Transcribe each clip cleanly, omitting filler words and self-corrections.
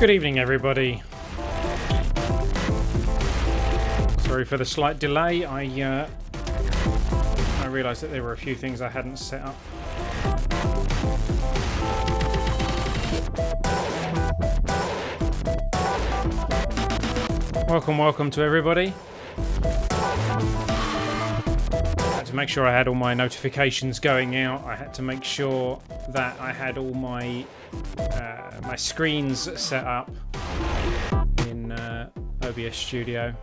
Good evening, everybody. Sorry for the slight delay. I realised that there were a few things I hadn't set up. Welcome to everybody. I had to make sure I had all my notifications going out. I had to make sure that I had all my my screens set up in OBS Studio.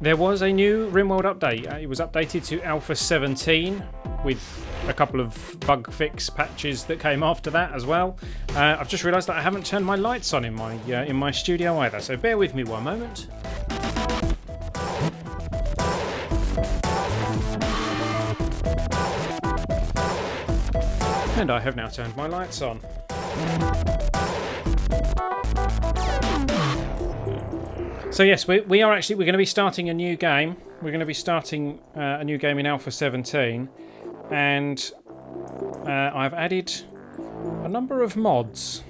There was a new RimWorld update. It was updated to Alpha 17 with a couple of bug fix patches that came after that as well. I've just realised that I haven't turned my lights on in my studio either, so bear with me one moment. And I have now turned my lights on. So yes, we're going to be starting a new game. We're going to be starting a new game in Alpha 17, and I've added a number of mods.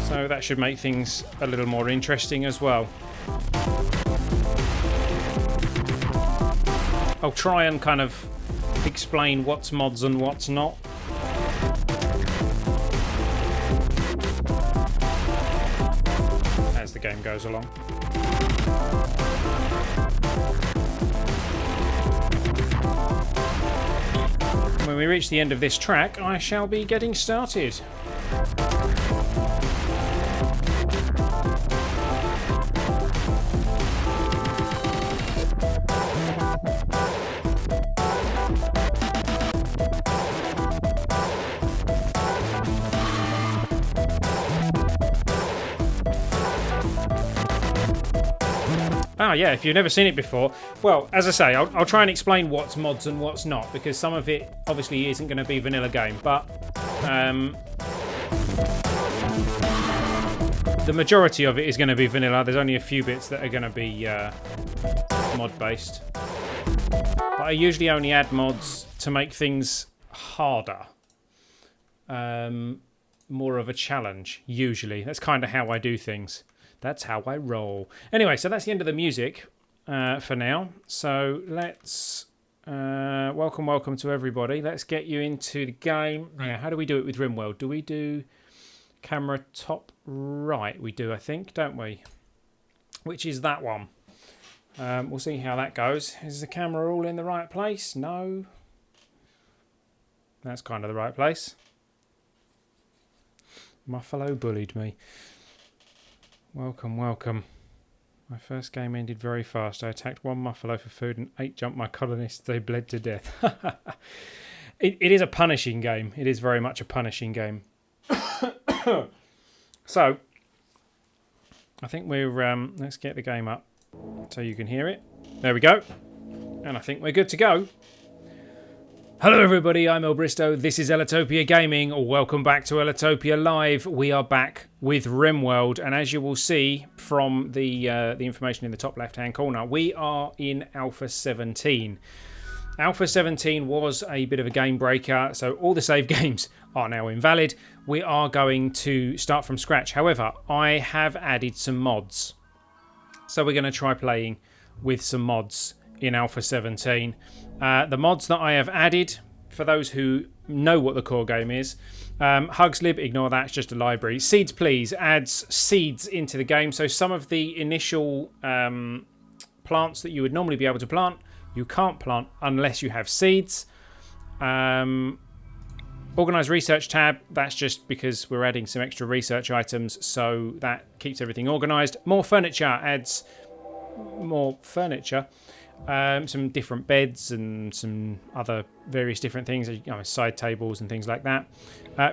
So that should make things a little more interesting as well. I'll try and kind of explain what's mods and what's not. As the game goes along. When we reach the end of this track, I shall be getting started. Ah, yeah, if you've never seen it before, well, as I say, I'll try and explain what's mods and what's not, because some of it obviously isn't going to be vanilla game, but the majority of it is going to be vanilla. There's only a few bits that are going to be mod-based. But I usually only add mods to make things harder. More of a challenge, usually. That's kind of how I do things. That's how I roll. Anyway, so that's the end of the music for now. So let's welcome to everybody. Let's get you into the game. Now, how do we do it with RimWorld? Do we do camera top right? We do, I think, don't we? Which is that one. We'll see how that goes. Is the camera all in the right place? No. That's kind of the right place. My fellow bullied me. Welcome. My first game ended very fast. I attacked one muffalo for food and 8 jumped my colonists. They bled to death. It is a punishing game. It is very much a punishing game. So, I think we're... let's get the game up so you can hear it. There we go. And I think we're good to go. Hello everybody, I'm El Bristow, this is Ellitopia Gaming, welcome back to Ellitopia Live. We are back with RimWorld, and as you will see from the information in the top left hand corner, we are in Alpha 17. Alpha 17 was a bit of a game breaker, so all the save games are now invalid. We are going to start from scratch. However, I have added some mods. So we're going to try playing with some mods in Alpha 17. The mods that I have added, for those who know what the core game is, Hugslib, ignore that, it's just a library. Seeds Please adds seeds into the game, so some of the initial plants that you would normally be able to plant, you can't plant unless you have seeds. Organise Research tab, that's just because we're adding some extra research items, so that keeps everything organised. More Furniture adds more furniture. Some different beds and some other various different things, side tables and things like that.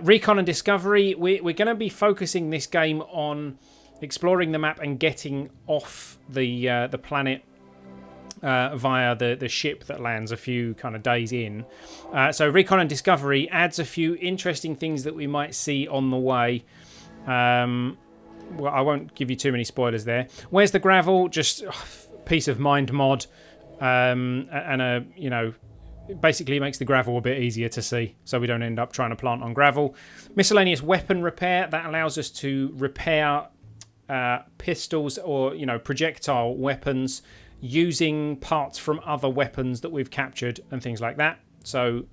Recon and Discovery, we're going to be focusing this game on exploring the map and getting off the planet via the ship that lands a few kind of days in. So Recon and Discovery adds a few interesting things that we might see on the way. Well, I won't give you too many spoilers there. Where's the Gravel? Just peace of mind mod. And a basically it makes the gravel a bit easier to see, so we don't end up trying to plant on gravel. Miscellaneous weapon repair, that allows us to repair pistols or projectile weapons using parts from other weapons that we've captured and things like that. So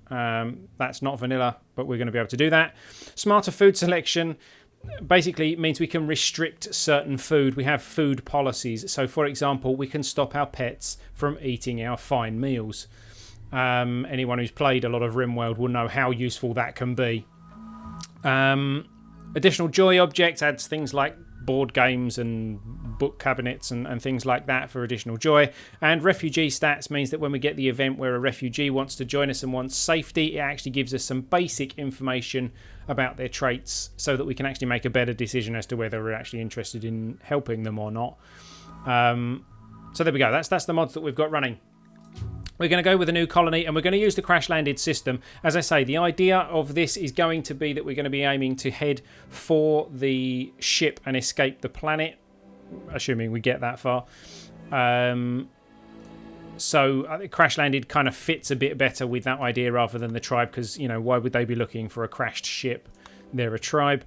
that's not vanilla, but we're going to be able to do that. Smarter food selection basically means we can restrict certain food. We have food policies. So for example, we can stop our pets from eating our fine meals. Anyone who's played a lot of RimWorld will know how useful that can be. Additional joy objects adds things like board games and book cabinets and things like that for additional joy. And refugee stats means that when we get the event where a refugee wants to join us and wants safety, it actually gives us some basic information about their traits so that we can actually make a better decision as to whether we're actually interested in helping them or not. So there we go. That's the mods that we've got running. We're going to go with a new colony, and we're going to use the crash-landed system. As I say, the idea of this is going to be that we're going to be aiming to head for the ship and escape the planet, assuming we get that far. So I think crash-landed kind of fits a bit better with that idea rather than the tribe, because, why would they be looking for a crashed ship? They're a tribe.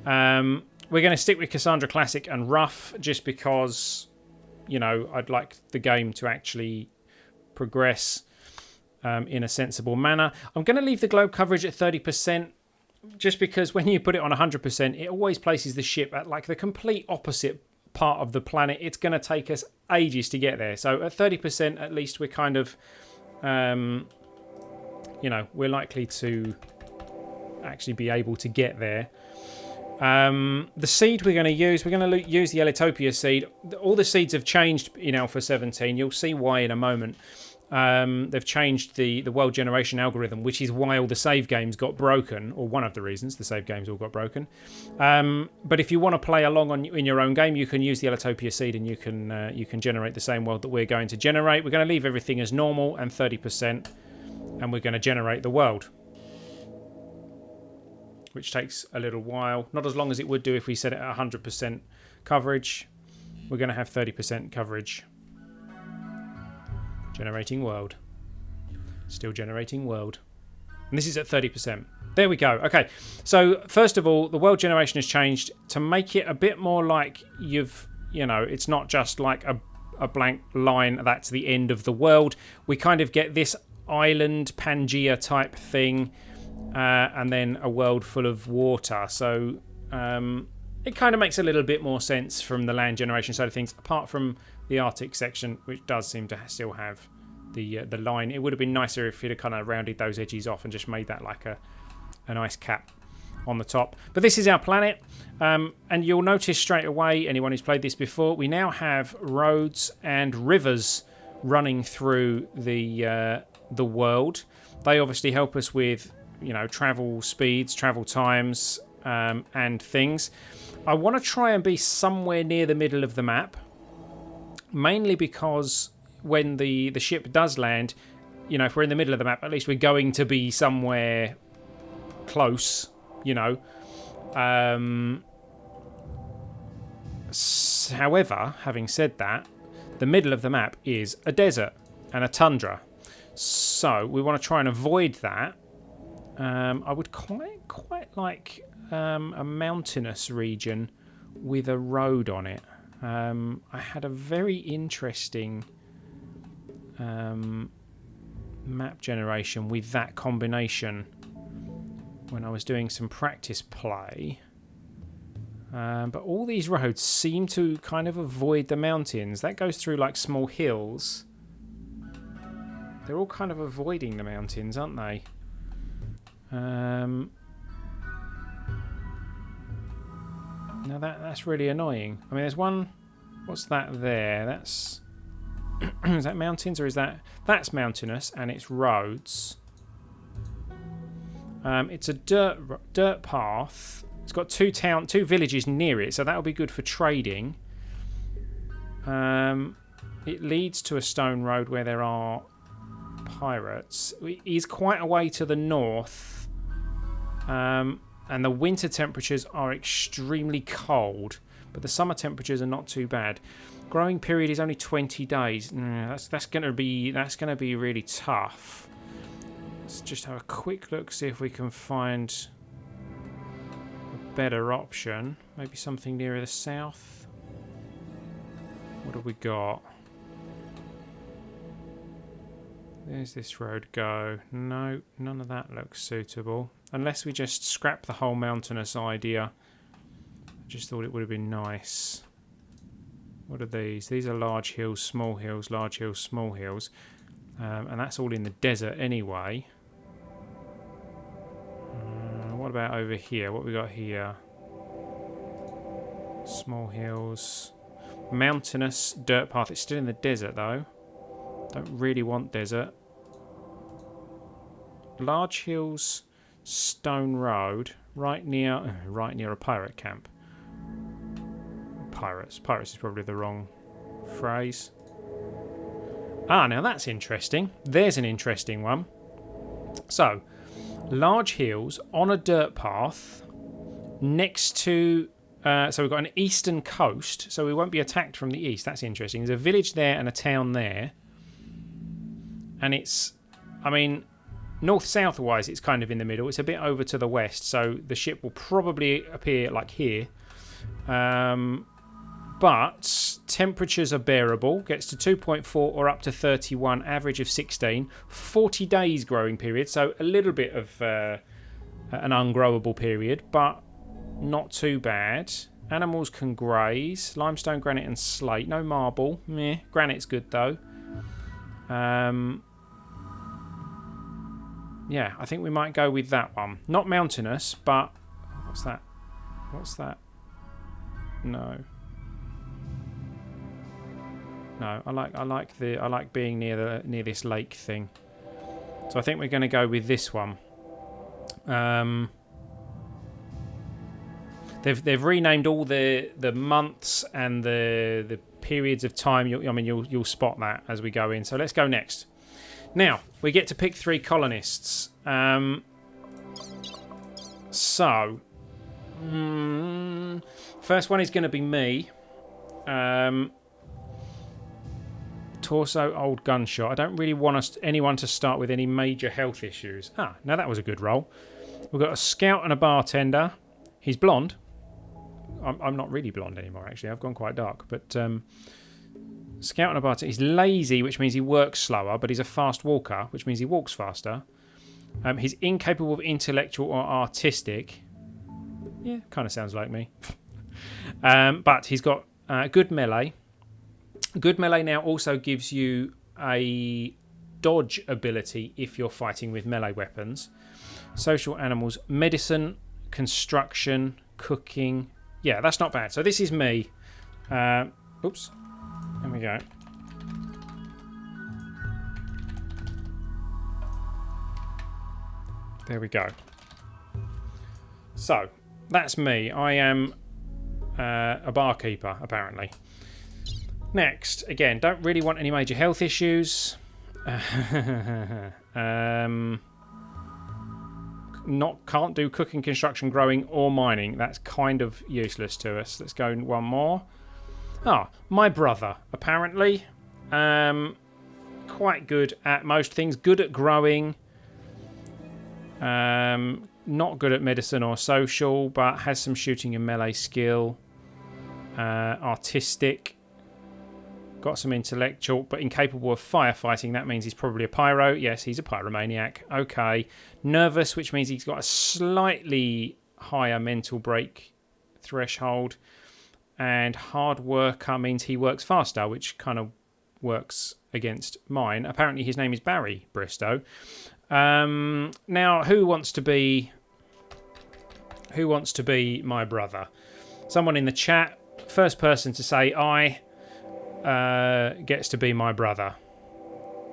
We're going to stick with Cassandra Classic and Rough, just because, I'd like the game to actually progress in a sensible manner. I'm going to leave the globe coverage at 30%, just because when you put it on 100%, it always places the ship at like the complete opposite part of the planet. It's going to take us ages to get there. So at 30%, at least we're kind of, we're likely to actually be able to get there. The seed we're going to use the Ellitopia seed. All the seeds have changed in Alpha 17. You'll see why in a moment. They've changed the world generation algorithm, which is why all the save games got broken, or one of the reasons the save games all got broken. But if you want to play along in your own game, you can use the Ellitopia seed and you can generate the same world that we're going to generate. We're going to leave everything as normal and 30%, and we're going to generate the world, which takes a little while. Not as long as it would do if we set it at 100% coverage. We're going to have 30% coverage. Generating world. Still generating world. And this is at 30%. There we go. Okay, so first of all, the world generation has changed to make it a bit more like it's not just like a blank line that's the end of the world. We kind of get this island Pangea type thing, and then a world full of water. So it kind of makes a little bit more sense from the land generation side of things, apart from the Arctic section, which does seem to still have the line. It would have been nicer if you'd have kind of rounded those edges off and just made that like a nice cap on the top. But this is our planet, and you'll notice straight away, anyone who's played this before, we now have roads and rivers running through the world. They obviously help us with travel speeds, travel times, and things. I want to try and be somewhere near the middle of the map, mainly because when the ship does land, if we're in the middle of the map, at least we're going to be somewhere close, However, having said that, the middle of the map is a desert and a tundra. So we want to try and avoid that. I would quite like a mountainous region with a road on it. I had a very interesting map generation with that combination when I was doing some practice play. But all these roads seem to kind of avoid the mountains. That goes through like small hills. They're all kind of avoiding the mountains, aren't they? Now that's really annoying. I mean, there's one. What's that there? That's is that mountains or is that's mountainous and it's roads. It's a dirt path. It's got two villages near it, so that'll be good for trading. It leads to a stone road where there are pirates. He's quite a way to the north, and the winter temperatures are extremely cold, but the summer temperatures are not too bad. Growing period is only 20 days. That's going to be really tough. Let's just have a quick look, see if we can find a better option. Maybe something nearer the south. What have we got? There's this road go. No, none of that looks suitable. Unless we just scrap the whole mountainous idea. I just thought it would have been nice. What are these? These are large hills, small hills, large hills, small hills. And that's all in the desert anyway. What about over here? What we got here? Small hills. Mountainous dirt path. It's still in the desert though. Don't really want desert. Large hills, stone road, right near a pirate camp. Pirates is probably the wrong phrase. Ah, now that's interesting. There's an interesting one. So, large hills on a dirt path next to. So we've got an eastern coast, so we won't be attacked from the east. That's interesting. There's a village there and a town there. And it's, I mean, north-south wise, it's kind of in the middle. It's a bit over to the west, so the ship will probably appear like here. But temperatures are bearable. Gets to 2.4 or up to 31, average of 16. 40 days growing period, so a little bit of an ungrowable period, but not too bad. Animals can graze. Limestone, granite and slate. No marble. Meh. Granite's good though. Yeah, I think we might go with that one. Not mountainous, but what's that? What's that? No. No, I like being near this lake thing. So I think we're going to go with this one. They've renamed all the months and the periods of time. You'll spot that as we go in. So let's go next. Now, we get to pick 3 colonists. First one is going to be me. Torso, old gunshot. I don't really want anyone to start with any major health issues. Ah, now that was a good roll. We've got a scout and a bartender. He's blonde. I'm not really blonde anymore, actually. I've gone quite dark. But scout and a bartender. He's lazy, which means he works slower, but he's a fast walker, which means he walks faster. He's incapable of intellectual or artistic. Yeah, kind of sounds like me. But he's got good melee. Good melee now also gives you a dodge ability if you're fighting with melee weapons. Social animals, medicine, construction, cooking. Yeah, that's not bad. So this is me. Oops. There we go. There we go. So, that's me. I am a barkeeper, apparently. Next, again, don't really want any major health issues. Can't do cooking, construction, growing, or mining. That's kind of useless to us. Let's go one more. My brother, apparently. Quite good at most things. Good at growing. Not good at medicine or social, but has some shooting and melee skill. Artistic. Got some intellectual, but incapable of firefighting. That means he's probably a pyro. Yes, he's a pyromaniac. Okay. Nervous, which means he's got a slightly higher mental break threshold. And hard worker means he works faster, which kind of works against mine. Apparently his name is Barry Bristow. Now, who wants to be my brother? Someone in the chat. First person to say I gets to be my brother.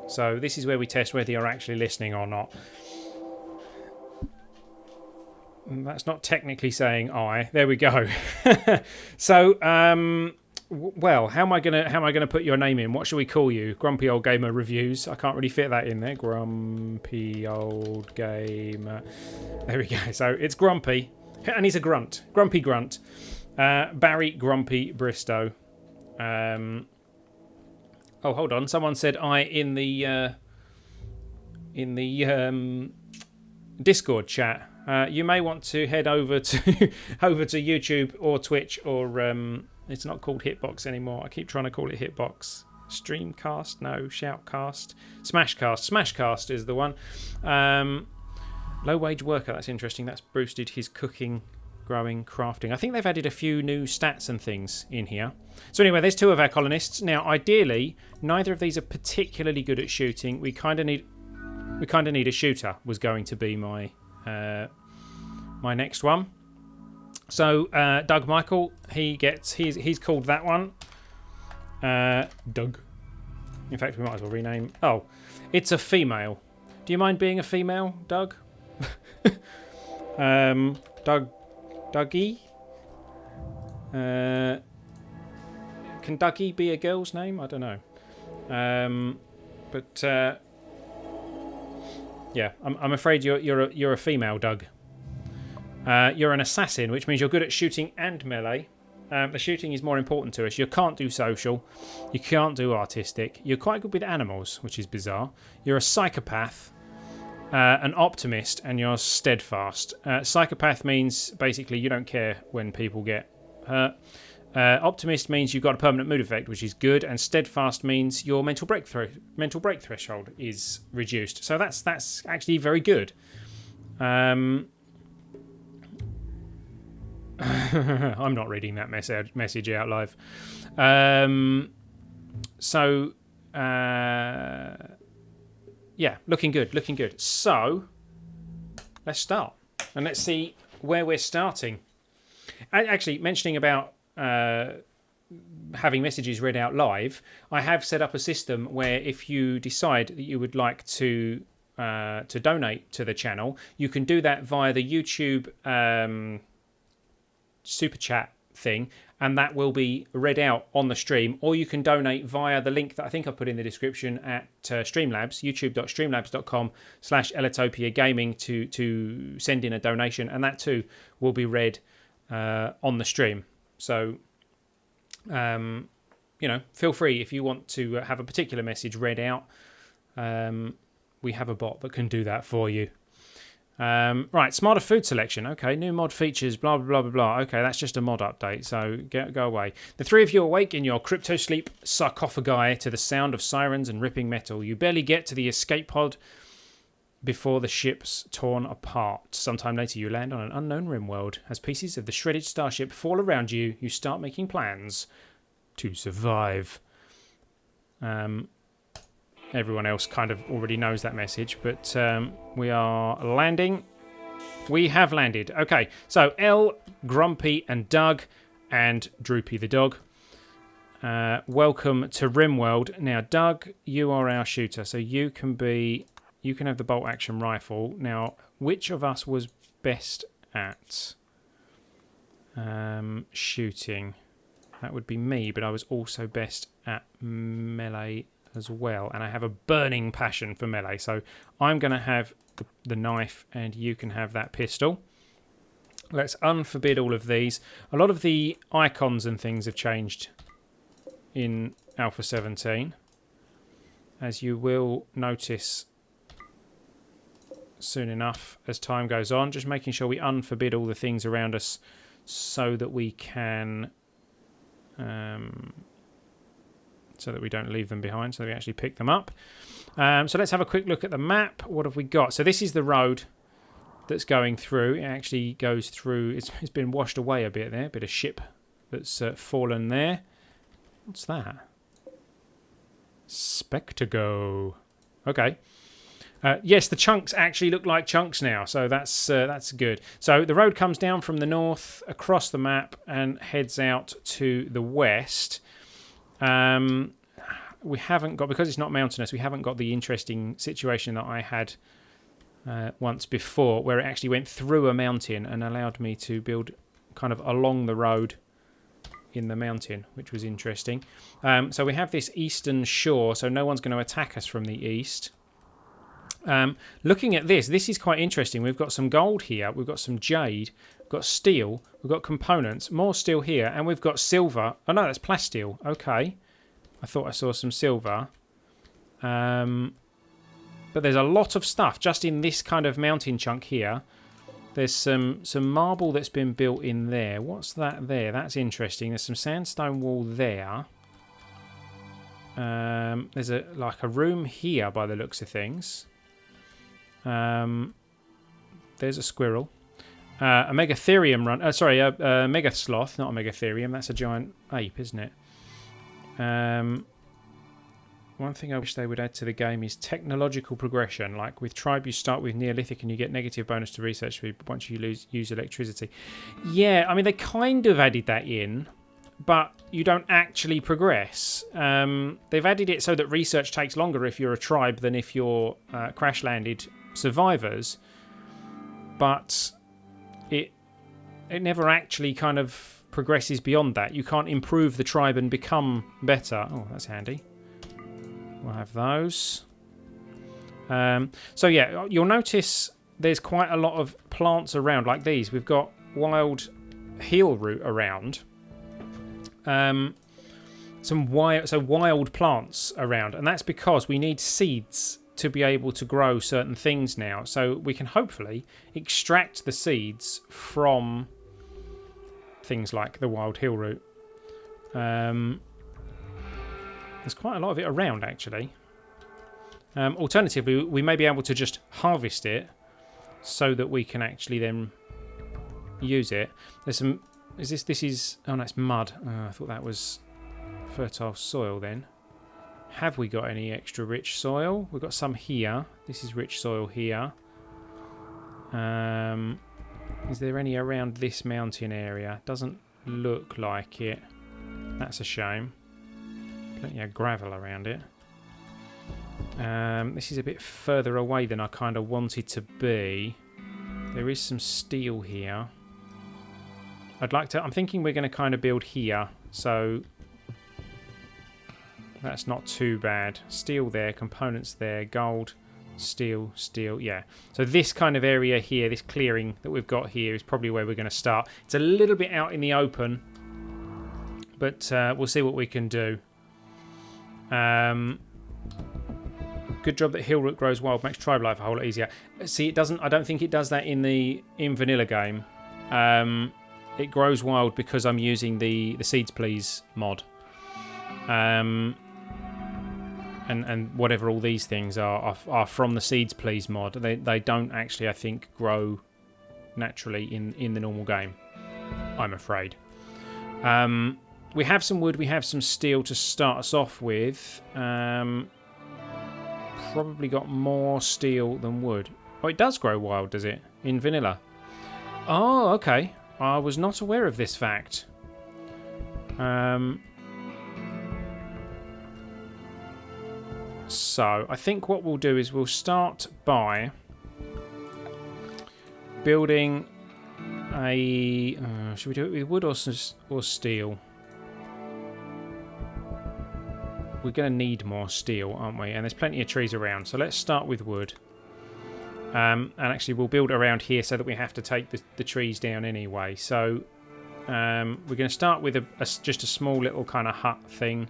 So this is where we test whether you're actually listening or not. That's not technically saying I. There we go. So, well, how am I gonna put your name in? What should we call you? Grumpy Old Gamer Reviews. I can't really fit that in there. Grumpy Old Gamer. There we go. So it's Grumpy, and he's a grunt. Grumpy Grunt. Barry Grumpy Bristow. Oh, hold on. Someone said I in the in the Discord chat. You may want to head over to over to YouTube or Twitch, or it's not called Hitbox anymore. I keep trying to call it Hitbox. Streamcast? No. Shoutcast? Smashcast. Smashcast is the one. Low wage worker. That's interesting. That's boosted his cooking, growing, crafting. I think they've added a few new stats and things in here. So anyway, there's 2 of our colonists. Now, ideally, neither of these are particularly good at shooting. We kind of need a shooter. Was going to be my my next one. So Doug Michael, he's called that one Doug. In fact, we might as well rename. Oh, it's a female. Do you mind being a female, Doug? Dougie. Can Dougie be a girl's name? I don't know. Yeah, I'm afraid you're a female, Doug. You're an assassin, which means you're good at shooting and melee. The shooting is more important to us. You can't do social. You can't do artistic. You're quite good with animals, which is bizarre. You're a psychopath, an optimist, and you're steadfast. Psychopath means basically you don't care when people get hurt. Optimist means you've got a permanent mood effect, which is good, and steadfast means your mental break threshold is reduced. So that's actually very good. I'm not reading that message out live. Yeah, looking good. So let's start and let's see where we're starting. Actually, mentioning about having messages read out live, I have set up a system where if you decide that you would like to donate to the channel, you can do that via the YouTube super chat thing, and that will be read out on the stream, or you can donate via the link that I think I put in the description at Streamlabs, youtube.streamlabs.com/Ellitopia Gaming to send in a donation, and that too will be read on the stream. So feel free if you want to have a particular message read out. We have a bot that can do that for you. Right, smarter food selection. Okay, new mod features, blah, blah, blah, blah. Okay, that's just a mod update, so go away. The 3 of you awake in your crypto sleep sarcophagi to the sound of sirens and ripping metal. You barely get to the escape pod before the ship's torn apart. Sometime later, you land on an unknown RimWorld. As pieces of the shredded starship fall around you, you start making plans to survive. Everyone else kind of already knows that message, but we are landing. We have landed. Okay, so Elle, Grumpy, and Doug, and Droopy the dog. Welcome to RimWorld. Now, Doug, you are our shooter, so you can have the bolt action rifle. Now, which of us was best at shooting? That would be me, but I was also best at melee as well, and I have a burning passion for melee, so I'm going to have the knife and you can have that pistol. Let's unforbid all of these. A lot of the icons and things have changed in Alpha 17, as you will notice soon enough as time goes on. Just making sure we unforbid all the things around us so that we can so that we don't leave them behind, so we actually pick them up. So let's have a quick look at the map. What have we got? So this is the road that's going through. It actually goes through. It's been washed away a bit there. A bit of ship that's fallen there. What's that? Spectago. Okay. Yes, the chunks actually look like chunks now, so that's good. So the road comes down from the north across the map and heads out to the west. We haven't got, because it's not mountainous, we haven't got the interesting situation that I had once before, where it actually went through a mountain and allowed me to build kind of along the road in the mountain, which was interesting. So we have this eastern shore, so no one's going to attack us from the east. Looking at this is quite interesting. We've got some gold here, we've got some jade, we've got steel, we've got components, more steel here, and we've got silver. Oh no, that's plasteel. Okay. I thought I saw some silver. But But there's a lot of stuff just in this kind of mountain chunk here. There's some marble that's been built in there. What's that there? That's interesting. There's some sandstone wall there. There's like a room here by the looks of things. There's a squirrel. A megatherium run. Sorry, a mega sloth, not a megatherium. That's a giant ape, isn't it? One thing I wish they would add to the game is technological progression. Like with Tribe, you start with Neolithic and you get negative bonus to research speed once you use electricity. Yeah, I mean, they kind of added that in, but you don't actually progress. They've added it so that research takes longer if you're a tribe than if you're crash-landed survivors. But it never actually kind of progresses beyond that. You can't improve the tribe and become better. Oh, that's handy. We'll have those. So yeah, you'll notice there's quite a lot of plants around like these. We've got wild heel root around. Some wild plants around, and that's because we need seeds to be able to grow certain things now. So we can hopefully extract the seeds from things like the wild heel root. There's quite a lot of it around, actually. Alternatively, we may be able to just harvest it so that we can actually then use it. There's some... This is... Oh, no, it's mud. I thought that was fertile soil then. Have we got any extra rich soil? We've got some here. This is rich soil here. Is there any around this mountain area? Doesn't look like it. That's a shame. Plenty of gravel around it. This is a bit further away than I kind of wanted to be. There is some steel here. I'm thinking we're going to kind of build here, so that's not too bad. Steel there, components there, gold, steel, yeah. So this kind of area here, this clearing that we've got here is probably where we're going to start. It's a little bit out in the open, but we'll see what we can do. Good job that Hillroot grows wild, makes tribe life a whole lot easier. See, it doesn't. I don't think it does that in vanilla game. It grows wild because I'm using the Seeds Please mod. And whatever all these things are from the Seeds Please mod. They don't actually, I think, grow naturally in the normal game, I'm afraid. We have some wood, we have some steel to start us off with. Probably got more steel than wood. Oh, it does grow wild, does it? In vanilla. Oh, okay. I was not aware of this fact. So, I think what we'll do is we'll start by building a... should we do it with wood or steel? We're going to need more steel, aren't we? And there's plenty of trees around, so let's start with wood. And actually, we'll build around here so that we have to take the trees down anyway. So we're going to start with just a small little kind of hut thing.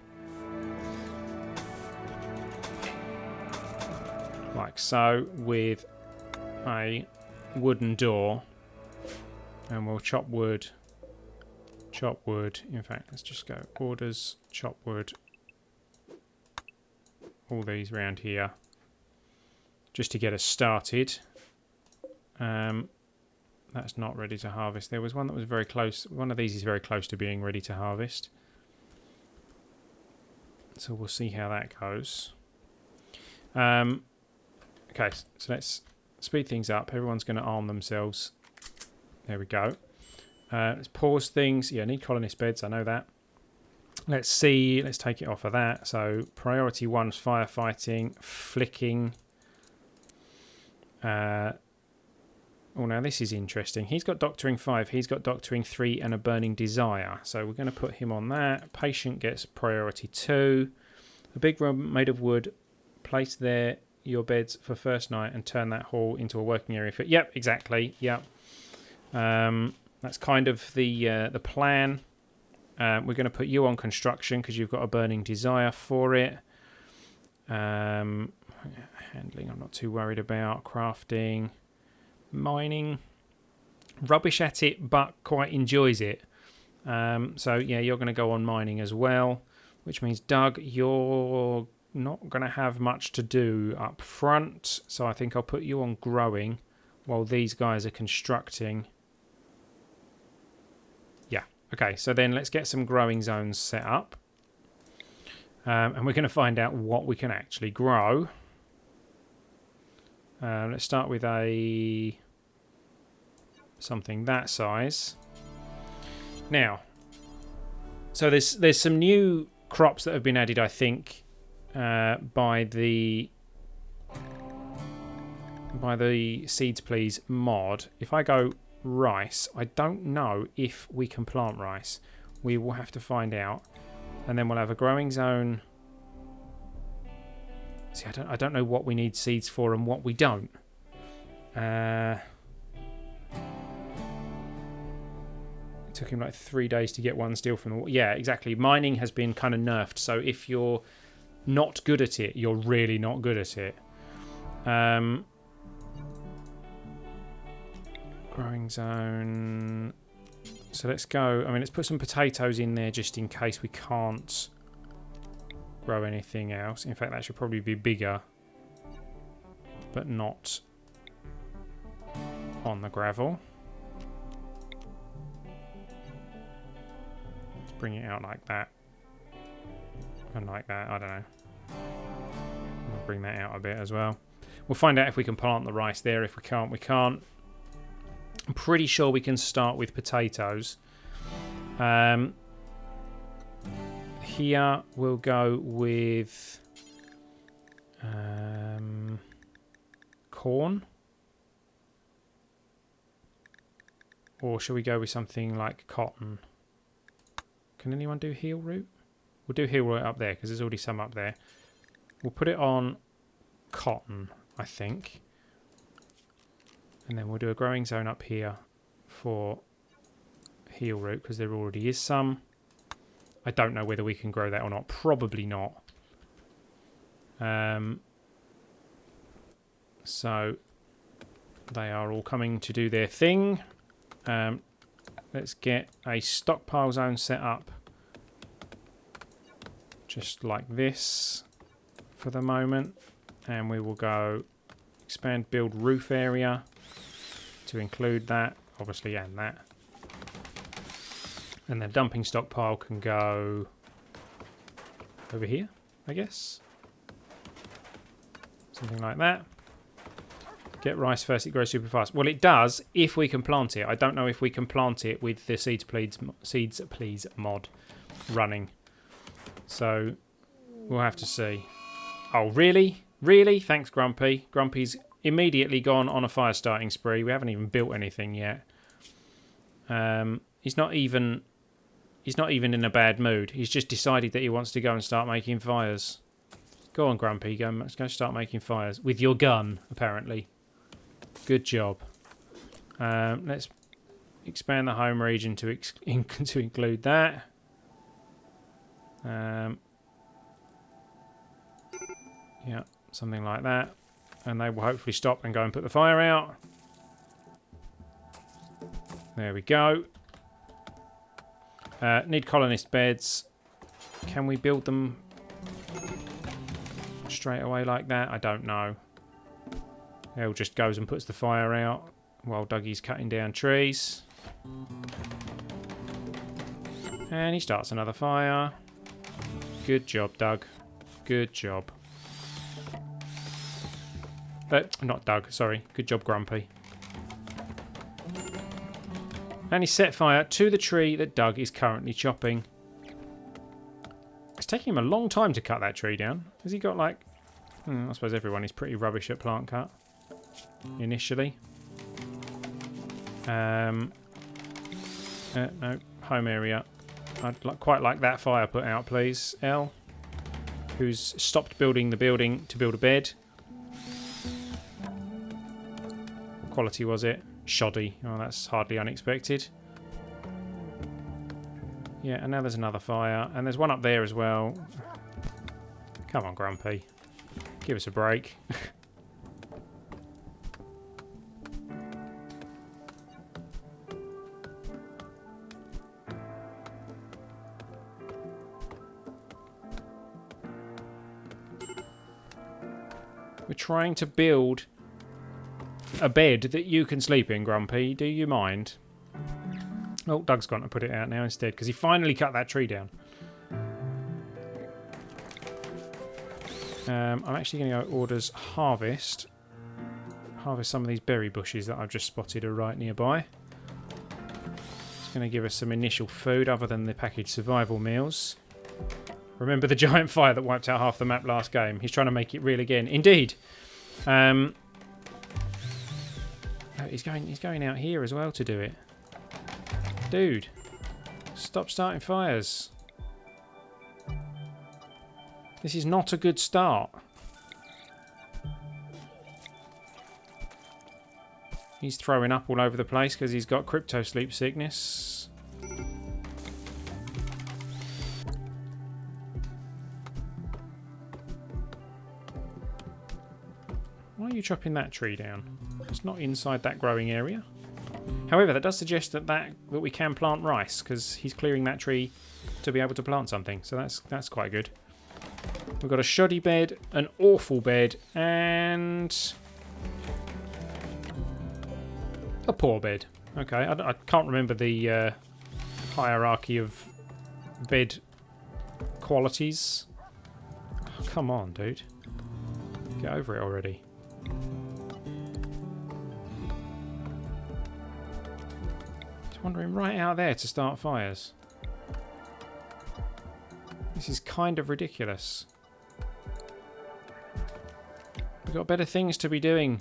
Like so, with a wooden door. And we'll chop wood. Chop wood. In fact, let's just go orders, chop wood. All these round here, just to get us started. That's not ready to harvest. There was one that was very close. One of these is very close to being ready to harvest. So we'll see how that goes. Okay, so let's speed things up. Everyone's going to arm themselves. There we go. Let's pause things. Yeah, need colonist beds. I know that. Let's see. Let's take it off of that. So priority 1's firefighting, flicking. Oh, now this is interesting. He's got doctoring 5. He's got doctoring 3 and a burning desire. So we're going to put him on that. Patient gets priority 2. A big room made of wood. Place there your beds for first night and turn that hall into a working area for... Yep, exactly. Yep. That's kind of the plan. We're going to put you on construction because you've got a burning desire for it. Handling, I'm not too worried about. Crafting. Mining. Rubbish at it, but quite enjoys it. So, yeah, you're going to go on mining as well. Which means, Doug, you're not going to have much to do up front. So I think I'll put you on growing while these guys are constructing. Yeah, okay. So then let's get some growing zones set up. And we're going to find out what we can actually grow. Let's start with something that size. Now, so there's some new crops that have been added, I think, by the Seeds Please mod. If I go rice, I don't know if we can plant rice. We will have to find out, and then we'll have a growing zone. See, I don't know what we need seeds for and what we don't. It took him like 3 days to get one steel from the... Yeah, exactly. Mining has been kind of nerfed, so if you're not good at it, you're really not good at it. Growing zone. So let's go. I mean, let's put some potatoes in there just in case we can't grow anything else. In fact, that should probably be bigger, but not on the gravel. Let's bring it out like that. And like that, I don't know. I'll bring that out a bit as well. We'll find out if we can plant the rice there. If we can't, we can't. I'm pretty sure we can start with potatoes. Here we'll go with corn. Or shall we go with something like cotton? Can anyone do heel root? We'll do heel root up there because there's already some up there. We'll put it on cotton, I think. And then we'll do a growing zone up here for heel root because there already is some. I don't know whether we can grow that or not. Probably not. So they are all coming to do their thing. Let's get a stockpile zone set up. Just like this for the moment. And we will go expand build roof area to include that, obviously, and that. And the dumping stockpile can go over here, I guess. Something like that. Get rice first, it grows super fast. Well, it does if we can plant it. I don't know if we can plant it with the Seeds Please mod running. So we'll have to see. Oh, really? Really? Thanks, Grumpy. Grumpy's immediately gone on a fire starting spree. We haven't even built anything yet. He's not even in a bad mood. He's just decided that he wants to go and start making fires. Go on, Grumpy. Let's go start making fires with your gun, apparently. Good job. Let's expand the home region to include that. Yeah, something like that. And they will hopefully stop and go and put the fire out. There we go. Need colonist beds. Can we build them straight away like that? I don't know. Elle just goes and puts the fire out while Dougie's cutting down trees. And he starts another fire. Good job, Doug. Good job. Not Doug, sorry. Good job, Grumpy. And he set fire to the tree that Doug is currently chopping. It's taking him a long time to cut that tree down. Has he got like... I suppose everyone is pretty rubbish at plant cut. Initially. No, home area. I'd quite like that fire put out, please, Elle. Who's stopped building the building to build a bed. What quality was it? Shoddy. Oh, that's hardly unexpected. Yeah, and now there's another fire. And there's one up there as well. Come on, Grumpy. Give us a break. We're trying to build a bed that you can sleep in, Grumpy. Do you mind? Oh, Doug's gone to put it out now instead because he finally cut that tree down. I'm actually going to go orders harvest. Harvest some of these berry bushes that I've just spotted are right nearby. It's going to give us some initial food other than the packaged survival meals. Remember the giant fire that wiped out half the map last game? He's trying to make it real again. Indeed. Oh, he's going out here as well to do it. Dude, stop starting fires. This is not a good start. He's throwing up all over the place because he's got crypto sleep sickness. Why are you chopping that tree down? It's not inside that growing area. However, that does suggest that we can plant rice because he's clearing that tree to be able to plant something. So that's quite good. We've got a shoddy bed, an awful bed, and a poor bed. Okay, I can't remember the hierarchy of bed qualities. Oh, come on, dude. Get over it already. Just wandering right out there to start fires. This is kind of ridiculous. We've got better things to be doing,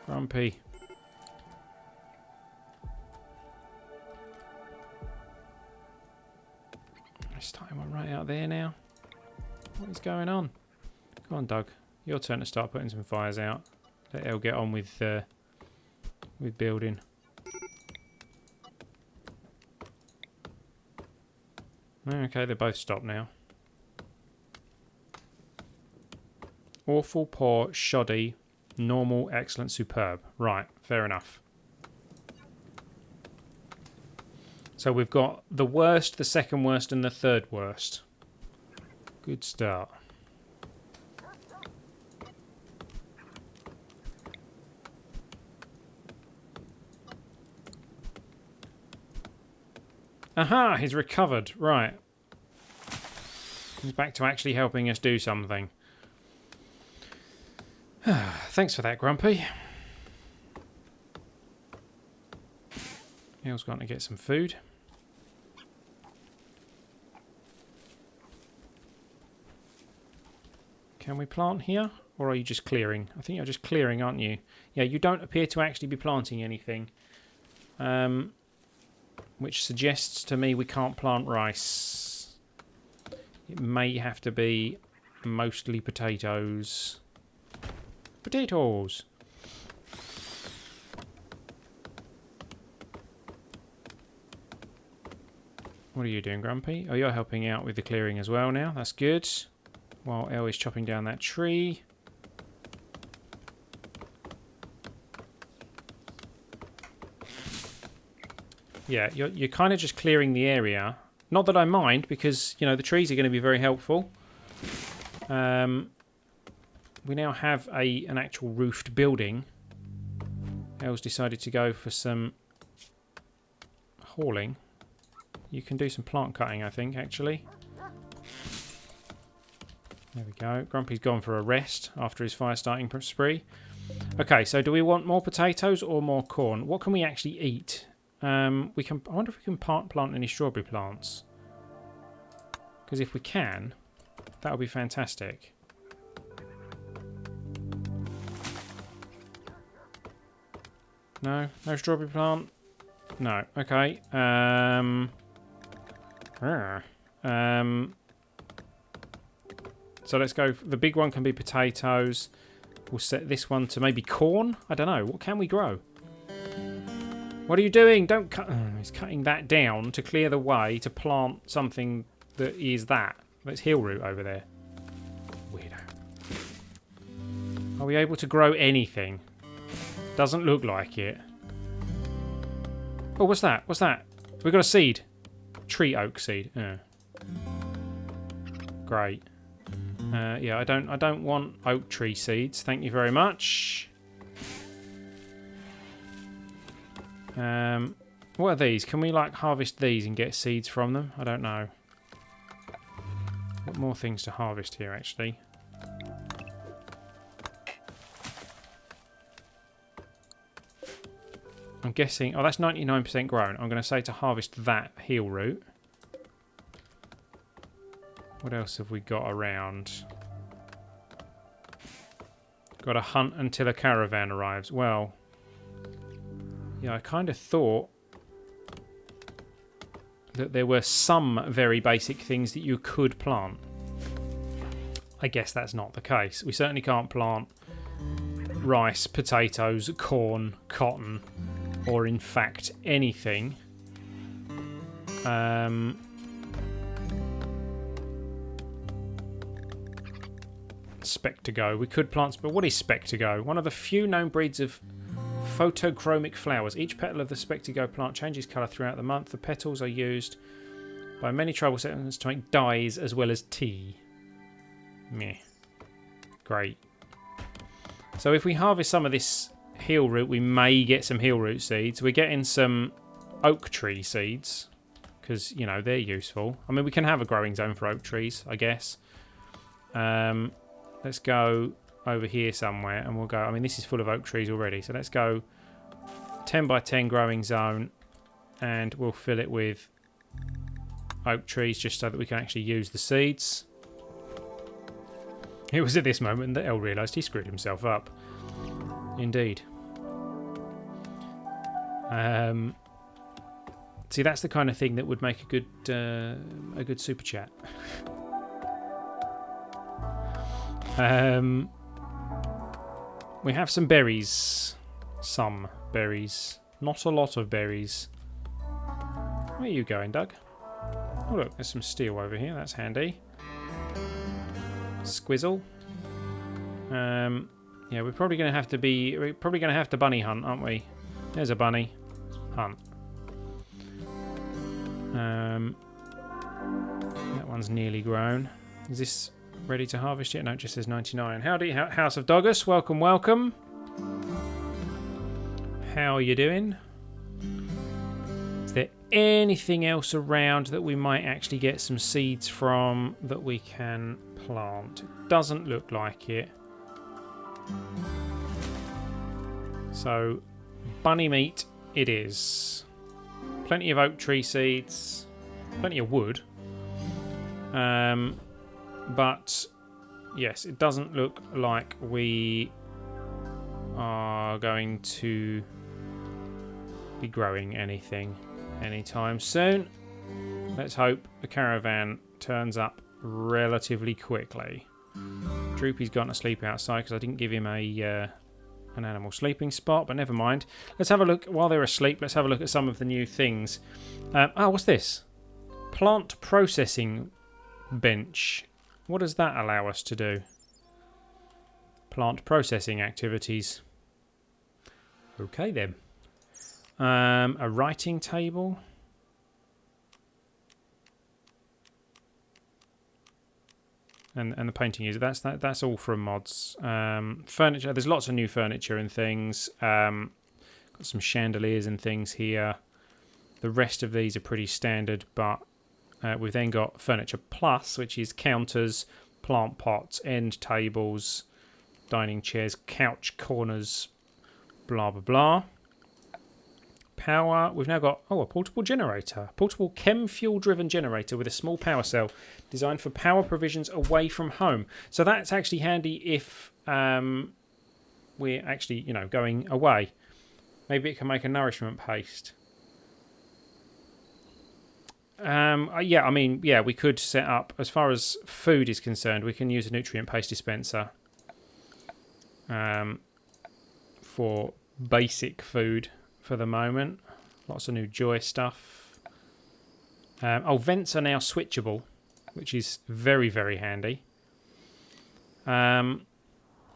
Grumpy. Starting one right out there now. What is going on? Come on, Doug. Your turn to start putting some fires out. Let Elle get on with building. Okay, they're both stopped now. Awful, poor, shoddy, normal, excellent, superb. Right, fair enough. So we've got the worst, the second worst, and the third worst. Good start. Aha! He's recovered. Right. He's back to actually helping us do something. Thanks for that, Grumpy. Elle's gone to get some food. Can we plant here? Or are you just clearing? I think you're just clearing, aren't you? Yeah, you don't appear to actually be planting anything. Which suggests to me we can't plant rice. It may have to be mostly potatoes. Potatoes! What are you doing, Grumpy? Oh, you're helping out with the clearing as well now. That's good. While Elle is chopping down that tree. Yeah, you're kind of just clearing the area. Not that I mind, because, you know, the trees are going to be very helpful. We now have an actual roofed building. Elle's decided to go for some hauling. You can do some plant cutting, I think, actually. There we go. Grumpy's gone for a rest after his fire starting spree. Okay, so do we want more potatoes or more corn? What can we actually eat? I wonder if we can plant any strawberry plants. Because if we can, that would be fantastic. No? No strawberry plant? No. Okay. So let's go. The big one can be potatoes. We'll set this one to maybe corn? I don't know. What can we grow? What are you doing? Don't cut. He's cutting that down to clear the way to plant something that is that. That's hill root over there. Weirdo. Are we able to grow anything? Doesn't look like it. Oh, what's that? What's that? We got a seed. Tree oak seed. Yeah. Great. Yeah, I don't want oak tree seeds. Thank you very much. What are these? Can we like harvest these and get seeds from them? I don't know. What more things to harvest here actually? I'm guessing... Oh, that's 99% grown. I'm going to say to harvest that heel root. What else have we got around? Got to hunt until a caravan arrives. Well, yeah, I kind of thought that there were some very basic things that you could plant. I guess that's not the case. We certainly can't plant rice, potatoes, corn, cotton, or in fact anything. Spectago. We could plant, but what is Spectago? One of the few known breeds of photochromic flowers. Each petal of the Spectago plant changes colour throughout the month. The petals are used by many tribal settlements to make dyes as well as tea. Meh. Great. So if we harvest some of this heel root, we may get some heel root seeds. We're getting some oak tree seeds because, you know, they're useful. I mean, we can have a growing zone for oak trees, I guess. Let's go over here somewhere and we'll go... I mean, this is full of oak trees already. So let's go 10 by 10 growing zone and we'll fill it with oak trees just so that we can actually use the seeds. It was at this moment that El realised he screwed himself up. Indeed. See, that's the kind of thing that would make a good super chat. We have some berries. Some berries. Not a lot of berries. Where are you going, Doug? Oh look, there's some steel over here. That's handy. Squizzle. Yeah, we're probably going to have to bunny hunt, aren't we? There's a bunny. Hunt. That one's nearly grown. Is this ready to harvest yet? No, it just says 99. Howdy, House of Doggus. Welcome, welcome. How are you doing? Is there anything else around that we might actually get some seeds from that we can plant? It doesn't look like it. So, bunny meat it is. Plenty of oak tree seeds. Plenty of wood. But, yes, it doesn't look like we are going to be growing anything anytime soon. Let's hope the caravan turns up relatively quickly. Droopy's gone to sleep outside because I didn't give him an animal sleeping spot, but never mind. Let's have a look, while they're asleep, let's have a look at some of the new things. What's this? Plant processing bench. What does that allow us to do? Plant processing activities. Okay then. A writing table. And the painting user. That's all from mods. Furniture. There's lots of new furniture and things. Got some chandeliers and things here. The rest of these are pretty standard, but we've then got Furniture Plus, which is counters, plant pots, end tables, dining chairs, couch corners, blah blah blah. Power. We've now got a portable generator, portable chem fuel driven generator with a small power cell designed for power provisions away from home. So that's actually handy if we're actually, you know, going away. Maybe it can make a nourishment paste. Yeah, I mean, yeah, we could set up, as far as food is concerned, we can use a nutrient paste dispenser for basic food for the moment. Lots of new Joy stuff. Vents are now switchable, which is very, very handy.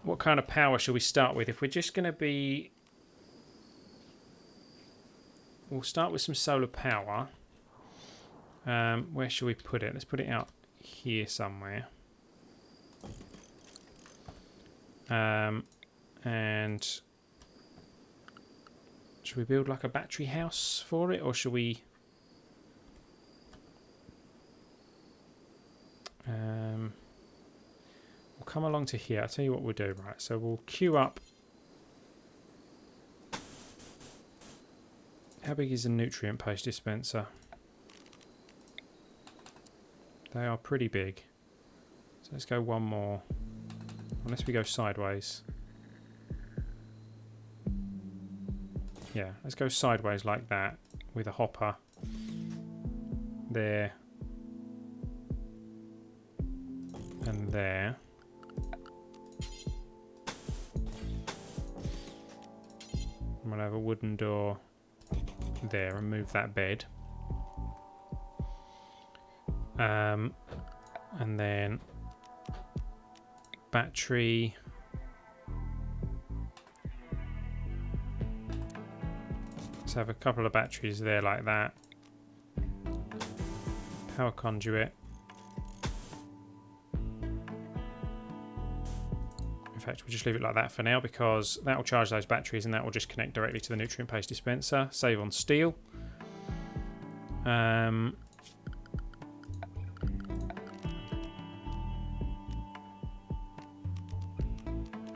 what kind of power shall we start with? If we're just going to be... We'll start with some solar power. Where shall we put it? Let's put it out here somewhere. And should we build like a battery house for it, or should we... We'll come along to here. I'll tell you what we'll do. Right, so we'll queue up. How big is a nutrient paste dispenser? They are pretty big. So let's go one more. Unless we go sideways. Yeah, let's go sideways like that with a hopper there and there. And we'll have a wooden door there and move that bed. And then battery. Let's have a couple of batteries there like that. Power conduit. In fact, we'll just leave it like that for now because that will charge those batteries and that will just connect directly to the nutrient paste dispenser. Save on steel.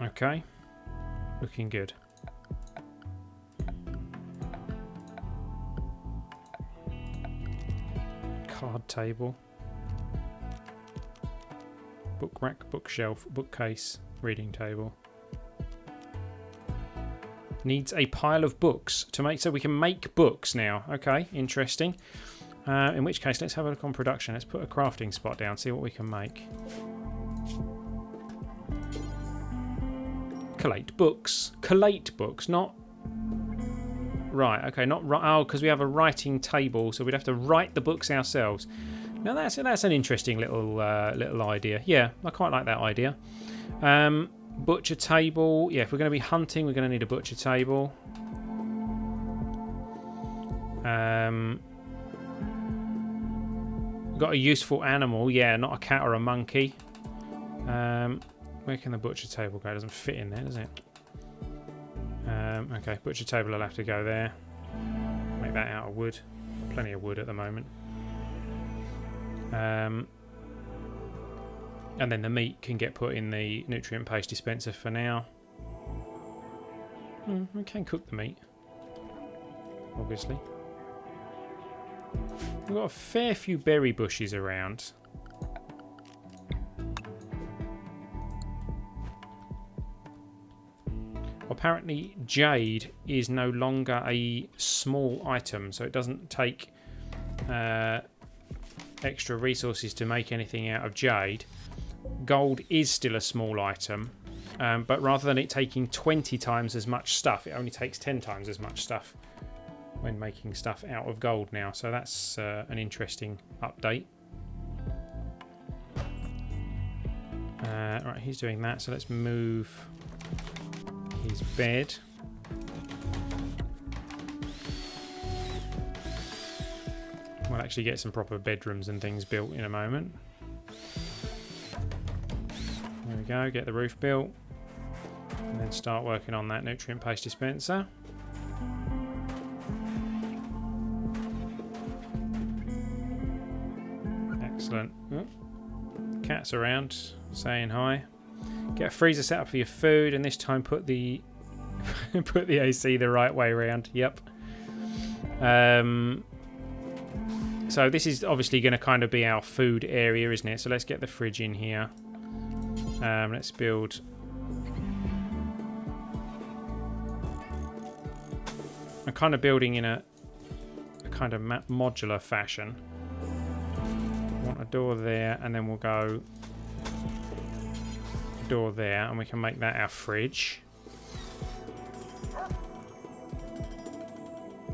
Okay, looking good. Card table. Book rack, bookshelf, bookcase, reading table. Needs a pile of books to make, so we can make books now. Okay, interesting. In which case, let's have a look on production. Let's put a crafting spot down, see what we can make. Collate books. Collate books, not... Right, okay, not... Oh, because we have a writing table, so we'd have to write the books ourselves. Now, that's an interesting little idea. Yeah, I quite like that idea. Butcher table. Yeah, if we're going to be hunting, we're going to need a butcher table. We've got a useful animal. Yeah, not a cat or a monkey. Where can the butcher table go? It doesn't fit in there, does it? Okay, butcher table will have to go there. Make that out of wood. Plenty of wood at the moment. And then the meat can get put in the nutrient paste dispenser for now. We can cook the meat, obviously. We've got a fair few berry bushes around. Apparently jade is no longer a small item, so it doesn't take extra resources to make anything out of jade. Gold is still a small item, but rather than it taking 20 times as much stuff, it only takes 10 times as much stuff when making stuff out of gold now, so that's an interesting update. Right, he's doing that, so let's move his bed. We'll actually get some proper bedrooms and things built in a moment. There we go, get the roof built. And then start working on that nutrient paste dispenser. Excellent. Oh, cat's around, saying hi. Get a freezer set up for your food, and this time put the put the AC the right way around. Yep. So this is obviously going to kind of be our food area, isn't it? So let's get the fridge in here. Let's build. I'm kind of building in a kind of modular fashion. I want a door there, and then we'll go door there, and we can make that our fridge.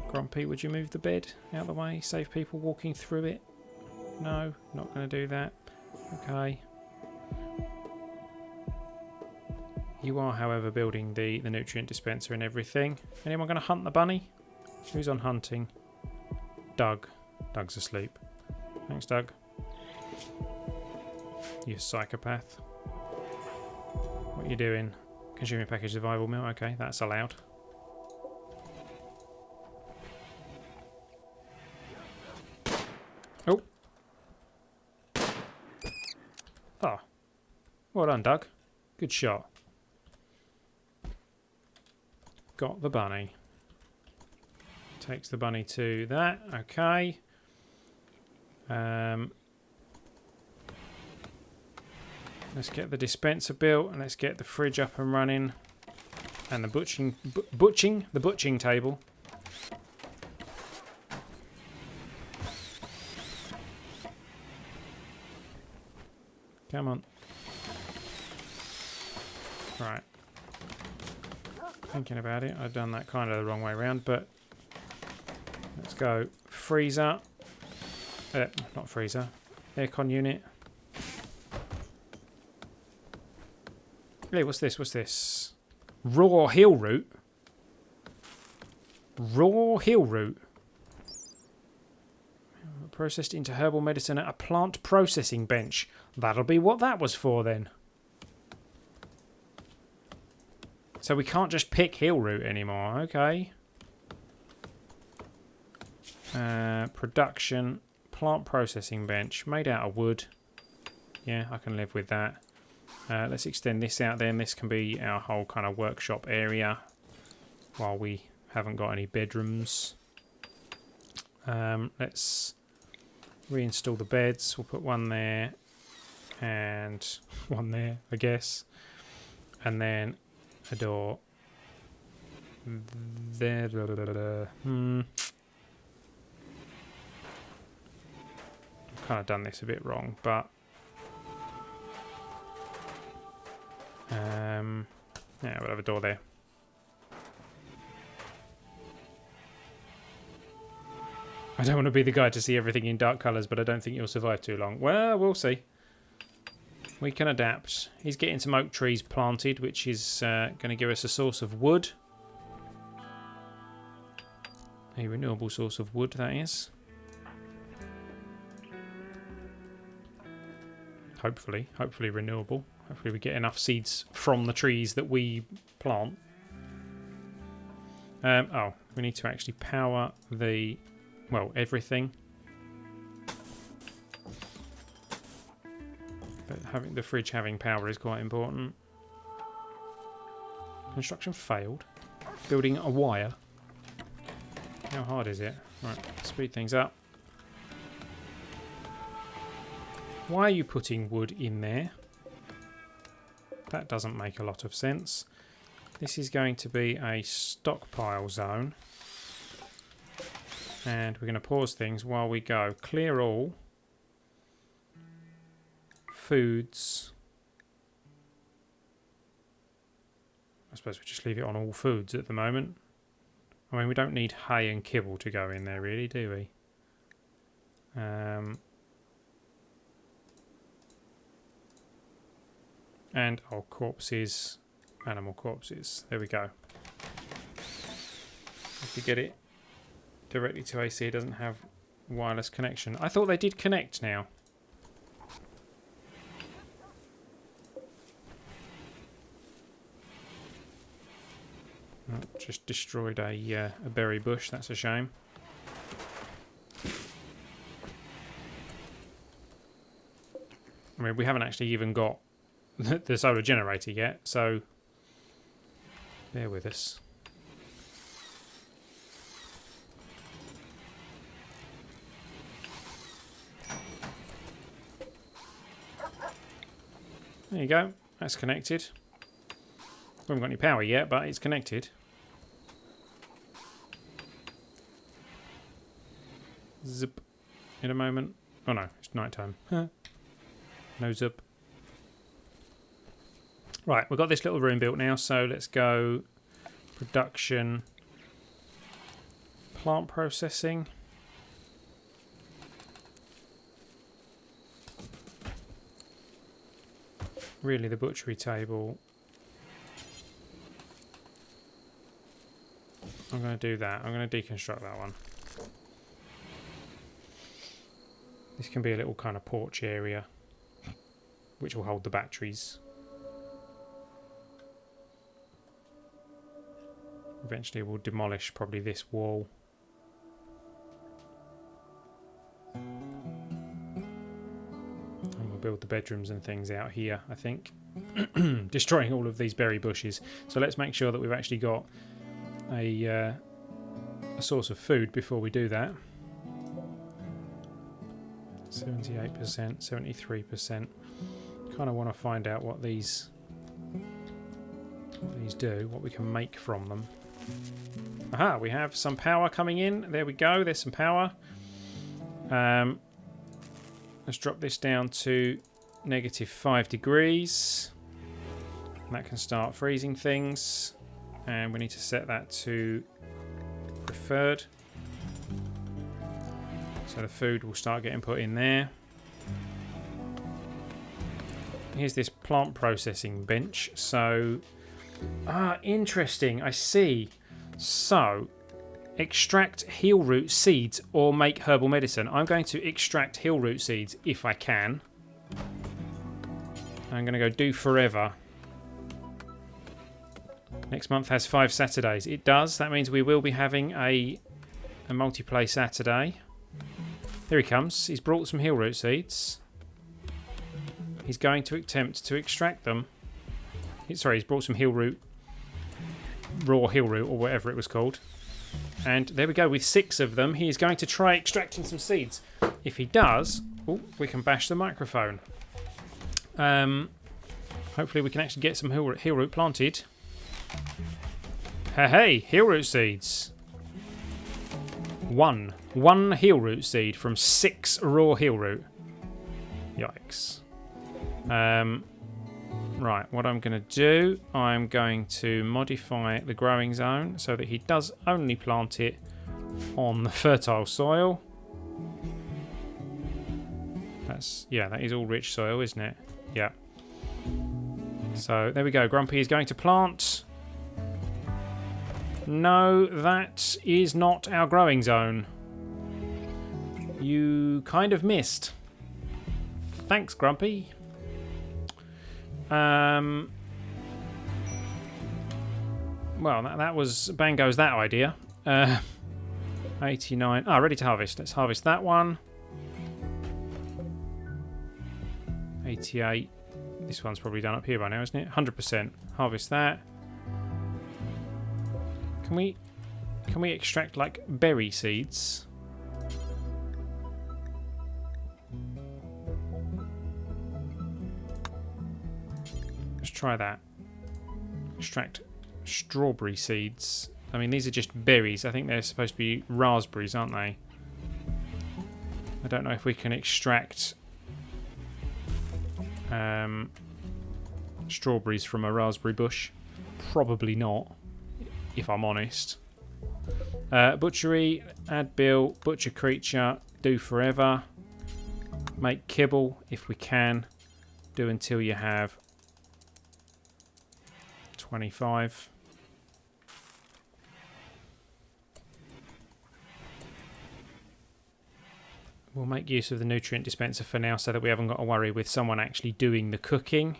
Grumpy, would you move the bed out of the way? Save people walking through it? No, not going to do that. Okay. You are, however, building the nutrient dispenser and everything. Anyone going to hunt the bunny? Who's on hunting? Doug. Doug's asleep. Thanks, Doug. You psychopath. What are you doing? Consuming package survival meal. Okay, that's allowed. Oh. Oh. Well done, Doug. Good shot. Got the bunny. Takes the bunny to that. Okay. Let's get the dispenser built and let's get the fridge up and running. And the butching table. Come on. Right. Thinking about it, I've done that kind of the wrong way around, but let's go. Freezer. Not freezer. Aircon unit. Hey, what's this? What's this? Raw hill root. Raw hill root. Processed into herbal medicine at a plant processing bench. That'll be what that was for then. So we can't just pick hill root anymore. Okay. Production. Plant processing bench. Made out of wood. Yeah, I can live with that. Let's extend this out then. This can be our whole kind of workshop area while we haven't got any bedrooms. Let's reinstall the beds. We'll put one there and one there, I guess. And then a door there. I've kind of done this a bit wrong, but yeah, we'll have a door there. I don't want to be the guy to see everything in dark colours, but I don't think you'll survive too long. Well, we'll see. We can adapt. He's getting some oak trees planted, which is going to give us a source of wood. A renewable source of wood, that is. Hopefully renewable. Hopefully we get enough seeds from the trees that we plant. Oh, we need to actually power the, well, everything. But having the fridge having power is quite important. Construction failed. Building a wire. How hard is it? Right, speed things up. Why are you putting wood in there? That doesn't make a lot of sense. This is going to be a stockpile zone. And we're going to pause things while we go. Clear all. Foods. I suppose we just leave it on all foods at the moment. I mean, we don't need hay and kibble to go in there, really, do we? And our corpses, animal corpses. There we go. If we get it directly to AC, it doesn't have wireless connection. I thought they did connect now. Oh, just destroyed a berry bush. That's a shame. I mean, we haven't actually even got the solar generator yet, so bear with us. There you go. That's connected. We haven't got any power yet, but it's connected. Zip. In a moment. Oh no, it's night time. No zip. Right, we've got this little room built now, so let's go production, plant processing. Really, the butchery table going to do that. I'm going to deconstruct that one. This can be a little kind of porch area, which will hold the batteries. Eventually we'll demolish probably this wall. And we'll build the bedrooms and things out here, I think. Destroying all of these berry bushes. So let's make sure that we've actually got a source of food before we do that. 78%, 73%. Kind of want to find out what these do, what we can make from them. Aha, we have some power coming in. There we go, there's some power. Let's drop this down to -5 degrees. And that can start freezing things. And we need to set that to preferred. So the food will start getting put in there. Here's this plant processing bench. So, interesting. I see. So, extract heel root seeds or make herbal medicine. I'm going to extract heel root seeds if I can. I'm going to go do forever. Next month has 5 Saturdays. It does. That means we will be having a Multiplay Saturday. Here he comes. He's brought some heel root seeds. He's going to attempt to extract them. Sorry, he's brought some heel root, raw heel root, or whatever it was called. And there we go, with 6 of them. He is going to try extracting some seeds. If he does, we can bash the microphone. Hopefully we can actually get some heel root planted. Hey, heel root seeds. One heel root seed from 6 raw heel root. Yikes. Right, what I'm going to do, I'm going to modify the growing zone so that he does only plant it on the fertile soil. That is all rich soil, isn't it? Yeah. So there we go. Grumpy is going to plant. No, that is not our growing zone. You kind of missed. Thanks, Grumpy. Well, that was bang goes that idea. 89. Ready to harvest. Let's harvest that one. 88. This one's probably done up here by now, isn't it? 100%. Harvest that. Can we extract like berry seeds? Let's try that. Extract strawberry seeds. I mean, these are just berries. I think they're supposed to be raspberries, aren't they? I don't know if we can extract strawberries from a raspberry bush. Probably not, if I'm honest. Butchery, add bill, butcher creature, do forever. Make kibble if we can. Do until you have 25. We'll make use of the nutrient dispenser for now so that we haven't got to worry with someone actually doing the cooking.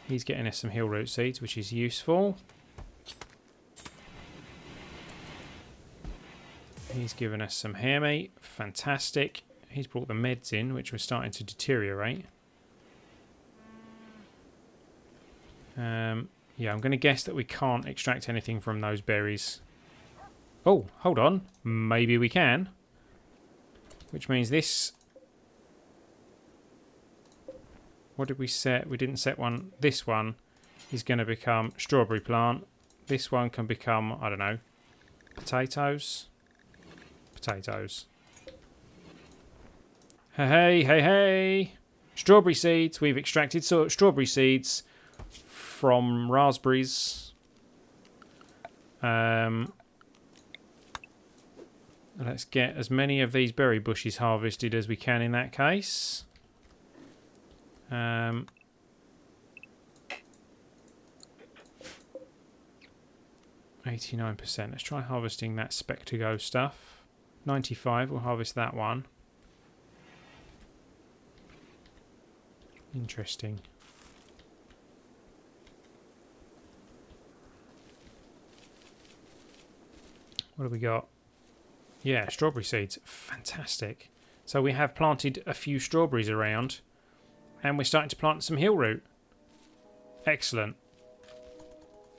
He's getting us some heel root seeds, which is useful. He's given us some hare meat. Fantastic. He's brought the meds in, which were starting to deteriorate. Yeah, I'm going to guess that we can't extract anything from those berries. Oh, hold on. Maybe we can. Which means this... What did we set? We didn't set one. This one is going to become strawberry plant. This one can become, I don't know, potatoes. Potatoes. Hey, hey, hey. Strawberry seeds. We've extracted strawberry seeds from raspberries. Let's get as many of these berry bushes harvested as we can in that case. 89%. Let's try harvesting that Spectago stuff. 95, we'll harvest that one. Interesting. What have we got? Yeah, strawberry seeds. Fantastic. So we have planted a few strawberries around, and we're starting to plant some hill root. Excellent.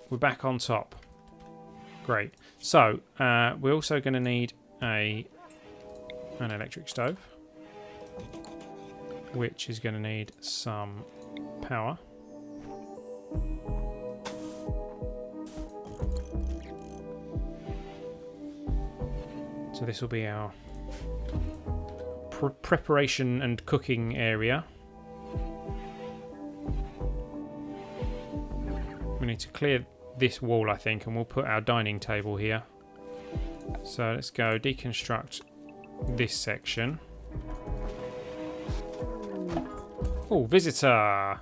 We're back on top. Great. So we're also going to need an electric stove, which is going to need some power. So this will be our preparation and cooking area. We need to clear this wall, I think, and we'll put our dining table here. So let's go deconstruct this section. Oh, visitor! A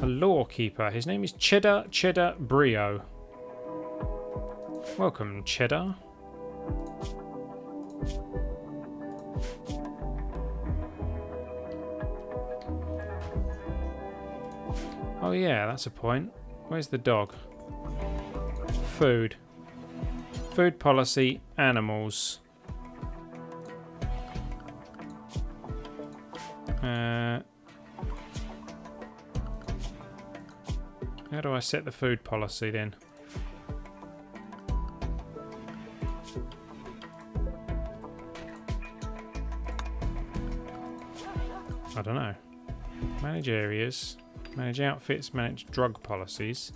lore keeper. His name is Cheddar Brio. Welcome, Cheddar. Oh yeah, that's a point. Where's the dog? Food. Food policy, animals. How do I set the food policy then? I don't know. Manage areas. Manage outfits, manage drug policies.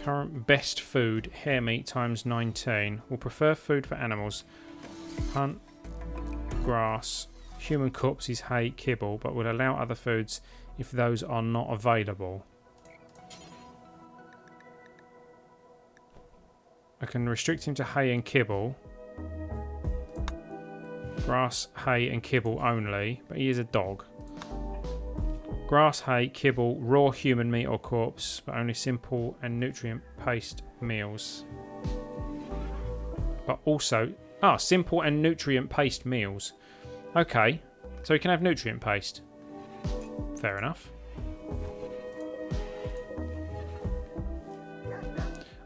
Current best food, hare meat times 19. Will prefer food for animals. Hunt, grass, human corpses, hay, kibble, but will allow other foods if those are not available. I can restrict him to hay and kibble. Grass, hay and kibble only, but he is a dog. Grass, hay, kibble, raw human meat or corpse, but only simple and nutrient-paced meals. But also... simple and nutrient-paced meals. Okay, so he can have nutrient paste. Fair enough.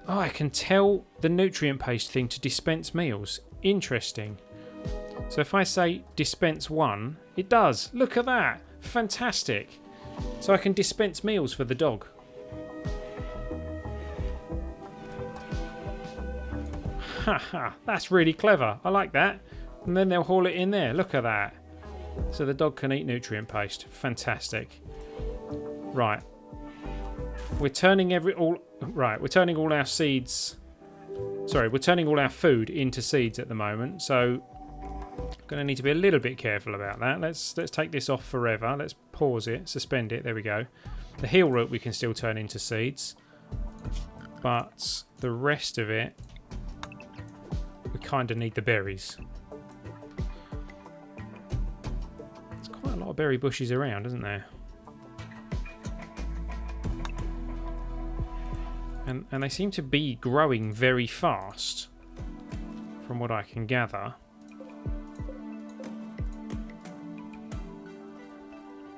Oh, I can tell the nutrient paste thing to dispense meals. Interesting. So if I say dispense 1, it does. Look at that. Fantastic. So I can dispense meals for the dog. Haha, that's really clever. I like that. And then they'll haul it in there. Look at that. So the dog can eat nutrient paste. Fantastic. Right. We're turning all our seeds. Sorry, we're turning all our food into seeds at the moment. So going to need to be a little bit careful about that. Let's take this off forever. Let's pause it, suspend it. There we go. The heel root we can still turn into seeds, but the rest of it, we kind of need the berries. There's quite a lot of berry bushes around, isn't there? And they seem to be growing very fast, from what I can gather.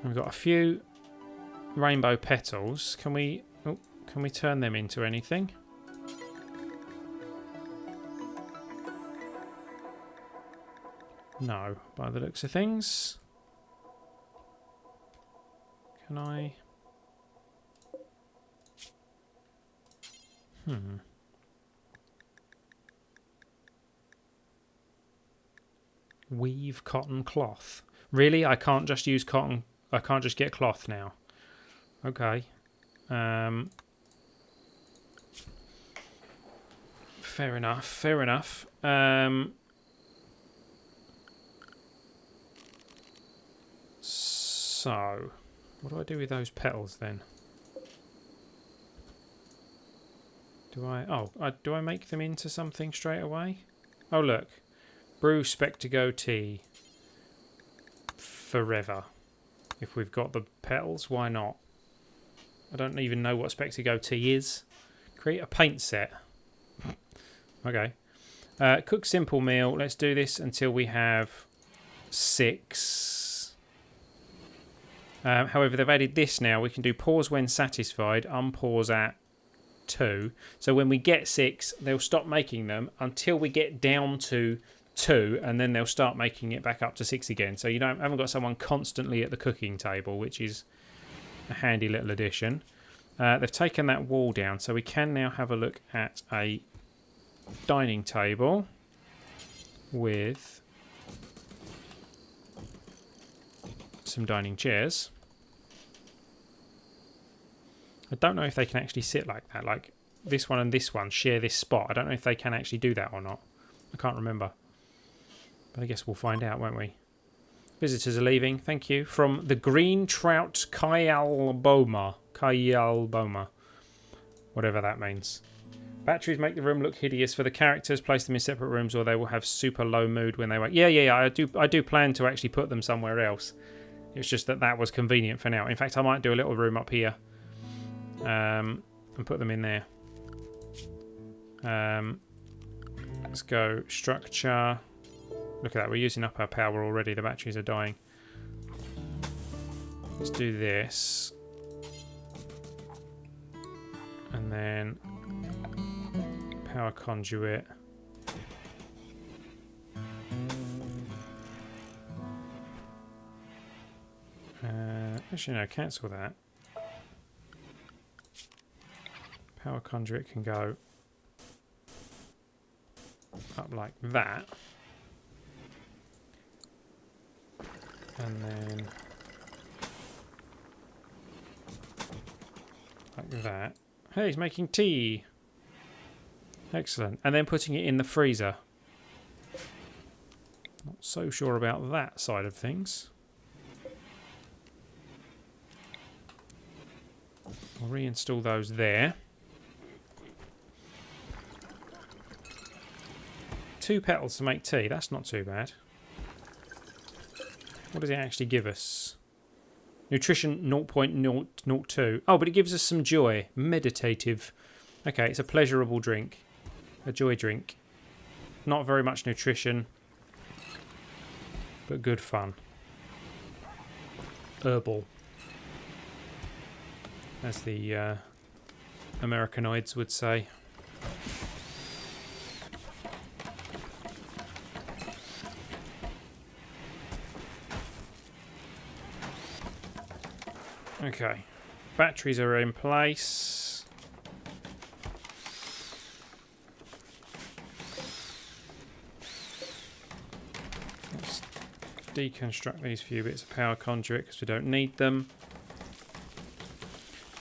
We've got a few rainbow petals. Can we turn them into anything? No, by the looks of things. Can I? Weave cotton cloth. Really? I can't just use cotton. I can't just get cloth now. Okay. Fair enough. Fair enough. So, what do I do with those petals then? Do I make them into something straight away? Oh look, brew Spectago tea forever. if we've got the petals. Why not? I don't even know what Spectago tea is. Create a paint set. Okay. Cook simple meal. Let's do this until we have 6. However, they've added this now. We can do pause when satisfied, unpause at 2. So when we get 6, they'll stop making them until we get down to 2, and then they'll start making it back up to 6 again. So you haven't got someone constantly at the cooking table, which is a handy little addition. They've taken that wall down, so we can now have a look at a dining table with some dining chairs. I don't know if they can actually sit like that, like this one and this one share this spot. I don't know if they can actually do that or not. I can't remember. But I guess we'll find out, won't we? Visitors are leaving. Thank you. From the Green Trout Kyalboma. Whatever that means. Batteries make the room look hideous for the characters. Place them in separate rooms or they will have super low mood when they wake. Yeah. I do plan to actually put them somewhere else. It's just that was convenient for now. In fact, I might do a little room up here. And put them in there. Let's go structure. Look at that, we're using up our power already. The batteries are dying. Let's do this. And then power conduit. Actually, no, cancel that. Power conduit can go up like that. And then like that. Hey, he's making tea. Excellent. And then putting it in the freezer. Not so sure about that side of things. I'll reinstall those there. 2 petals to make tea. That's not too bad. What does it actually give us? Nutrition 0.002. Oh, but it gives us some joy. Meditative. Okay, it's a pleasurable drink. A joy drink. Not very much nutrition, but good fun. Herbal. As the Americanoids would say. Okay, batteries are in place. Let's deconstruct these few bits of power conduit because we don't need them.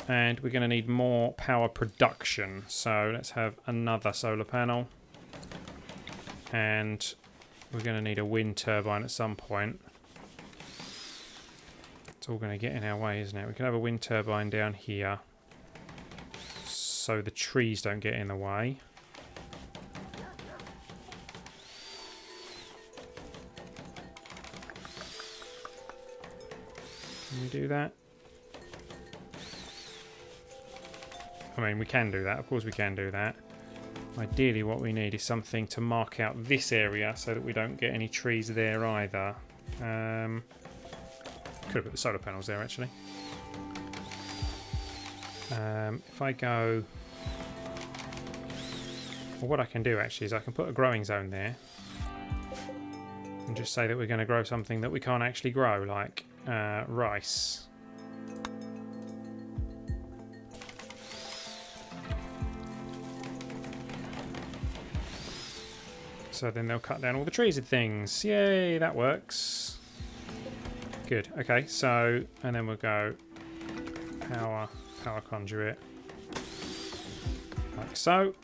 And we're going to need more power production. So let's have another solar panel. And we're going to need a wind turbine at some point. It's all going to get in our way, isn't it? We can have a wind turbine down here so the trees don't get in the way. Can we do that? I mean, we can do that. Of course we can do that. Ideally what we need is something to mark out this area so that we don't get any trees there either. Could have put the solar panels there actually. If I go... Well, what I can do actually is I can put a growing zone there and just say that we're going to grow something that we can't actually grow, like rice. So then they'll cut down all the trees and things. Yay, that works. Good. Okay, so, and then we'll go power conduit. Like so.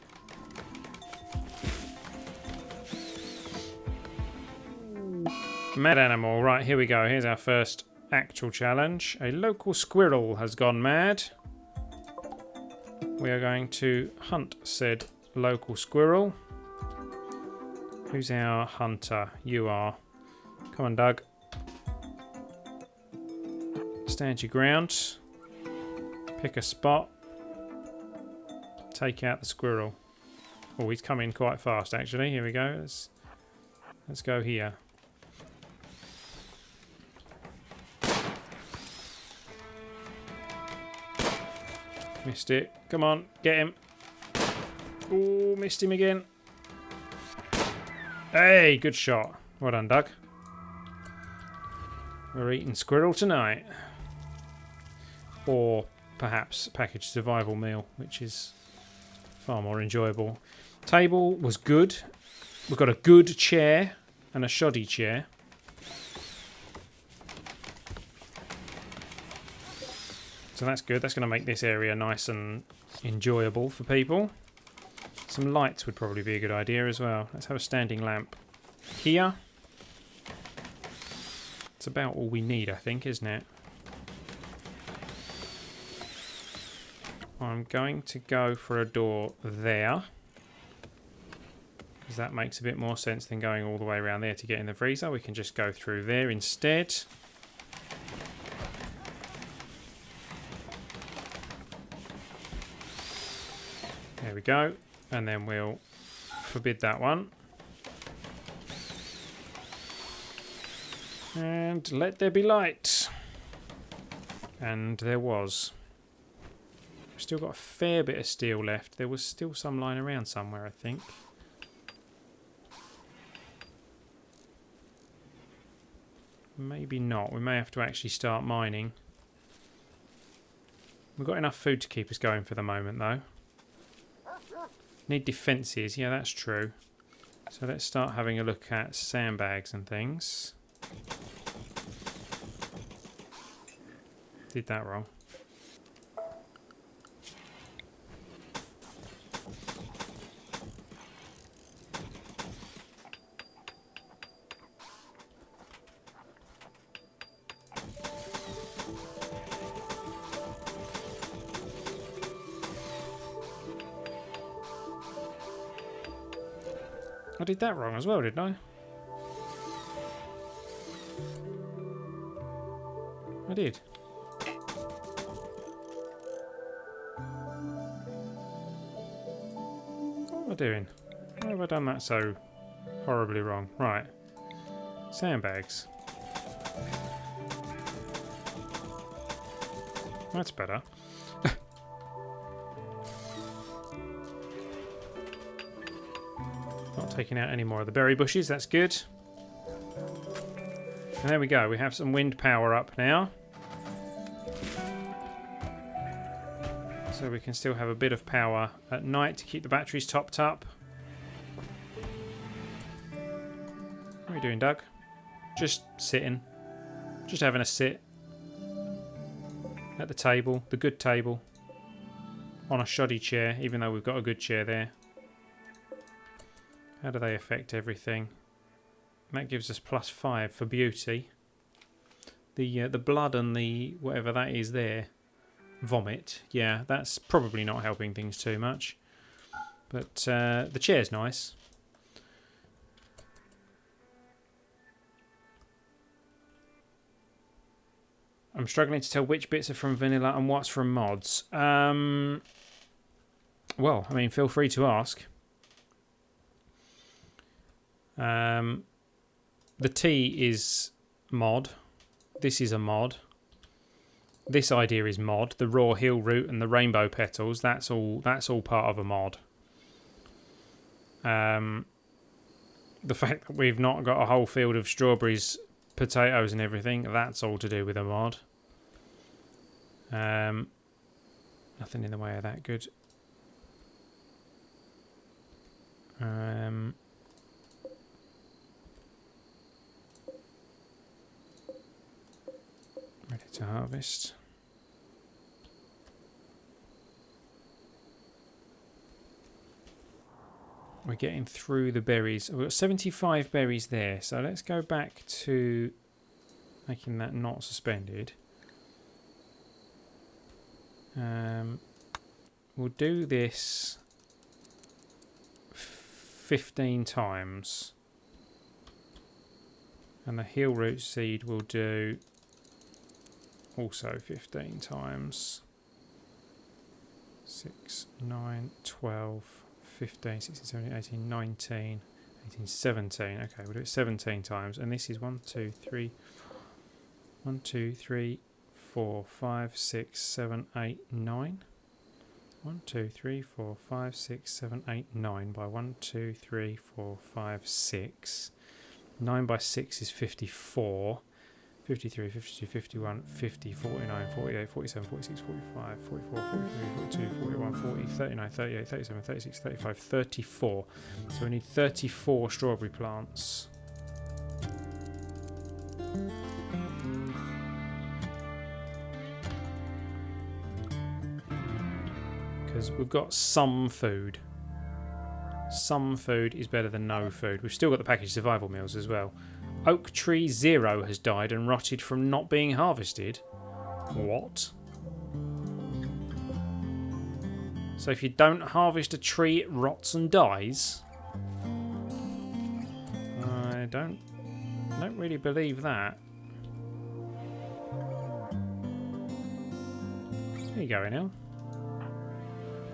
Mad animal. Right, here we go. Here's our first actual challenge. A local squirrel has gone mad. We are going to hunt said local squirrel. Who's our hunter? You are. Come on, Doug. stand your ground. Pick a spot. Take out the squirrel. Oh, he's coming quite fast actually. Here we go. Let's go here. Missed it. Come on, get him. Oh, missed him again. Hey, good shot. Well done, Doug. We're eating squirrel tonight. Or perhaps a packaged survival meal, which is far more enjoyable. Table was good. We've got a good chair and a shoddy chair. So that's good. That's going to make this area nice and enjoyable for people. Some lights would probably be a good idea as well. Let's have a standing lamp here. It's about all we need, I think, isn't it? I'm going to go for a door there, because that makes a bit more sense than going all the way around there to get in the freezer. We can just go through there instead. There we go. And then we'll forbid that one. And let there be light. And there was. We've still got a fair bit of steel left. There was still some lying around somewhere, I think. Maybe not. We may have to actually start mining. We've got enough food to keep us going for the moment, though. Need defences. Yeah, that's true. So let's start having a look at sandbags and things. Did that wrong. I did that wrong as well, didn't I? I did. What am I doing? Why have I done that so horribly wrong? Right. Sandbags. That's better. Not taking out any more of the berry bushes, that's good. And there we go, we have some wind power up now. So we can still have a bit of power at night to keep the batteries topped up. What are you doing, Doug? Just sitting. Just having a sit. At the table, the good table. On a shoddy chair, even though we've got a good chair there. How do they affect everything? That gives us +5 for beauty. The blood and the whatever that is there. Vomit. Yeah, that's probably not helping things too much. But the chair's nice. I'm struggling to tell which bits are from vanilla and what's from mods. Well, I mean, feel free to ask. The tea is mod. This is a mod. This idea is mod. The raw heel root and the rainbow petals. That's all part of a mod. The fact that we've not got a whole field of strawberries, potatoes, and everything. That's all to do with a mod. Nothing in the way of that. Good. Ready to harvest. We're getting through the berries. We've got 75 berries there. So let's go back to making that not suspended. We'll do this 15 times. And the heel root seed will do also 15 times 6, 9, 12, 15, 16, 17, 18, 19, 18, 17. Okay, we'll do it 17 times. And this is 1, 2, 3, 1, 2, 3, 4, 5, 6, 7, 8, 9. 1, 2, 3, 4, 5, 6, 7, 8, 9 by 1, 2, 3, 4, 5, 6. 9 by 6 is 54. 53, 52, 51, 50, 49, 48, 47, 46, 45, 44, 43, 42, 41, 40, 39, 38, 37, 36, 35, 34. So we need 34 strawberry plants. Because we've got some food. Some food is better than no food. We've still got the packaged survival meals as well. Oak tree 0 has died and rotted from not being harvested. What? So if you don't harvest a tree, it rots and dies? I don't really believe that. There you go, Enel.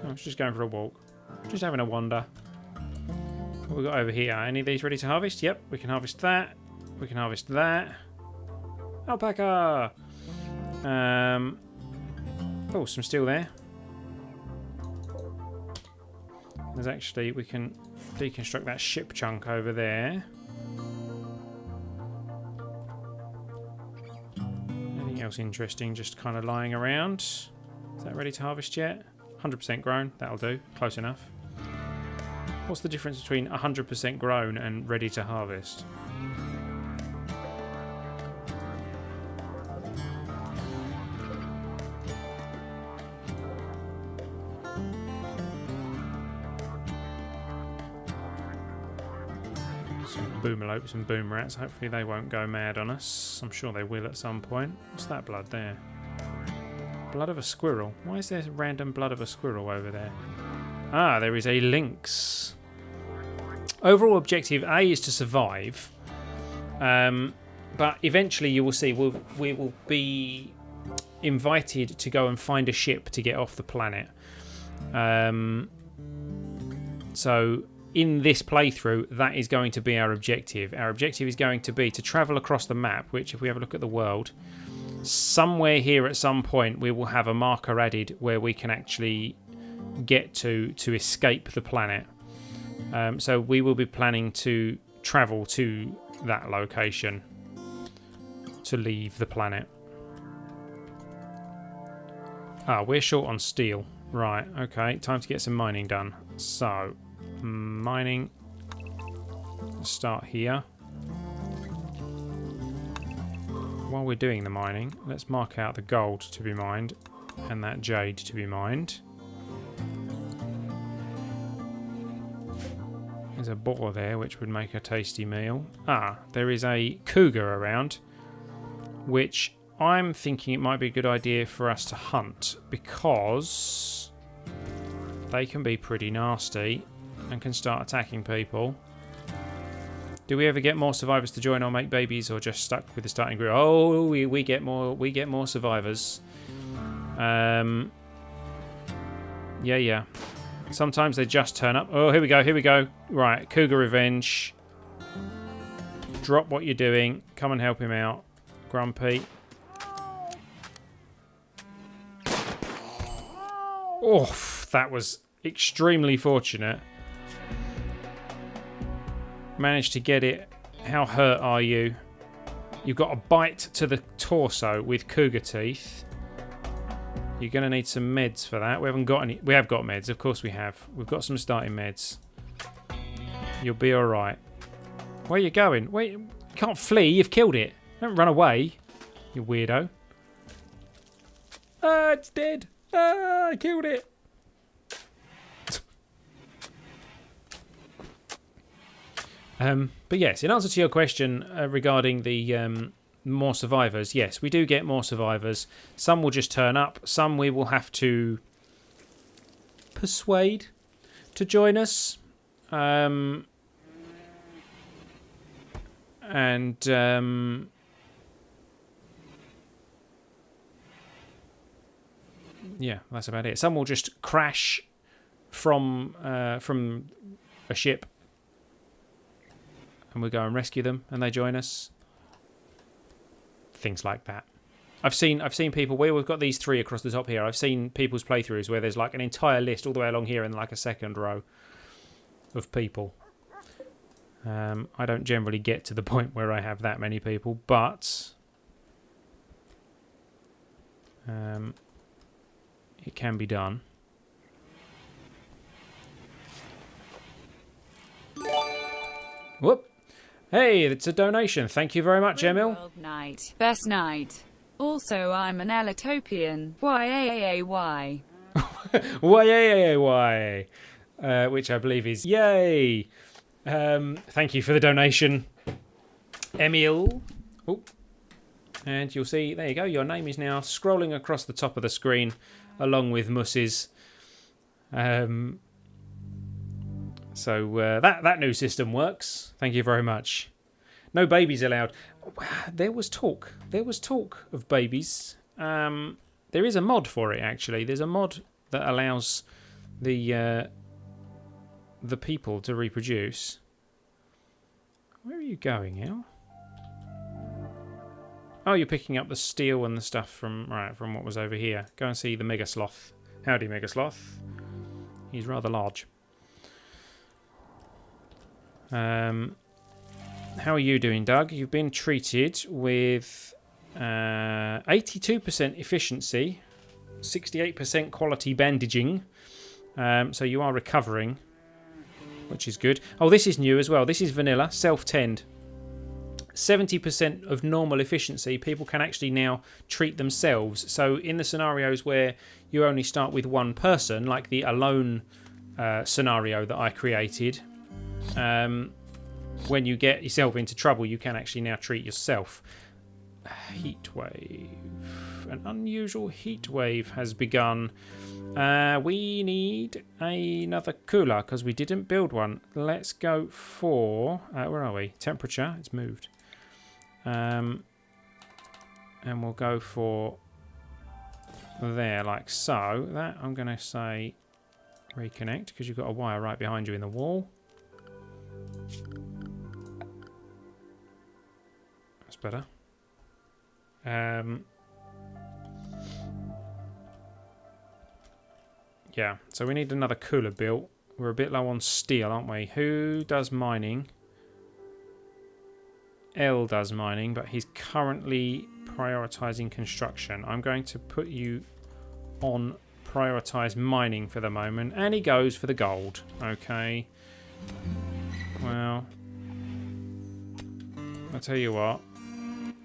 I was just going for a walk. Just having a wander. What have we got over here? Any of these ready to harvest? Yep, we can harvest that. We can harvest that. Alpaca! Oh, some steel there. There's actually, we can deconstruct that ship chunk over there. Anything else interesting just kind of lying around? Is that ready to harvest yet? 100% grown, that'll do. Close enough. What's the difference between 100% grown and ready to harvest? Boomalopes and boom rats. Hopefully they won't go mad on us. I'm sure they will at some point. What's that blood there? Blood of a squirrel. Why is there random blood of a squirrel over there? Ah, there is a lynx. Overall objective A is to survive. But eventually you will see we will be invited to go and find a ship to get off the planet. So in this playthrough, that is going to be our objective. Our objective is going to be to travel across the map, which if we have a look at the world, somewhere here at some point we will have a marker added where we can actually get to escape the planet. So we will be planning to travel to that location to leave the planet. Ah, we're short on steel. Right, okay, time to get some mining done. So, mining. Let's start here. While we're doing the mining, let's mark out the gold to be mined and that jade to be mined. There's a boar there which would make a tasty meal. Ah, there is a cougar around, which I'm thinking it might be a good idea for us to hunt because they can be pretty nasty and can start attacking people. Do we ever get more survivors to join or make babies, or just stuck with the starting group? Oh, we get more survivors. Yeah. Sometimes they just turn up. Oh, here we go. Right, cougar revenge. Drop what you're doing. Come and help him out, Grumpy. Oh, that was extremely fortunate. Managed to get it. How hurt are you? You've got a bite to the torso with cougar teeth. You're going to need some meds for that. We haven't got any. We have got meds. Of course we have. We've got some starting meds. You'll be all right. Where are you going? Wait, you can't flee. You've killed it. Don't run away, you weirdo. Ah, it's dead. Ah, I killed it. But yes, in answer to your question regarding the more survivors, yes, we do get more survivors. Some will just turn up. Some we will have to persuade to join us. And yeah, that's about it. Some will just crash from a ship, and we go and rescue them, and they join us. Things like that. I've seen people where we've got these 3 across the top here. I've seen people's playthroughs where there's like an entire list all the way along here and like a second row of people. I don't generally get to the point where I have that many people, but it can be done. Whoop! Hey, it's a donation. Thank you very much, Emil. RimWorld night. Best night. Also, I'm an Ellitopian. Y-A-A-Y. Y-A-A-Y. Which I believe is yay. Thank you for the donation, Emil. Oh. And you'll see, there you go, your name is now scrolling across the top of the screen along with Muss's. So that new system works. Thank you very much. No babies allowed. There was talk of babies. There is a mod for it, actually. There's a mod that allows the people to reproduce. Where are you going, Al? Oh, you're picking up the steel and the stuff from what was over here. Go and see the Mega Sloth. Howdy, Mega Sloth. He's rather large. How are you doing, Doug? You've been treated with 82% efficiency, 68% quality bandaging. So you are recovering, which is good. Oh, this is new as well. This is vanilla, self-tend. 70% of normal efficiency, people can actually now treat themselves. So in the scenarios where you only start with one person, like the alone scenario that I created, when you get yourself into trouble, you can actually now treat yourself. Heat wave. An unusual heat wave has begun. We need another cooler because we didn't build one. Let's go for... where are we? Temperature. It's moved. And we'll go for there, like so. That I'm going to say reconnect because you've got a wire right behind you in the wall. That's better. Yeah, so we need another cooler built. We're a bit low on steel, aren't we? Who does mining? L does mining, but he's currently prioritising construction. I'm going to put you on prioritise mining for the moment, and he goes for the gold. Okay. Well, I'll tell you what.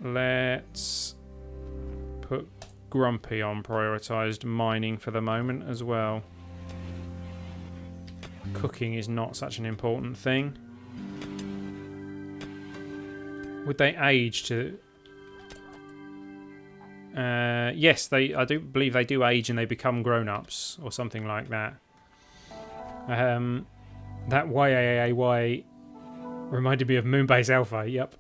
Let's put Grumpy on prioritised mining for the moment as well. Cooking is not such an important thing. Would they age to... yes, I do believe they do age and they become grown-ups or something like that. That YAAY reminded me of Moonbase Alpha, yep.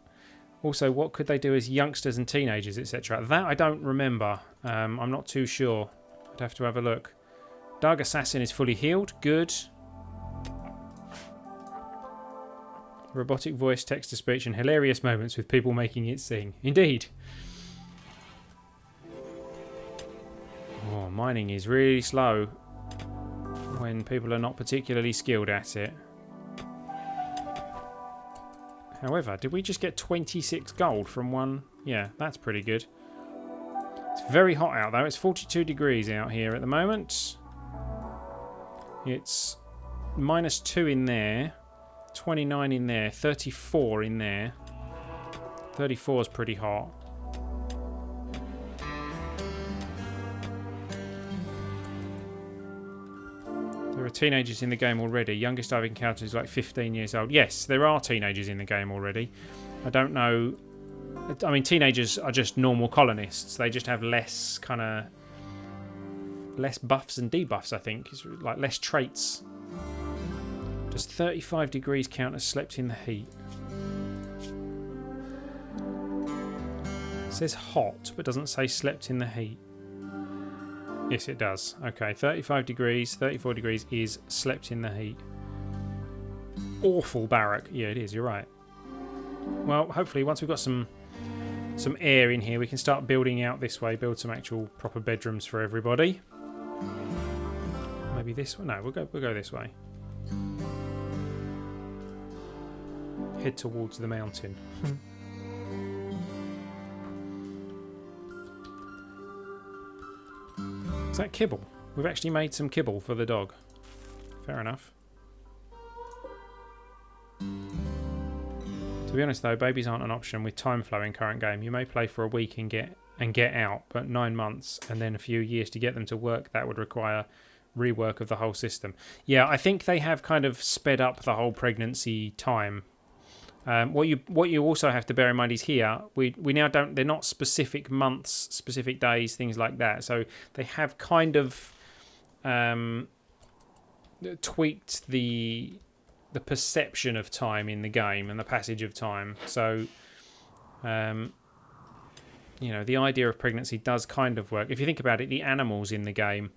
Also, what could they do as youngsters and teenagers, etc.? That I don't remember. I'm not too sure. I'd have to have a look. Dark Assassin is fully healed. Good. Robotic voice, text-to-speech, and hilarious moments with people making it sing. Indeed. Oh, mining is really slow when people are not particularly skilled at it. However, did we just get 26 gold from one? Yeah, that's pretty good. It's very hot out, though. It's 42 degrees out here at the moment. It's -2 in there. 29 in there. 34 in there. 34 is pretty hot. There are teenagers in the game already. Youngest I've encountered is like 15 years old. Yes, there are teenagers in the game already. I don't know. I mean, teenagers are just normal colonists. They just have less kind of... less buffs and debuffs, I think. It's like less traits. Does 35 degrees count as slept in the heat? It says hot, but doesn't say slept in the heat. Yes, it does. Okay, 35 degrees, 34 degrees is slept in the heat. Awful barrack. Yeah, it is. You're right. Well, hopefully once we've got some air in here, we can start building out this way, build some actual proper bedrooms for everybody. Maybe this one? No, we'll go this way. Head towards the mountain. Is that kibble? We've actually made some kibble for the dog. Fair enough. To be honest though, babies aren't an option with time flow in current game. You may play for a week and get out, but 9 months and then a few years to get them to work, that would require rework of the whole system. Yeah, I think they have kind of sped up the whole pregnancy time. What you also have to bear in mind is here we now don't, they're not specific months, specific days, things like that. So they have kind of tweaked the perception of time in the game and the passage of time. So you know, the idea of pregnancy does kind of work. If you think about it, the animals in the game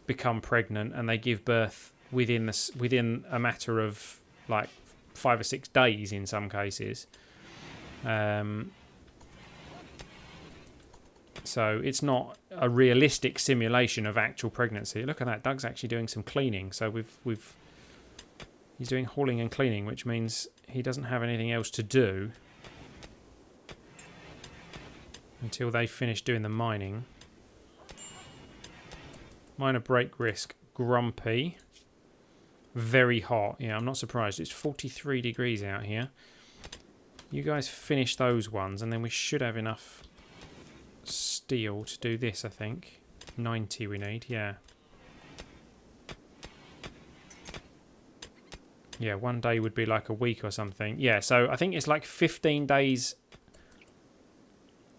become pregnant and they give birth within a matter of like 5 or 6 days in some cases. So it's not a realistic simulation of actual pregnancy. Look at that, Doug's actually doing some cleaning. So he's doing hauling and cleaning, which means he doesn't have anything else to do until they finish doing the mining. Minor break risk, grumpy. Very hot. Yeah, I'm not surprised. It's 43 degrees out here. You guys finish those ones and then we should have enough steel to do this, I think. 90 we need, yeah. Yeah, 1 day would be like a week or something. Yeah, so I think it's like 15 days.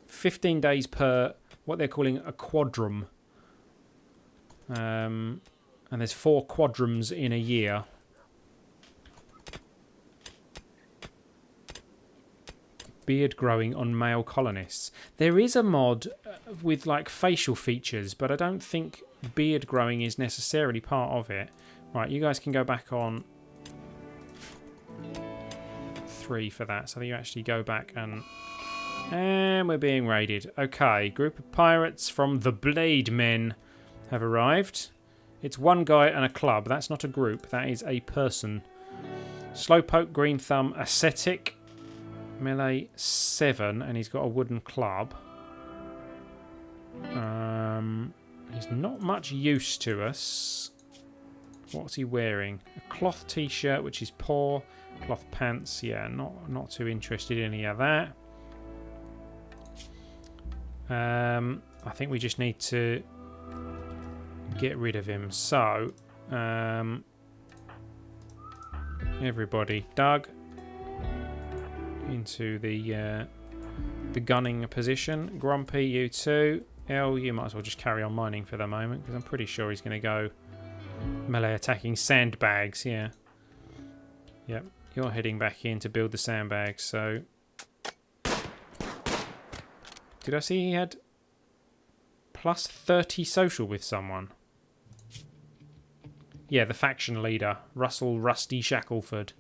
15 days per what they're calling a quadrum. And there's 4 quadrums in a year. Beard growing on male colonists. There is a mod with like facial features, but I don't think beard growing is necessarily part of it. Right, you guys can go back on 3 for that, so that you actually go back and we're being raided. Okay, group of pirates from the Blade Men have arrived. It's one guy and a club. That's not a group. That is a person. Slowpoke, Green Thumb, Ascetic, Melee 7, and he's got a wooden club. He's not much use to us. What's he wearing? A cloth t-shirt, which is poor. Cloth pants, yeah, not too interested in any of that. I think we just need to get rid of him. So, everybody, Doug, into the gunning position. Grumpy, you too. El, you might as well just carry on mining for the moment because I'm pretty sure he's going to go melee attacking sandbags. Yeah. Yep. You're heading back in to build the sandbags. So, did I see he had plus 30 social with someone? Yeah, the faction leader, Russell Rusty Shackleford.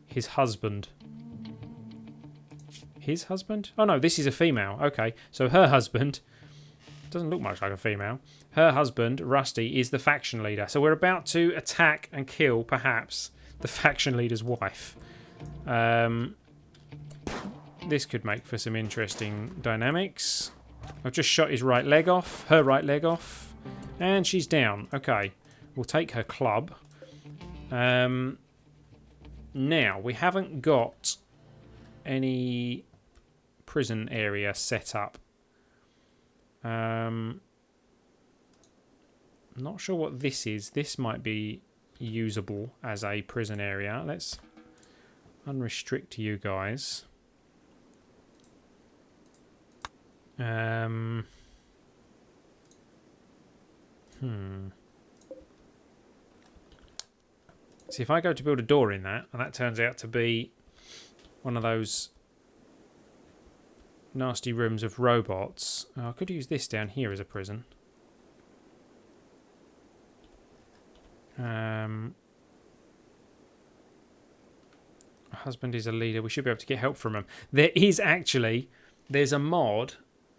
His husband. His husband? Oh no, this is a female. Okay, so her husband doesn't look much like a female. Her husband, Rusty, is the faction leader. So we're about to attack and kill, perhaps, the faction leader's wife. This could make for some interesting dynamics. I've just shot his right leg off, her right leg off, and she's down. Okay, we'll take her club. Now, we haven't got any prison area set up. Not sure what this is. This might be usable as a prison area. Let's unrestrict you guys. See, if I go to build a door in that, and that turns out to be one of those nasty rooms of robots. Oh, I could use this down here as a prison. Husband is a leader. We should be able to get help from him. There's a mod.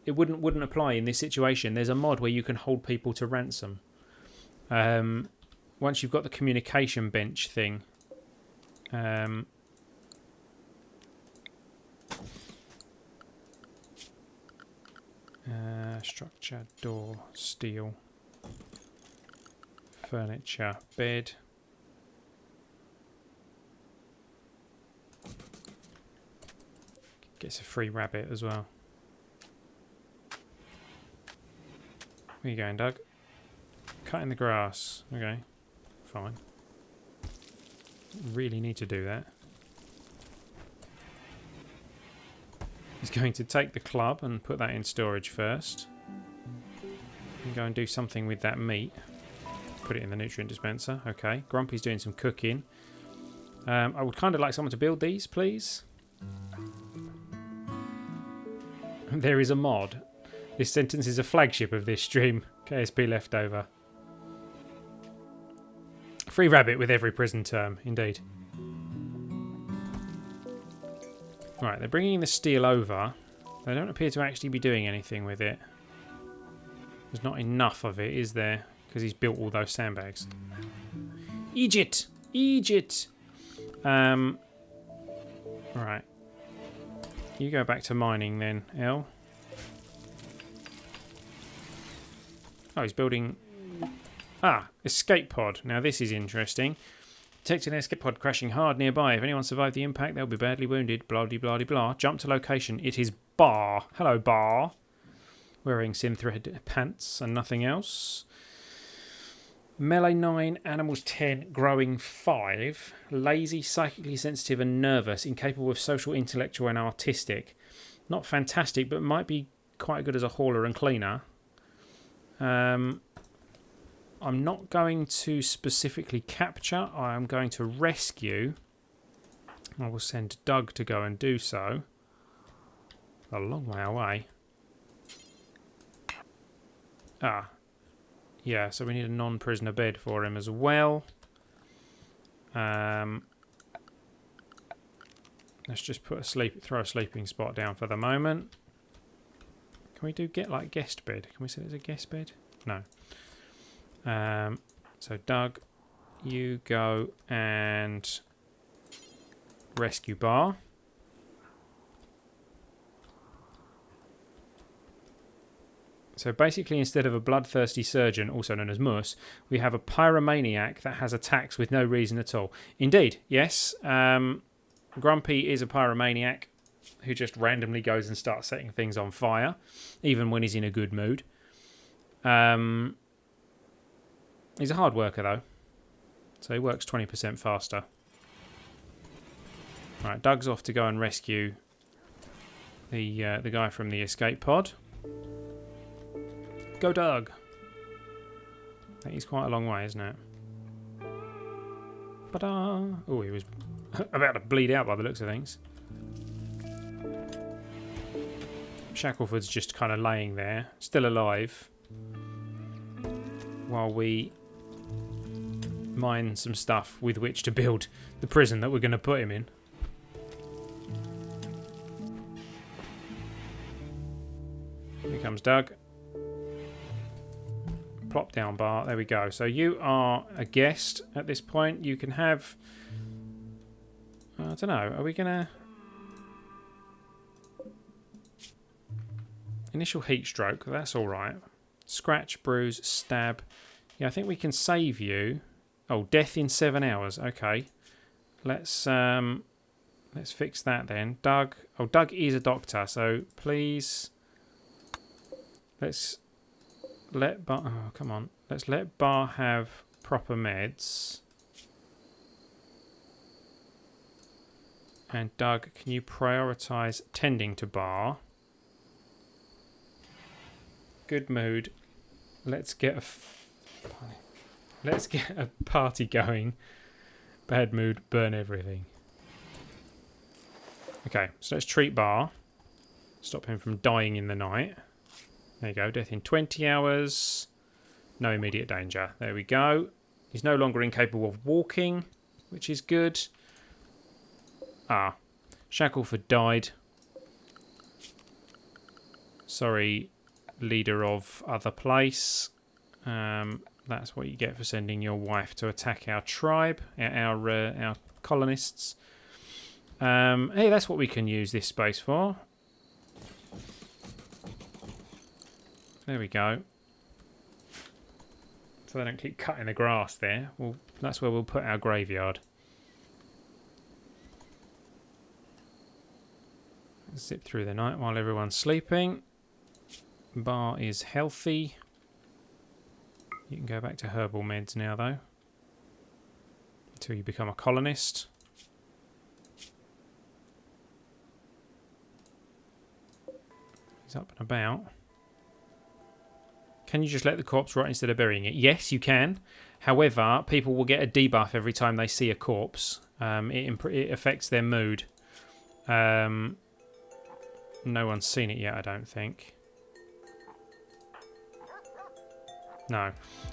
It wouldn't apply in this situation. There's a mod where you can hold people to ransom. Once you've got the communication bench thing. Structure, door, steel, furniture, bed. Gets a free rabbit as well. Where you going, Doug? Cutting the grass. Okay, fine. Really need to do that. He's going to take the club and put that in storage first. And go and do something with that meat. Put it in the nutrient dispenser. Okay, Grumpy's doing some cooking. I would kind of like someone to build these, please. There is a mod. This sentence is a flagship of this stream. KSP leftover. Free rabbit with every prison term, indeed. Right, they're bringing the steel over. They don't appear to actually be doing anything with it. There's not enough of it, is there? Because he's built all those sandbags. Egypt! Egypt! Right. You go back to mining then, El. Oh, he's building... Ah, escape pod. Now this is interesting. Detected an escape pod crashing hard nearby. If anyone survived the impact, they'll be badly wounded. Blah, blah, blah, blah. Jump to location. It is Bar. Hello, Bar. Wearing synthread pants and nothing else. Melee 9, animals 10, growing 5. Lazy, psychically sensitive and nervous. Incapable of social, intellectual and artistic. Not fantastic, but might be quite good as a hauler and cleaner. I'm not going to specifically capture. I am going to rescue. I will send Doug to go and do so. A long way away. Ah. Yeah, so we need a non-prisoner bed for him as well. Let's just put throw a sleeping spot down for the moment. Can we do guest bed? Can we say it's a guest bed? No. So Doug, you go and rescue Bar. So basically, instead of a bloodthirsty surgeon, also known as Mus, we have a pyromaniac that has attacks with no reason at all. Indeed, yes. Grumpy is a pyromaniac who just randomly goes and starts setting things on fire, even when he's in a good mood. He's a hard worker, though. So he works 20% faster. Right, Doug's off to go and rescue the guy from the escape pod. Go, Doug! I think he's quite a long way, isn't it? Ta-da! Oh, he was about to bleed out by the looks of things. Shackleford's just kind of laying there, still alive, while we mine some stuff with which to build the prison that we're going to put him in. Here comes Doug. Plop down, Bar. There we go. So you are a guest at this point. You can have... I don't know. Are we going to... Initial heat stroke. That's all right. Scratch, bruise, stab. Yeah, I think we can save you. Oh, death in 7 hours. Okay. Let's fix that then. Doug. Oh, Doug is a doctor. So please... Let's... Let Bar... Oh, come on. Let's let Bar have proper meds. And Doug, can you prioritise tending to Bar? Good mood. Let's get a party going. Bad mood, burn everything. Okay, so let's treat Bar. Stop him from dying in the night. There you go. Death in 20 hours. No immediate danger. There we go. He's no longer incapable of walking, which is good. Ah. Shackleford died. Sorry, leader of other place. That's what you get for sending your wife to attack our tribe, our colonists. Hey, that's what we can use this space for. There we go. So they don't keep cutting the grass there. Well, that's where we'll put our graveyard. Zip through the night while everyone's sleeping. Bar is healthy. You can go back to herbal meds now, though. Until you become a colonist. He's up and about. Can you just let the corpse rot instead of burying it? Yes, you can. However, people will get a debuff every time they see a corpse. It affects their mood. No one's seen it yet, I don't think. No.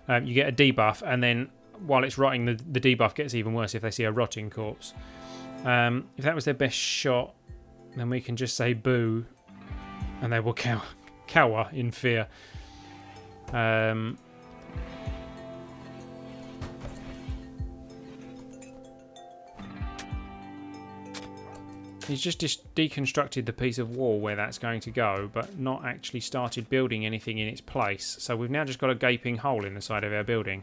You get a debuff, and then while it's rotting, the debuff gets even worse if they see a rotting corpse. If that was their best shot, then we can just say boo, and they will cower in fear. He's just deconstructed the piece of wall where that's going to go, but not actually started building anything in its place. So we've now just got a gaping hole in the side of our building.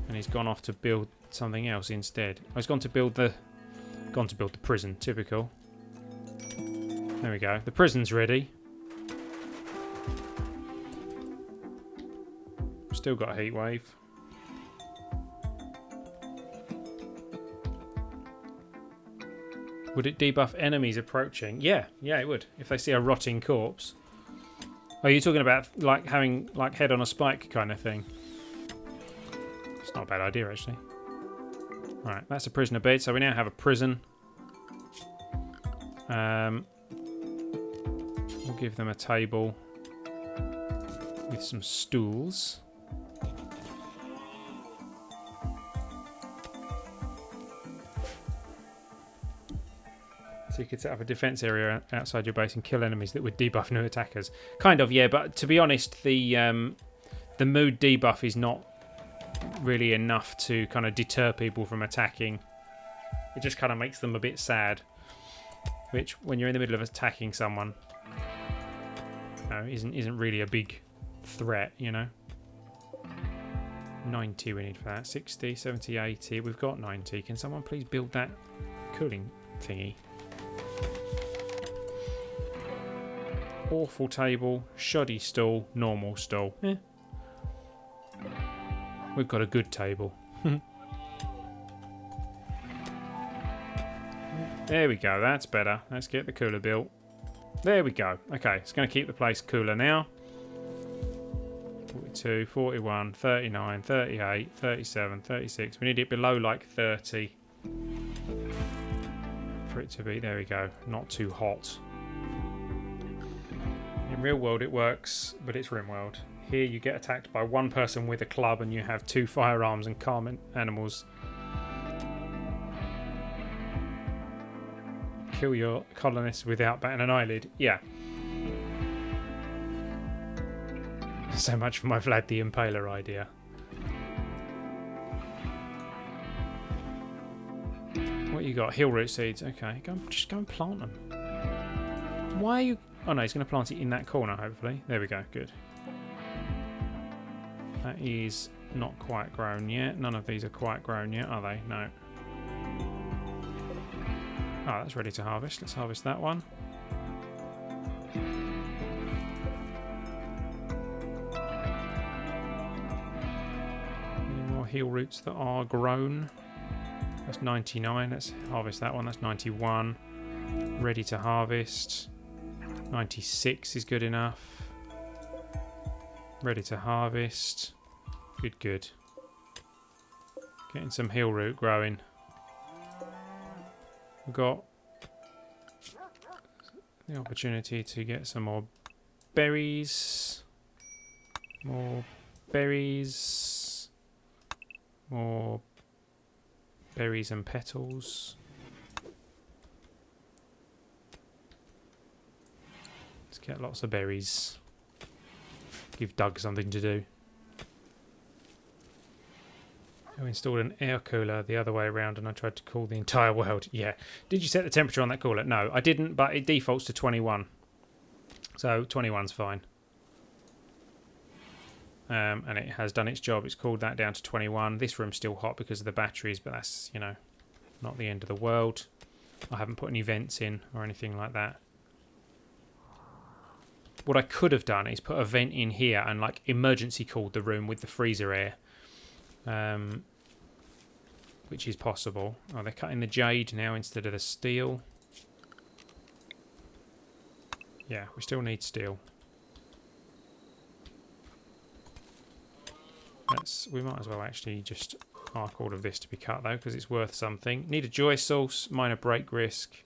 And he's gone off to build something else instead. Oh, he's gone to build the prison. Typical. There we go. The prison's ready. Still got a heat wave. Would it debuff enemies approaching? Yeah, it would. If they see a rotting corpse. Oh, you're talking about like having like head on a spike kind of thing. It's not a bad idea actually. Right, that's a prisoner bed. So we now have a prison. We'll give them a table with some stools. So you could set up a defense area outside your base and kill enemies that would debuff new attackers. Kind of, yeah, but to be honest, the mood debuff is not really enough to kind of deter people from attacking. It just kind of makes them a bit sad, which when you're in the middle of attacking someone, isn't really a big threat, you know. 90 we need for that. 60, 70, 80. We've got 90. Can someone please build that cooling thingy? Awful table, shoddy stool, normal stool. We've got a good table. There we go, that's better. Let's get the cooler built. There we go. Okay, it's going to keep the place cooler now. 42, 41, 39, 38, 37, 36. We need it below like 30 for it to be, there we go, not too hot. In real world it works, but it's RimWorld. Here you get attacked by one person with a club and you have 2 firearms and calm animals. Kill your colonists without batting an eyelid. Yeah. So much for my Vlad the Impaler idea. What you got? Hill root seeds. Okay, just go and plant them. Why are you... Oh no, he's going to plant it in that corner, hopefully. There we go, good. That is not quite grown yet. None of these are quite grown yet, are they? No. Oh, that's ready to harvest. Let's harvest that one. Any more heel roots that are grown? That's 99. Let's harvest that one. That's 91. Ready to harvest. 96 is good enough. Ready to harvest. Good. Getting some heel root growing. We've got the opportunity to get some more berries. More berries. More berries and petals. Let's get lots of berries. Give Doug something to do. I installed an air cooler the other way around and I tried to cool the entire world. Yeah. Did you set the temperature on that cooler? No, I didn't, but it defaults to 21. So 21's fine. And it has done its job. It's cooled that down to 21. This room's still hot because of the batteries, but that's, you know, not the end of the world. I haven't put any vents in or anything like that. What I could have done is put a vent in here and like emergency cooled the room with the freezer air. Which is possible. Oh, they're cutting the jade now instead of the steel. Yeah, we still need steel. We might as well actually just mark all of this to be cut though, because it's worth something. Need a joy source, minor break risk.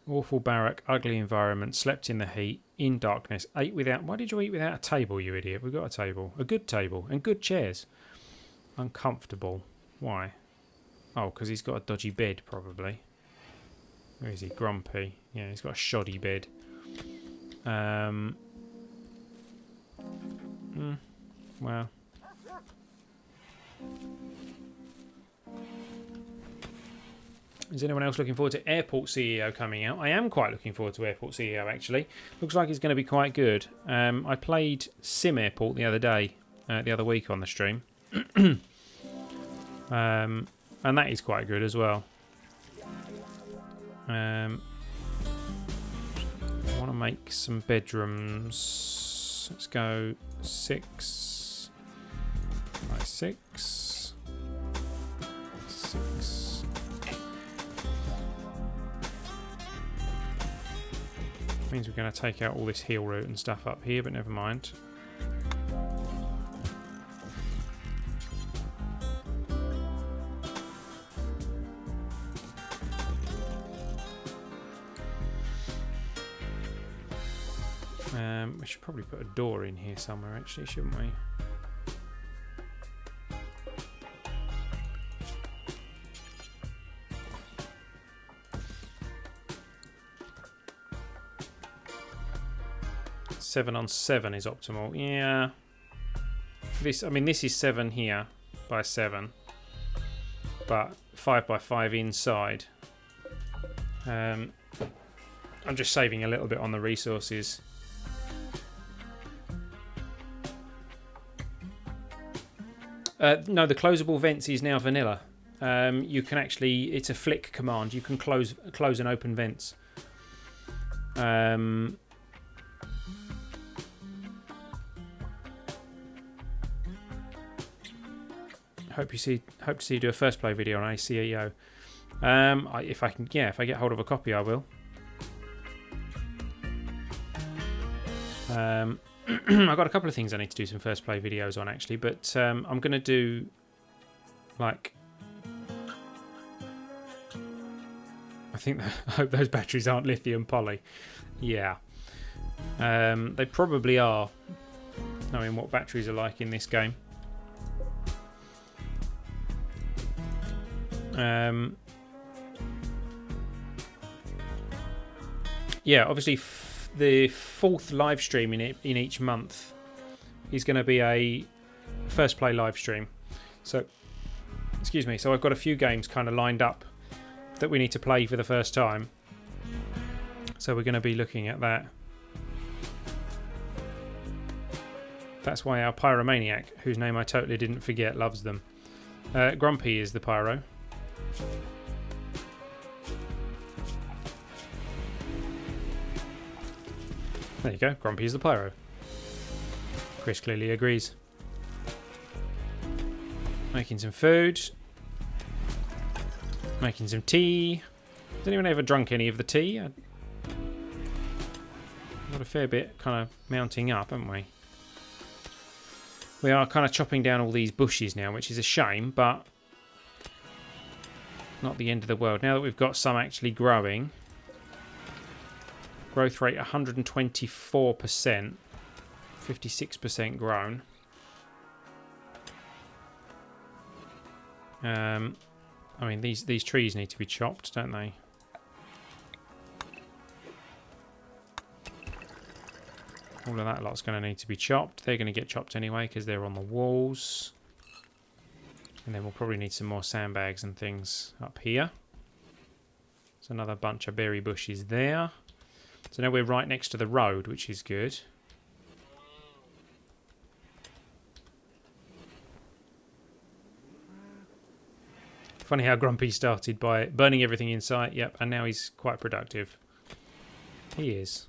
Awful barrack, ugly environment, slept in the heat, in darkness, ate without... Why did you eat without a table, you idiot? We've got a table. A good table. And good chairs. Uncomfortable. Why? Oh, because he's got a dodgy bed, probably. Where is he? Grumpy. Yeah, he's got a shoddy bed. Well... Is anyone else looking forward to Airport CEO coming out? I am quite looking forward to Airport CEO, actually. Looks like it's going to be quite good. I played Sim Airport the other week on the stream. And that is quite good as well. I want to make some bedrooms. Let's go 6 by 6. 6. Means we're going to take out all this heel route and stuff up here, but never mind. We should probably put a door in here somewhere, actually, shouldn't we? Seven on 7 is optimal. Yeah. This is 7 here by 7, but 5 by 5 inside. I'm just saving a little bit on the resources. No, the closable vents is now vanilla. You can actually, it's a flick command. You can close and open vents. Hope to see you do a first play video on ACEO. If I get hold of a copy, I will. I've got a couple of things I need to do some first play videos on actually, but I'm going to do like... I hope those batteries aren't lithium poly. Yeah. They probably are, knowing what batteries are like in this game. Yeah, obviously the 4th live stream in each month is going to be a first play live stream. So, excuse me. So I've got a few games kind of lined up that we need to play for the first time. So we're going to be looking at that. That's why our pyromaniac, whose name I totally didn't forget, loves them. Grumpy is the pyro. There you go, Grumpy is the pyro. Chris clearly agrees. Making some food. Making some tea. Has anyone ever drunk any of the tea? Got a fair bit kind of mounting up, haven't we? We are kind of chopping down all these bushes now, which is a shame, but not the end of the world. Now that we've got some actually growing. Growth rate 124%. 56% grown. I mean, these trees need to be chopped, don't they? All of that lot's going to need to be chopped. They're going to get chopped anyway because they're on the walls. And then we'll probably need some more sandbags and things up here. There's another bunch of berry bushes there. So now we're right next to the road, which is good. Funny how Grumpy started by burning everything in sight. Yep, and now he's quite productive. He is.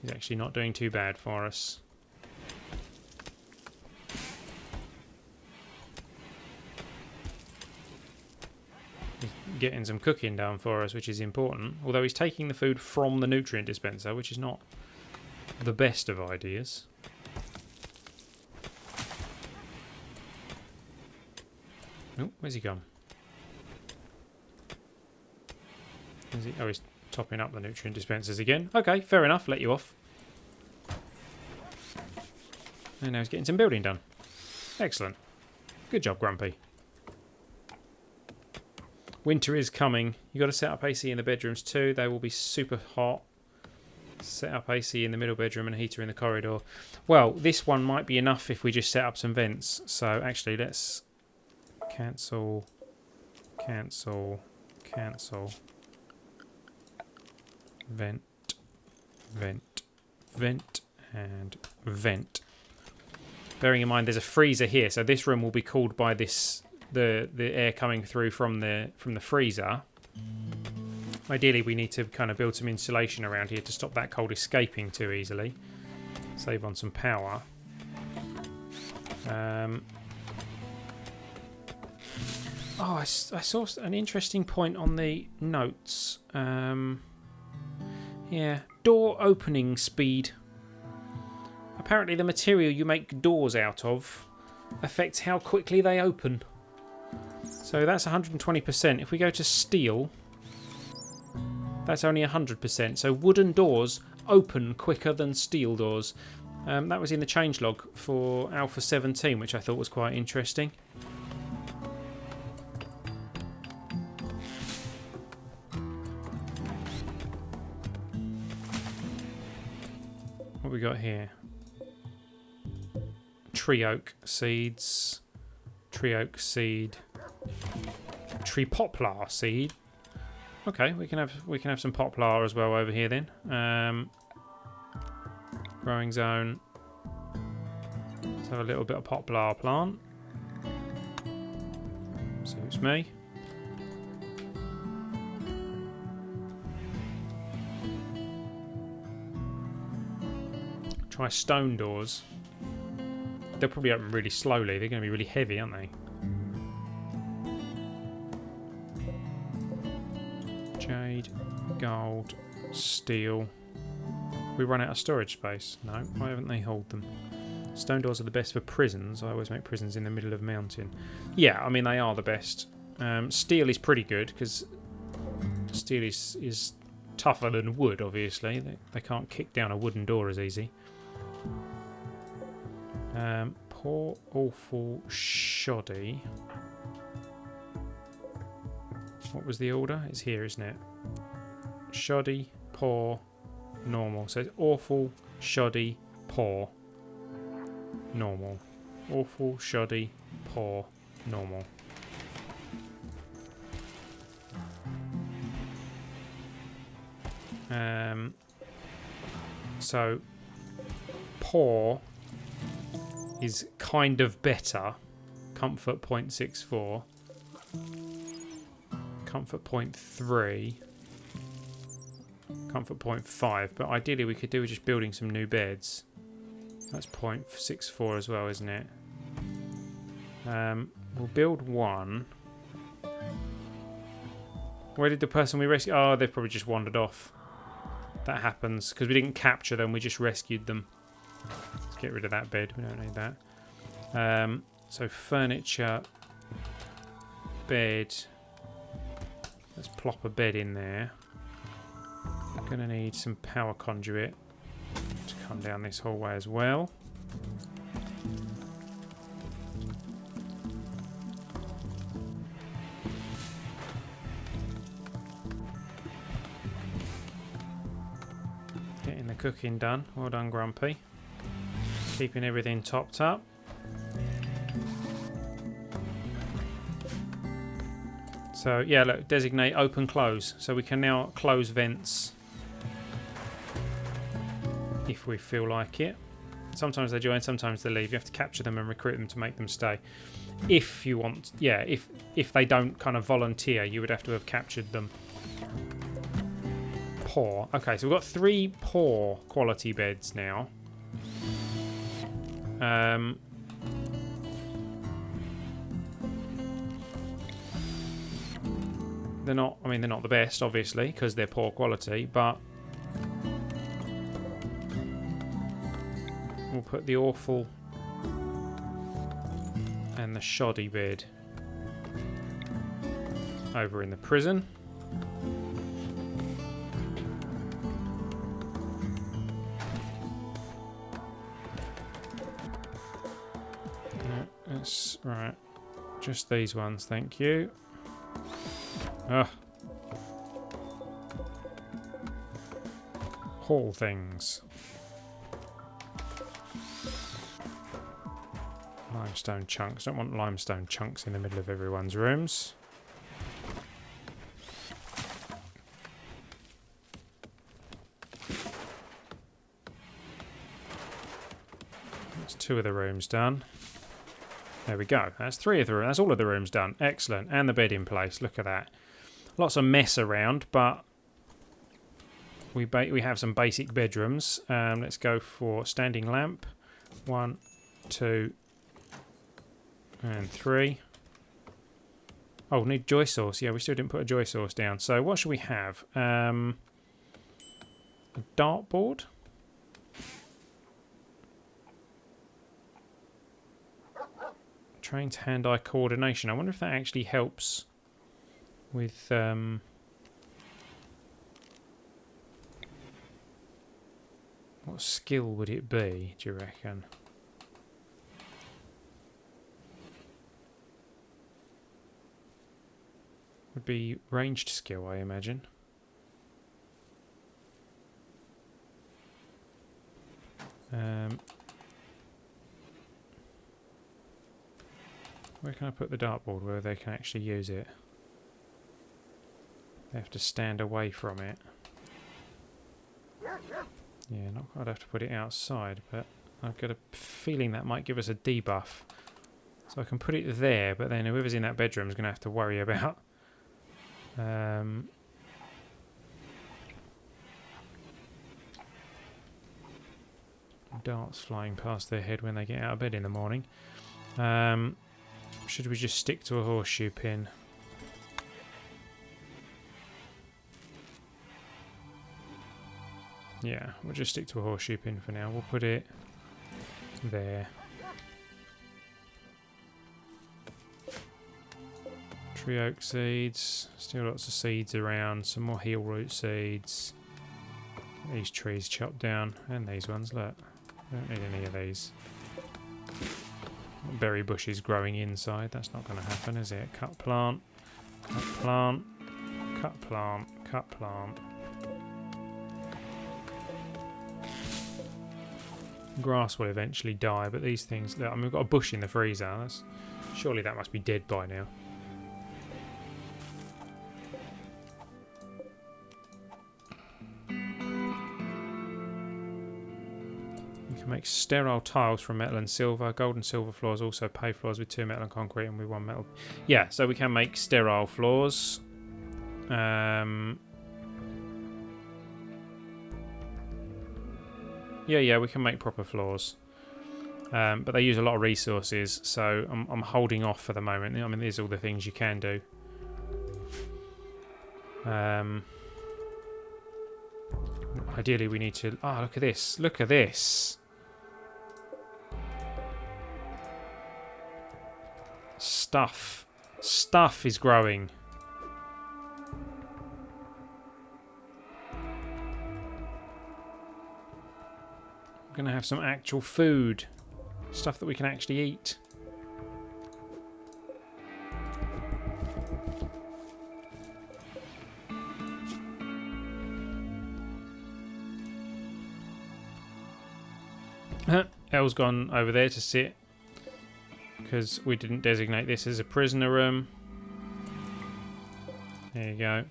He's actually not doing too bad for us. He's getting some cooking done for us, which is important. Although he's taking the food from the nutrient dispenser, which is not the best of ideas. Oh, where's he gone? Is he? Oh, he's topping up the nutrient dispensers again. Okay, fair enough. Let you off. And now he's getting some building done. Excellent. Good job, Grumpy. Winter is coming. You've got to set up AC in the bedrooms too. They will be super hot. Set up AC in the middle bedroom and a heater in the corridor. Well, this one might be enough if we just set up some vents. So actually, let's cancel, cancel, cancel. Vent, vent, vent, and vent. Bearing in mind there's a freezer here, so this room will be cooled by this the air coming through from the freezer. Ideally we need to kind of build some insulation around here to stop that cold escaping too easily. Save on some power. I saw an interesting point on the notes. Yeah, door opening speed. Apparently the material you make doors out of affects how quickly they open. So that's 120%. If we go to steel, that's only 100%. So wooden doors open quicker than steel doors. That was in the changelog for Alpha 17, which I thought was quite interesting. What we got here? Tree oak seeds, tree oak seed, tree poplar seed. Okay, we can have some poplar as well over here then. Growing zone. Let's have a little bit of poplar plant. Suits me. Try stone doors. They'll probably open really slowly. They're going to be really heavy, aren't they? Jade, gold, steel. We run out of storage space. No, why haven't they hauled them? Stone doors are the best for prisons. I always make prisons in the middle of a mountain. Yeah, I mean, they are the best. Steel is pretty good because steel is tougher than wood, obviously. They can't kick down a wooden door as easy. Poor, awful, shoddy. What was the order? It's here, isn't it? Shoddy, poor, normal. So it's awful, shoddy, poor, normal. Awful, shoddy, poor, normal. So poor is kind of better. Comfort 0.64. Comfort 0.3. Comfort 0.5. But ideally we could do with just building some new beds. That's 0.64 as well, isn't it? We'll build one. Where did the person we rescued... Oh, they've probably just wandered off. That happens because we didn't capture them, we just rescued them. Let's get rid of that bed, we don't need that. So furniture, bed, Let's plop a bed in there. Going to need some power conduit to come down this hallway as well. Getting the cooking done. Well done, Grumpy. Keeping everything topped up. So yeah, look, designate open close. So we can now close vents if we feel like it. Sometimes they join, sometimes they leave. You have to capture them and recruit them to make them stay. If you want, yeah, if they don't kind of volunteer, you would have to have captured them. Poor. Okay, so we've got 3 poor quality beds now. They're not, I mean, they're not the best, obviously, because they're poor quality, but we'll put the awful and the shoddy bed over in the prison. No, that's right. Just these ones, thank you. Ugh. Hall things. Limestone chunks. Don't want limestone chunks in the middle of everyone's rooms. That's 2 of the rooms done. There we go. That's 3 of the rooms. That's all of the rooms done. Excellent. And the bed in place. Look at that. Lots of mess around, but we have some basic bedrooms. Let's go for standing lamp. 1, 2, and 3. Oh, need joy source. Yeah, we still didn't put a joy source down. So what should we have? A dartboard. Trained hand-eye coordination. I wonder if that actually helps with what skill would it be, do you reckon? Would be ranged skill, I imagine. Where can I put the dartboard where they can actually use it? They have to stand away from it. Yeah, I'd have to put it outside, but I've got a feeling that might give us a debuff. So I can put it there, but then whoever's in that bedroom is going to have to worry about darts flying past their head when they get out of bed in the morning. Should we just stick to a horseshoe pin? Yeah, we'll just stick to a horseshoe pin for now. We'll put it there. Tree oak seeds. Still lots of seeds around. Some more heel root seeds. These trees chopped down. And these ones, look. Don't need any of these. Berry bushes growing inside. That's not going to happen, is it? Cut plant. Cut plant. Cut plant. Cut plant. Grass will eventually die, but these things... Look, I mean, we've got a bush in the freezer. Surely that must be dead by now. You can make sterile tiles from metal and silver. Gold and silver floors, also paved floors with 2 metal and concrete and with 1 metal. Yeah, so we can make sterile floors. Yeah, we can make proper floors. But they use a lot of resources, so I'm holding off for the moment. I mean, these are all the things you can do. Ideally, we need to... Oh, look at this. Look at this. Stuff. Stuff is growing. We're going to have some actual food. Stuff that we can actually eat. Elle's gone over there to sit because we didn't designate this as a prisoner room. There you go.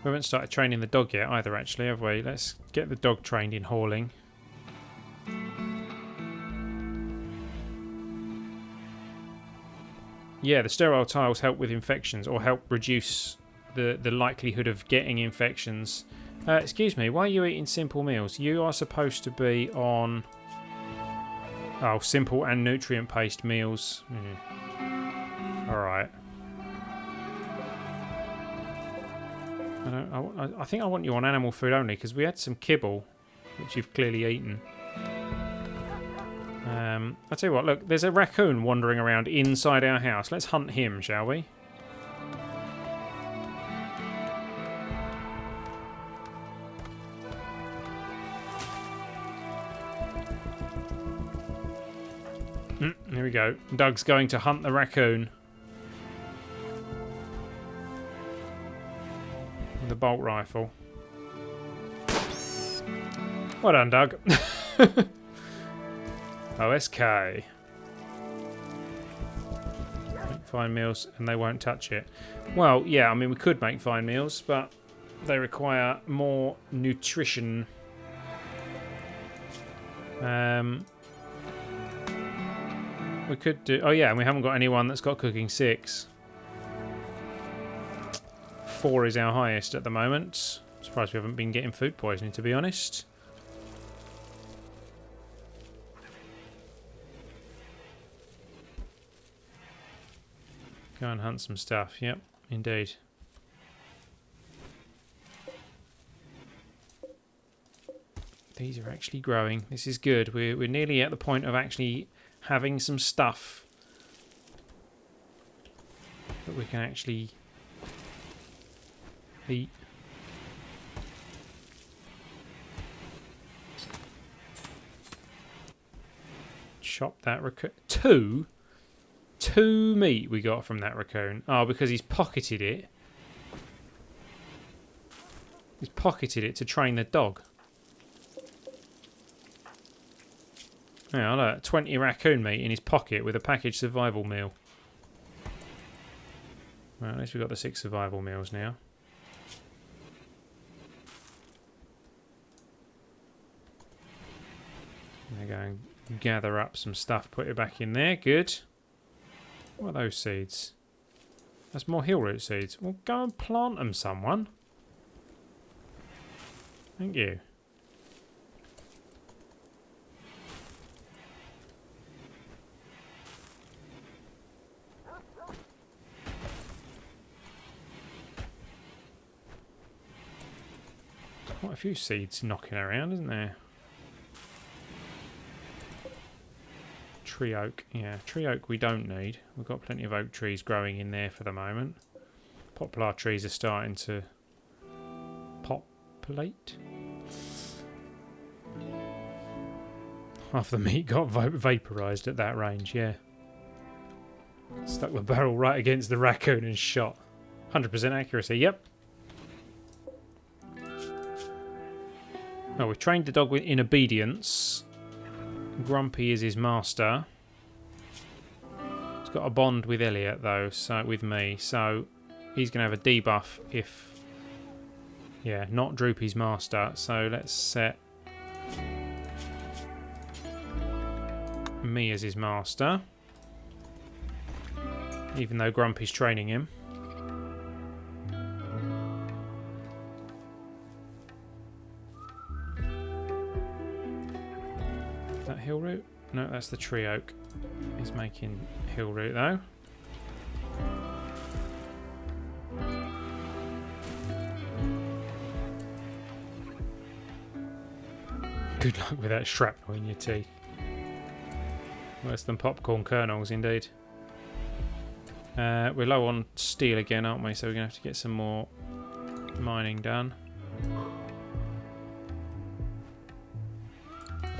We haven't started training the dog yet either, actually, have we? Let's get the dog trained in hauling. Yeah, the sterile tiles help with infections, or help reduce the likelihood of getting infections. Excuse me, why are you eating simple meals? You are supposed to be on... Oh, simple and nutrient-based meals. Alright. I think I want you on animal food only, because we had some kibble, which you've clearly eaten. I'll tell you what, look, there's a raccoon wandering around inside our house. Let's hunt him, shall we? Here we go. Doug's going to hunt the raccoon. With a bolt rifle. Well done, Doug. OSK. Make fine meals and they won't touch it. Well, yeah, I mean, we could make fine meals, but they require more nutrition. We could do... Oh, yeah, and we haven't got anyone that's got cooking 6. 4 is our highest at the moment. I'm surprised we haven't been getting food poisoning, to be honest. Go and hunt some stuff. Yep, indeed. These are actually growing. This is good. We're nearly at the point of actually having some stuff that we can actually eat. Chop that raccoon. Two meat we got from that raccoon. Oh, because he's pocketed it. He's pocketed it to train the dog. Yeah, look, 20 raccoon meat in his pocket with a packaged survival meal. Well, at least we've got the 6 survival meals now. I'm going to go and gather up some stuff, put it back in there. Good. What are those seeds? That's more hill root seeds. Well, go and plant them, someone. Thank you. There's quite a few seeds knocking around, isn't there? Tree oak. Yeah, tree oak we don't need. We've got plenty of oak trees growing in there for the moment. Poplar trees are starting to populate. Half the meat got vaporised at that range, yeah. Stuck the barrel right against the raccoon and shot. 100% accuracy, yep. Oh, we've trained the dog in obedience. Grumpy is his master. He's got a bond with Elliot though, so with me, so he's going to have a debuff if... Yeah, not Droopy's master, so let's set me as his master. Even though Grumpy's training him. Hill root? No, that's the tree oak. He's making hill root though. Good luck with that shrapnel in your teeth. Worse than popcorn kernels, indeed. We're low on steel again, aren't we? So we're going to have to get some more mining done.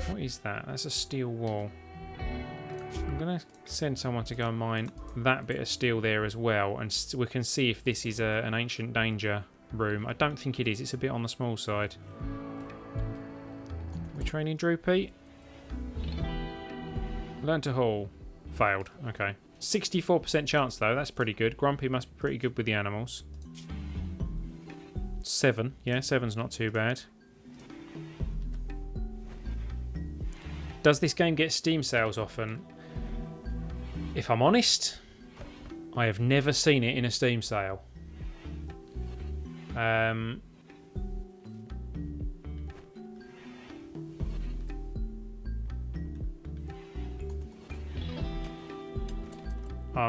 What is that? That's a steel wall. I'm going to send someone to go and mine that bit of steel there as well, and we can see if this is an ancient danger room. I don't think it is. It's a bit on the small side. We're training Droopy. Learn to haul. Failed. Okay. 64% chance though. That's pretty good. Grumpy must be pretty good with the animals. 7. Yeah, 7's not too bad. Does this game get Steam sales often? If I'm honest, I have never seen it in a Steam sale. I'm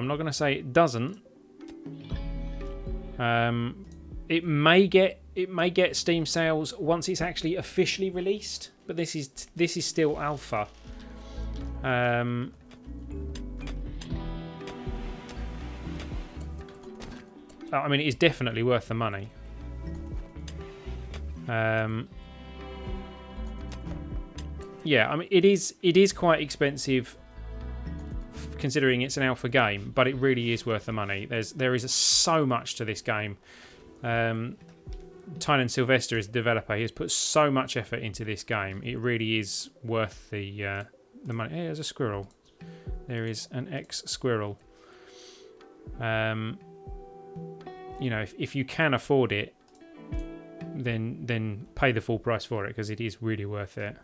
not going to say it doesn't. It may get Steam sales once it's actually officially released, but this is still alpha. I mean, it is definitely worth the money. Yeah, I mean, it is quite expensive considering it's an alpha game, but it really is worth the money. There is so much to this game. Tynan Sylvester is the developer. He has put so much effort into this game. It really is worth the money. Hey, there's a squirrel. There is an ex-squirrel. You know, if you can afford it, then pay the full price for it, because it is really worth it.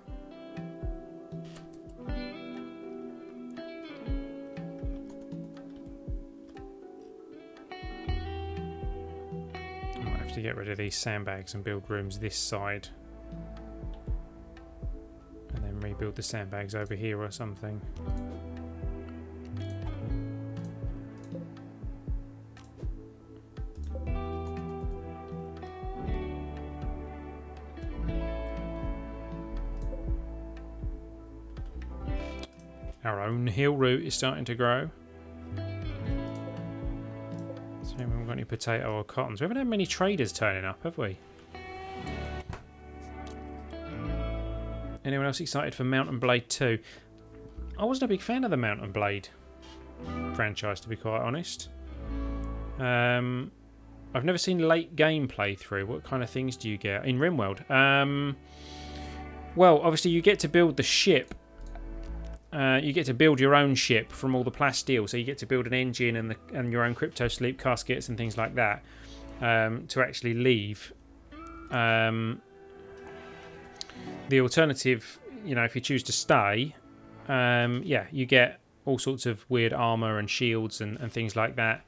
I might have to get rid of these sandbags and build rooms this side, and then rebuild the sandbags over here or something. Our own hill root is starting to grow. So we haven't got any potato or cottons. We haven't had many traders turning up, have we? Anyone else excited for Mountain Blade 2? I wasn't a big fan of the Mountain Blade franchise, to be quite honest. I've never seen late game playthrough. What kind of things do you get in RimWorld? Well, obviously you get to build the ship. You get to build your own ship from all the plasteel, so you get to build an engine and your own crypto sleep caskets and things like that to actually leave. The alternative, you know, if you choose to stay, yeah, you get all sorts of weird armor and shields and things like that.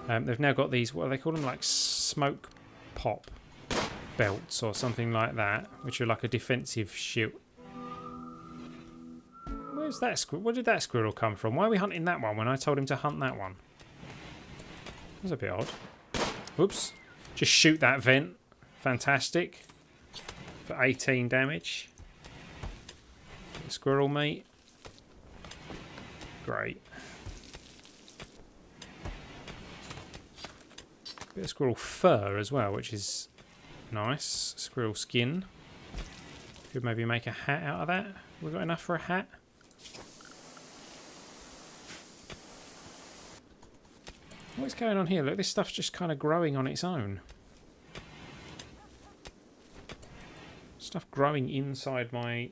They've now got these, what do they call them, like smoke pop belts or something like that, which are like a defensive shield. Where's that squirrel? Where did that squirrel come from? Why are we hunting that one when I told him to hunt that one? That was a bit odd. Whoops. Just shoot that vent. Fantastic. For 18 damage. Squirrel meat. Great. Bit of squirrel fur as well, which is nice. Squirrel skin. Could maybe make a hat out of that. We've got enough for a hat. What's going on here? Look, this stuff's just kind of growing on its own. Stuff growing inside my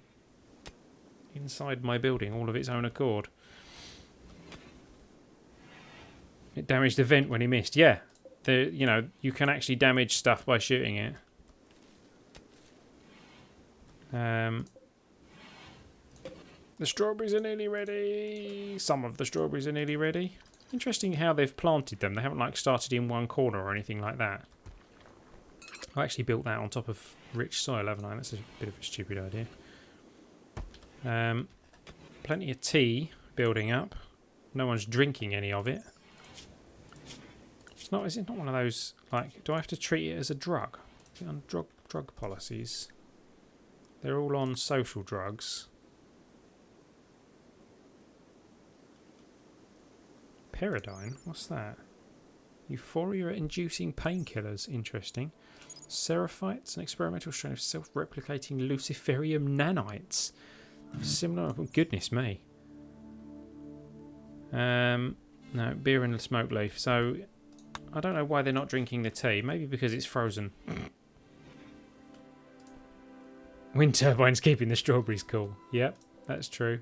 building, all of its own accord. It damaged the vent when he missed. Yeah, you know, you can actually damage stuff by shooting it. The strawberries are nearly ready. Some of the strawberries are nearly ready. Interesting how they've planted them. They haven't like started in one corner or anything like that. I actually built that on top of rich soil, haven't I? That's a bit of a stupid idea. Plenty of tea building up. No one's drinking any of it. It's not. Is it not one of those, like, do I have to treat it as a drug? Is it on drug policies? They're all on social drugs. Pyridine? What's that? Euphoria-inducing painkillers. Interesting. Seraphites, an experimental strain of self-replicating luciferium nanites. Similar... Oh, goodness me. No, beer and a smoke leaf. So, I don't know why they're not drinking the tea. Maybe because it's frozen. Wind turbine's keeping the strawberries cool. Yep, that's true.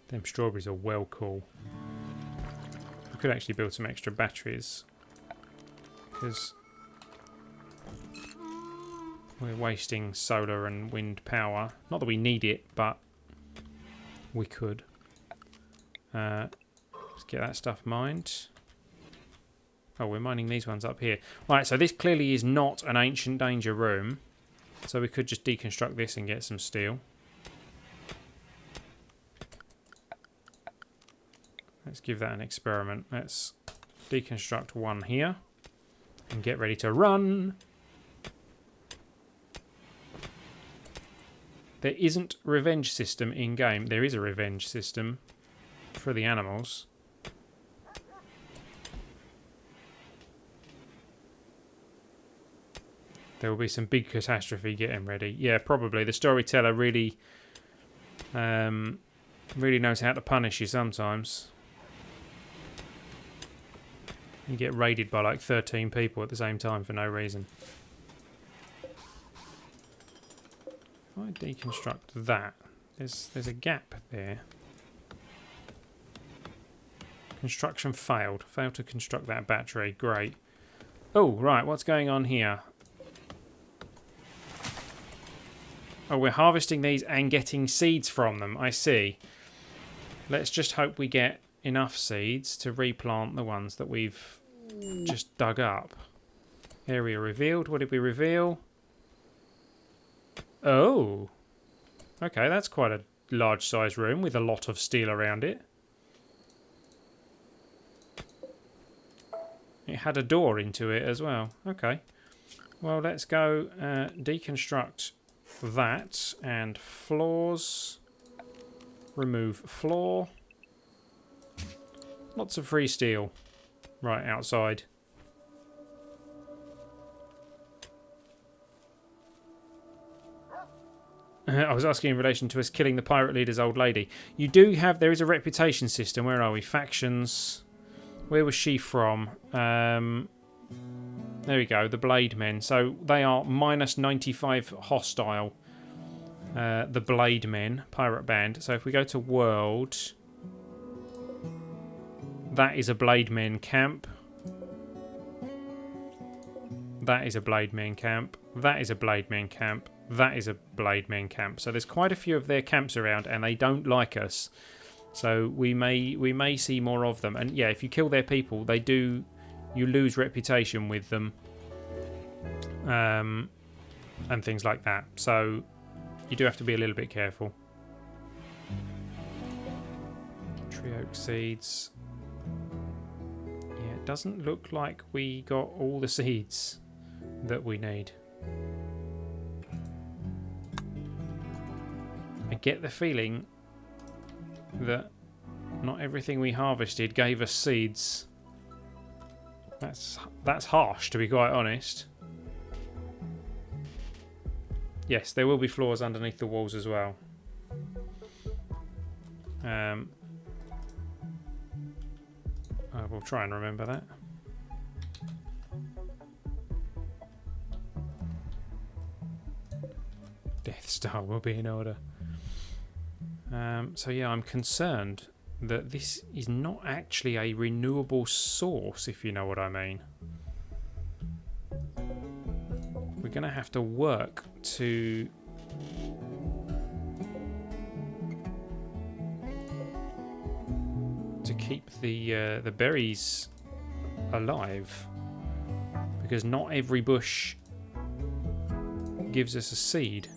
Them strawberries are well cool. We could actually build some extra batteries. Because we're wasting solar and wind power. Not that we need it, but we could. Let's get that stuff mined. Oh, we're mining these ones up here. Right, so this clearly is not an ancient danger room. So we could just deconstruct this and get some steel. Let's give that an experiment. Let's deconstruct one here. And get ready to run. There isn't revenge system in game. There is a revenge system for the animals. There will be some big catastrophe getting ready. Yeah, probably. The storyteller really knows how to punish you sometimes. You get raided by like 13 people at the same time for no reason. If I deconstruct that, there's a gap there. Construction failed. Failed to construct that battery. Great. Oh, right. What's going on here? Oh, we're harvesting these and getting seeds from them. I see. Let's just hope we get enough seeds to replant the ones that we've just dug up. Area revealed. What did we reveal? Oh. Okay, that's quite a large size room with a lot of steel around it. It had a door into it as well. Okay. Well, let's go deconstruct that and floors. Remove floor. Lots of free steel right outside. I was asking in relation to us killing the pirate leader's old lady. You do have, there is a reputation system. Where are we? Factions. Where was she from? There we go, the Blade Men. So they are minus 95 hostile. The Blade Men, pirate band. So if we go to world, that is a Blade Men camp. That is a Blade Men camp. That is a Blade Men camp. That is a Blade Men camp. So there's quite a few of their camps around, and they don't like us. So we may see more of them. And yeah, if you kill their people, they do. You lose reputation with them, and things like that. So you do have to be a little bit careful. Tree oak seeds. Yeah, it doesn't look like we got all the seeds that we need. I get the feeling that not everything we harvested gave us seeds. That's harsh, to be quite honest. Yes, there will be floors underneath the walls as well. I will try and remember that. Death Star will be in order. So yeah, I'm concerned that this is not actually a renewable source, if you know what I mean. We're going to have to work to keep the berries alive, because not every bush gives us a seed.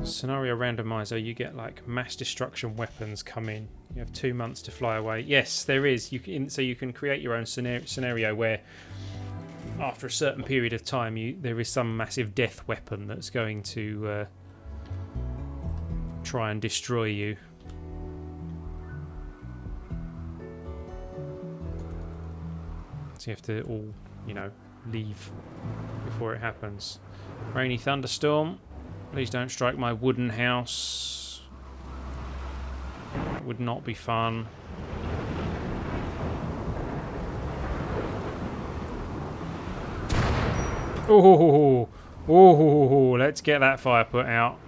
Scenario randomizer, you get like mass destruction weapons come in. You have 2 months to fly away. Yes, there is. So you can create your own scenario where after a certain period of time there is some massive death weapon that's going to try and destroy you. So you have to all, leave before it happens. Rainy thunderstorm. Please don't strike my wooden house. That would not be fun. Oh, let's get that fire put out.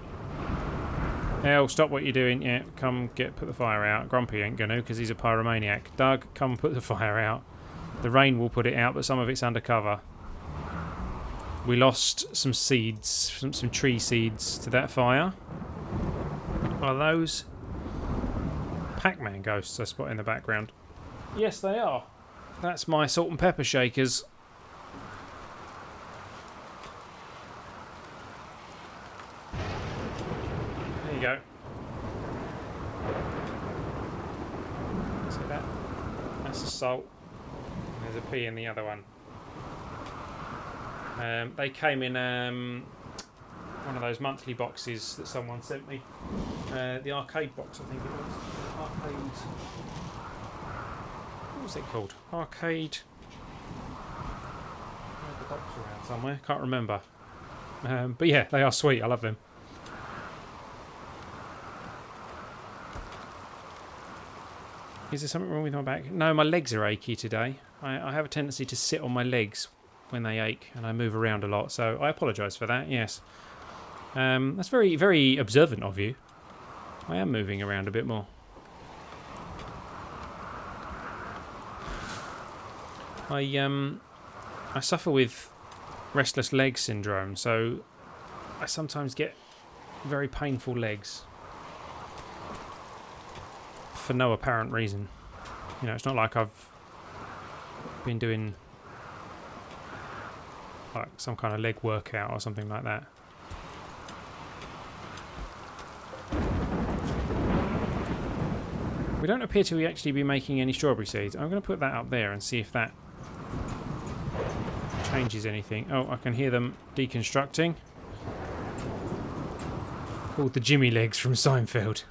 Hell, stop what you're doing. Yeah, come put the fire out. Grumpy ain't gonna, because he's a pyromaniac. Doug, come put the fire out. The rain will put it out, but some of it's undercover. We lost some seeds, some tree seeds to that fire. Are those Pac-Man ghosts I spot in the background? Yes, they are. That's my salt and pepper shakers. There you go. See that? That's the salt. There's a P in the other one. They came in one of those monthly boxes that someone sent me. The arcade box, I think it was. Arcade. What was it called? Arcade. I had the box around somewhere. Can't remember. But yeah, they are sweet. I love them. Is there something wrong with my back? No, my legs are achy today. I have a tendency to sit on my legs when they ache, and I move around a lot, so I apologise for that, yes. That's very, very observant of you. I am moving around a bit more. I suffer with restless leg syndrome, so I sometimes get very painful legs for no apparent reason. It's not like I've been doing like some kind of leg workout or something like that. We don't appear to actually be making any strawberry seeds. I'm going to put that up there and see if that changes anything. Oh, I can hear them deconstructing. Called the Jimmy legs from Seinfeld.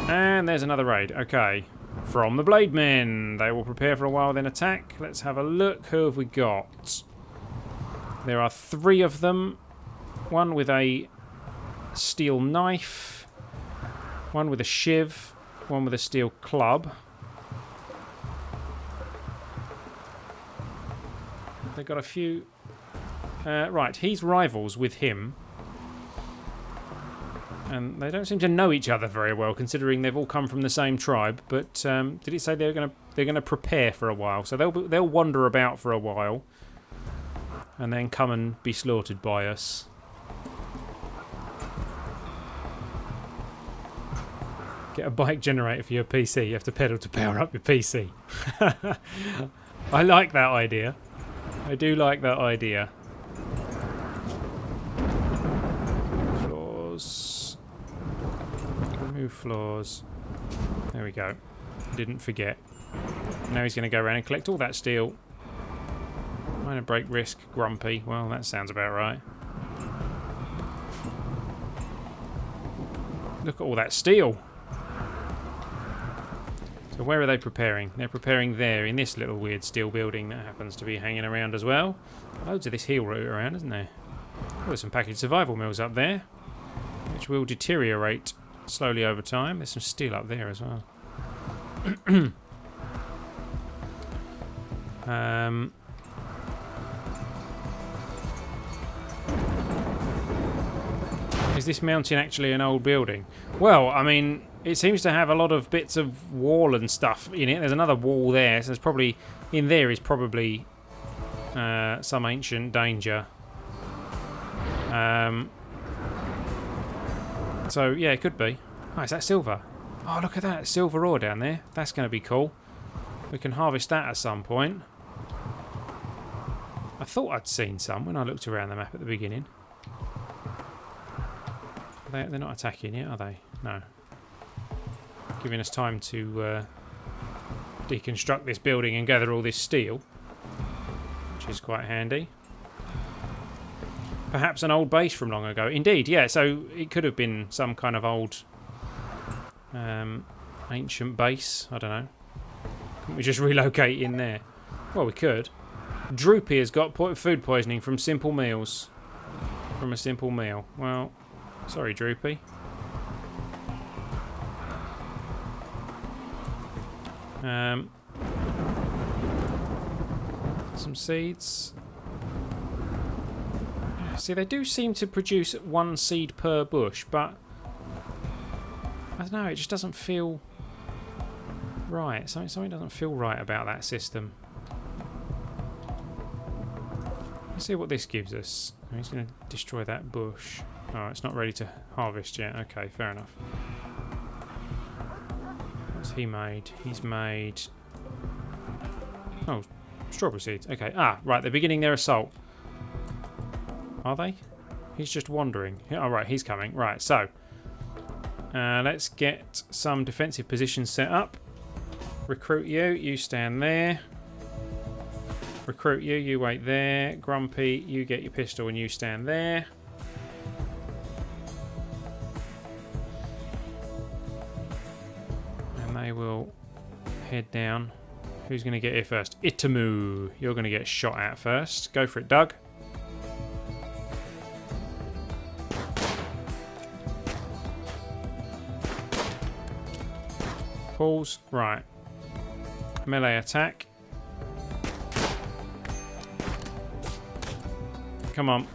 And there's another raid. Okay. From the Blade Men. They will prepare for a while, then attack. Let's have a look. Who have we got? There are 3 of them. One with a steel knife. One with a shiv. One with a steel club. They've got a few... right, he's rivals with him. And they don't seem to know each other very well, considering they've all come from the same tribe. But did it say they're gonna prepare for a while? So they'll wander about for a while, and then come and be slaughtered by us. Get a bike generator for your PC. You have to pedal to power up your PC. I like that idea. I do like that idea. Remove floors. There we go. Didn't forget. Now he's going to go around and collect all that steel. Minor break risk. Grumpy. Well, that sounds about right. Look at all that steel. So where are they preparing? They're preparing there in this little weird steel building that happens to be hanging around as well. Loads of this heel route around, isn't there? Oh, there's some packaged survival mills up there, which will deteriorate slowly over time. There's some steel up there as well. Is this mountain actually an old building? Well, I mean, it seems to have a lot of bits of wall and stuff in it. There's another wall there, so there's probably... in there is probably some ancient danger. So, yeah, it could be. Oh, is that silver? Oh, look at that. Silver ore down there. That's going to be cool. We can harvest that at some point. thought I'd seen some when I looked around the map at the beginning. They're not attacking yet, are they? No. Giving us time to deconstruct this building and gather all this steel, which is quite handy. Perhaps an old base from long ago. Indeed, yeah, so it could have been some kind of old ancient base. I don't know. Couldn't we just relocate in there? Well, we could. Droopy has got food poisoning from simple meals. From a simple meal. Well, sorry, Droopy. Some seeds. See, they do seem to produce 1 seed per bush, but I don't know, it just doesn't feel right. Something doesn't feel right about that system. Let's see what this gives us. He's going to destroy that bush. Oh, it's not ready to harvest yet. Okay, fair enough. What's he made? He's made... Oh, strawberry seeds. Okay. Ah, right, they're beginning their assault. Are they? He's just wandering. Oh, right, he's coming. Right, so let's get some defensive positions set up. Recruit you. You stand there. Recruit you. You wait there. Grumpy, you get your pistol and you stand there. And they will head down. Who's going to get here first? Itamu. You're going to get shot at first. Go for it, Doug. Pause. Right. Melee attack. Come on.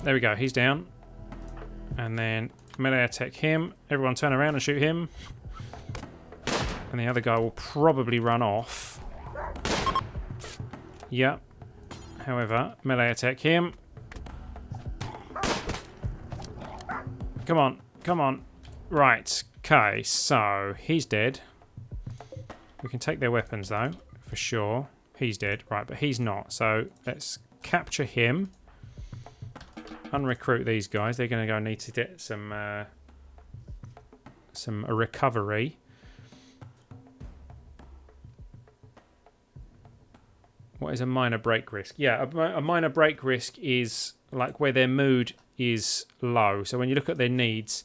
There we go. He's down. And then melee attack him. Everyone turn around and shoot him. And the other guy will probably run off. Yep. However, melee attack him. Come on. Come on. Right. Okay, so he's dead. We can take their weapons though, for sure. He's dead. Right, but he's not. So let's capture him. Unrecruit these guys. They're going to go need to get some recovery. What is a minor break risk? Yeah, a minor break risk is like where their mood is low. So when you look at their needs,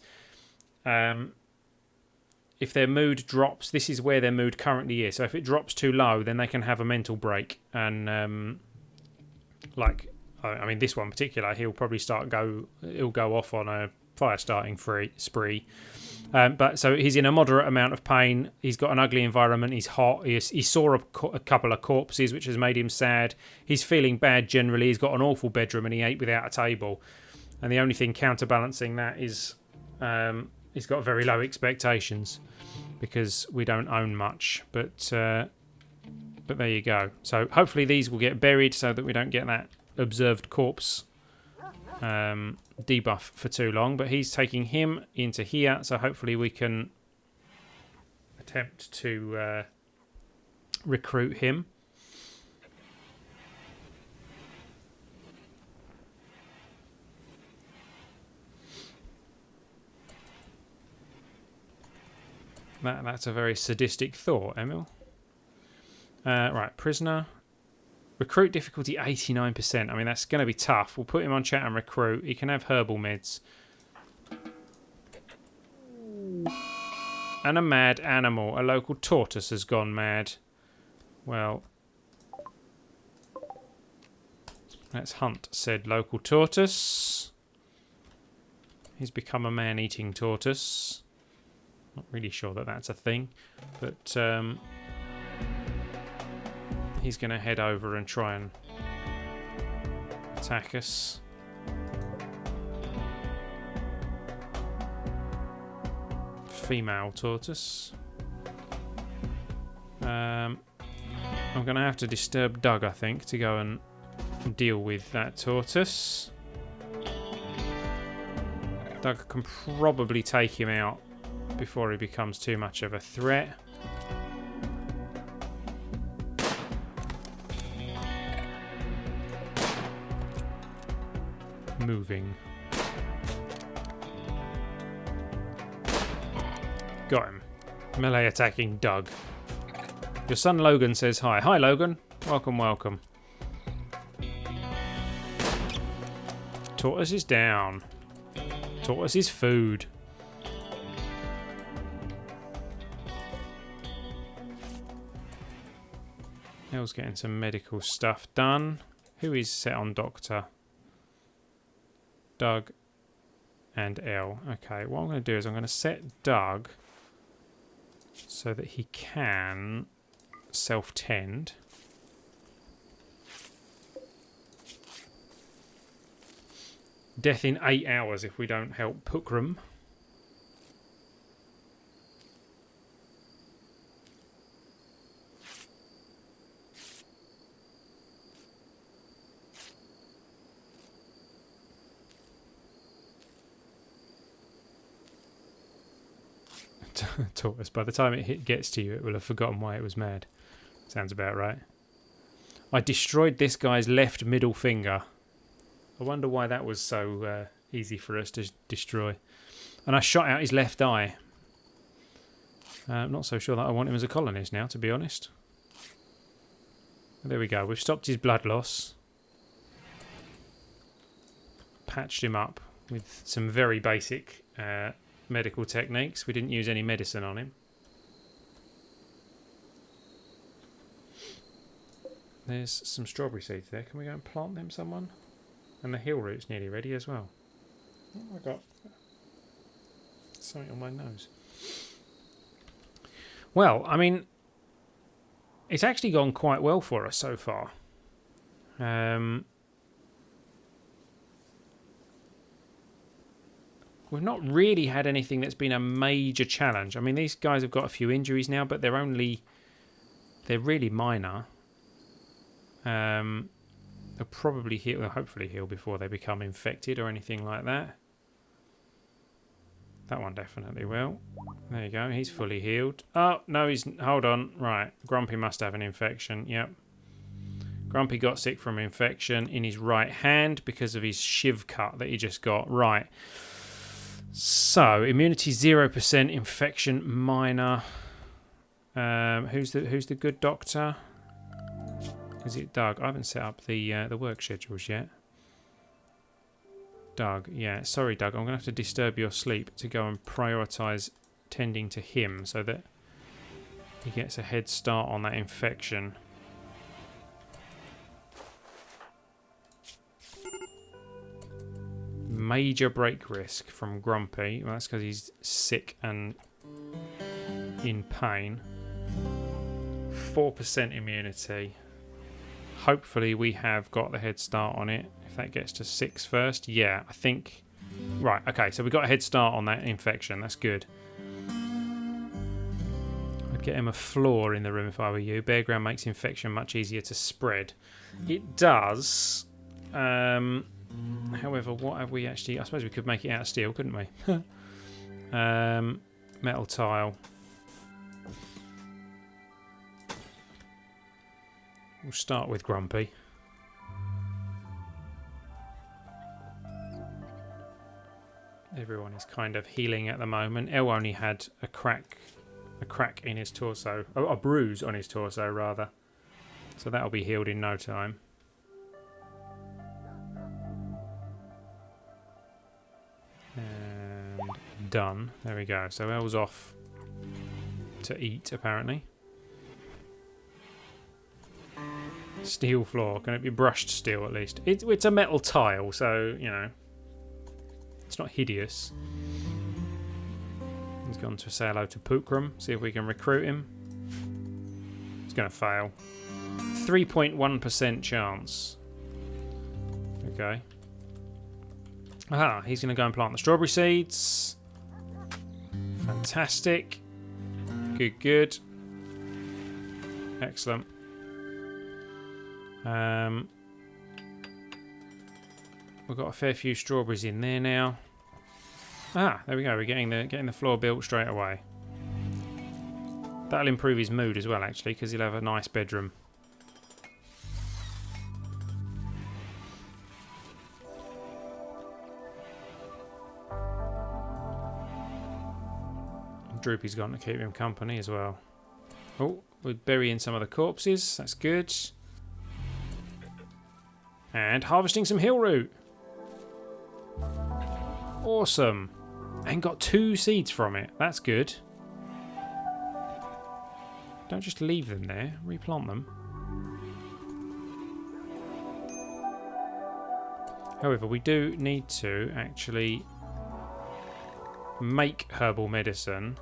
if their mood drops, this is where their mood currently is. So if it drops too low, then they can have a mental break. And I mean, this one in particular, he'll probably he'll go off on a fire starting spree. But so he's in a moderate amount of pain. He's got an ugly environment. He's hot. He saw a couple of corpses, which has made him sad. He's feeling bad generally. He's got an awful bedroom and he ate without a table. And the only thing counterbalancing that is he's got very low expectations because we don't own much. But there you go. So hopefully these will get buried so that we don't get that observed corpse debuff for too long. But he's taking him into here, so hopefully we can attempt to recruit him. That's a very sadistic thought, Emil. Right, prisoner. Recruit difficulty 89%. I mean, that's going to be tough. We'll put him on chat and recruit. He can have herbal meds. And a mad animal. A local tortoise has gone mad. Well, let's hunt, said local tortoise. He's become a man-eating tortoise. Not really sure that that's a thing, but he's going to head over and try and attack us. Female tortoise. I'm going to have to disturb Doug, I think, to go and deal with that tortoise. Doug can probably take him out before he becomes too much of a threat. moving. Got him. Melee attacking Doug. Your son Logan says hi. Hi Logan. Welcome, welcome. Tortoise is down. Tortoise is food. Elle's getting some medical stuff done. Who is set on doctor? Doug and Elle. Okay, what I'm going to do is I'm going to set Doug so that he can self-tend. Death in 8 hours if we don't help Pukram. Tortoise. By the time it gets to you, it will have forgotten why it was mad. Sounds about right. I destroyed this guy's left middle finger. I wonder why that was so easy for us to destroy. And I shot out his left eye. I'm not so sure that I want him as a colonist now, to be honest. There we go. We've stopped his blood loss. Patched him up with some very basic medical techniques. We didn't use any medicine on him. There's some strawberry seeds there. Can we go and plant them, someone? And the hill root's nearly ready as well. Oh, I got something on my nose. Well, I mean, it's actually gone quite well for us so far. We've not really had anything that's been a major challenge. I mean, these guys have got a few injuries now, but they're really minor. They'll probably heal, well, hopefully heal before they become infected or anything like that. That one definitely will. There you go, he's fully healed. Oh, no, hold on. Right, Grumpy must have an infection, yep. Grumpy got sick from infection in his right hand because of his shiv cut that he just got. Right. So, immunity 0%, infection minor. Who's the good doctor? Is it Doug? I haven't set up the work schedules yet. Doug, yeah. Sorry, Doug. I'm going to have to disturb your sleep to go and prioritise tending to him so that he gets a head start on that infection. Major break risk from Grumpy. Well, that's because he's sick and in pain. 4% immunity. Hopefully we have got the head start on it. If that gets to 6 first. Yeah, I think... Right, okay, so we got a head start on that infection. That's good. I'd get him a floor in the room if I were you. Bare ground makes infection much easier to spread. It does. However, what have we actually... I suppose we could make it out of steel, couldn't we? Metal tile. We'll start with Grumpy. Everyone is kind of healing at the moment. Elle only had a crack in his torso. Oh, a bruise on his torso, rather. So that'll be healed in no time. And done. There we go. So Elle's off to eat, apparently. Steel floor. Can it be brushed steel at least? It's a metal tile, so, you know, it's not hideous. He's gone to say hello to Pukram. See if we can recruit him. It's going to fail. 3.1% chance. Okay. Aha, he's going to go and plant the strawberry seeds. Fantastic. Good, good. Excellent. We've got a fair few strawberries in there now. Ah, there we go. We're getting the floor built straight away. That'll improve his mood as well, actually, because he'll have a nice bedroom. Droopy's gone to keep him company as well. Oh, we're burying some of the corpses. That's good. And harvesting some hill root. Awesome. And got 2 seeds from it. That's good. Don't just leave them there. Replant them. However, we do need to actually make herbal medicine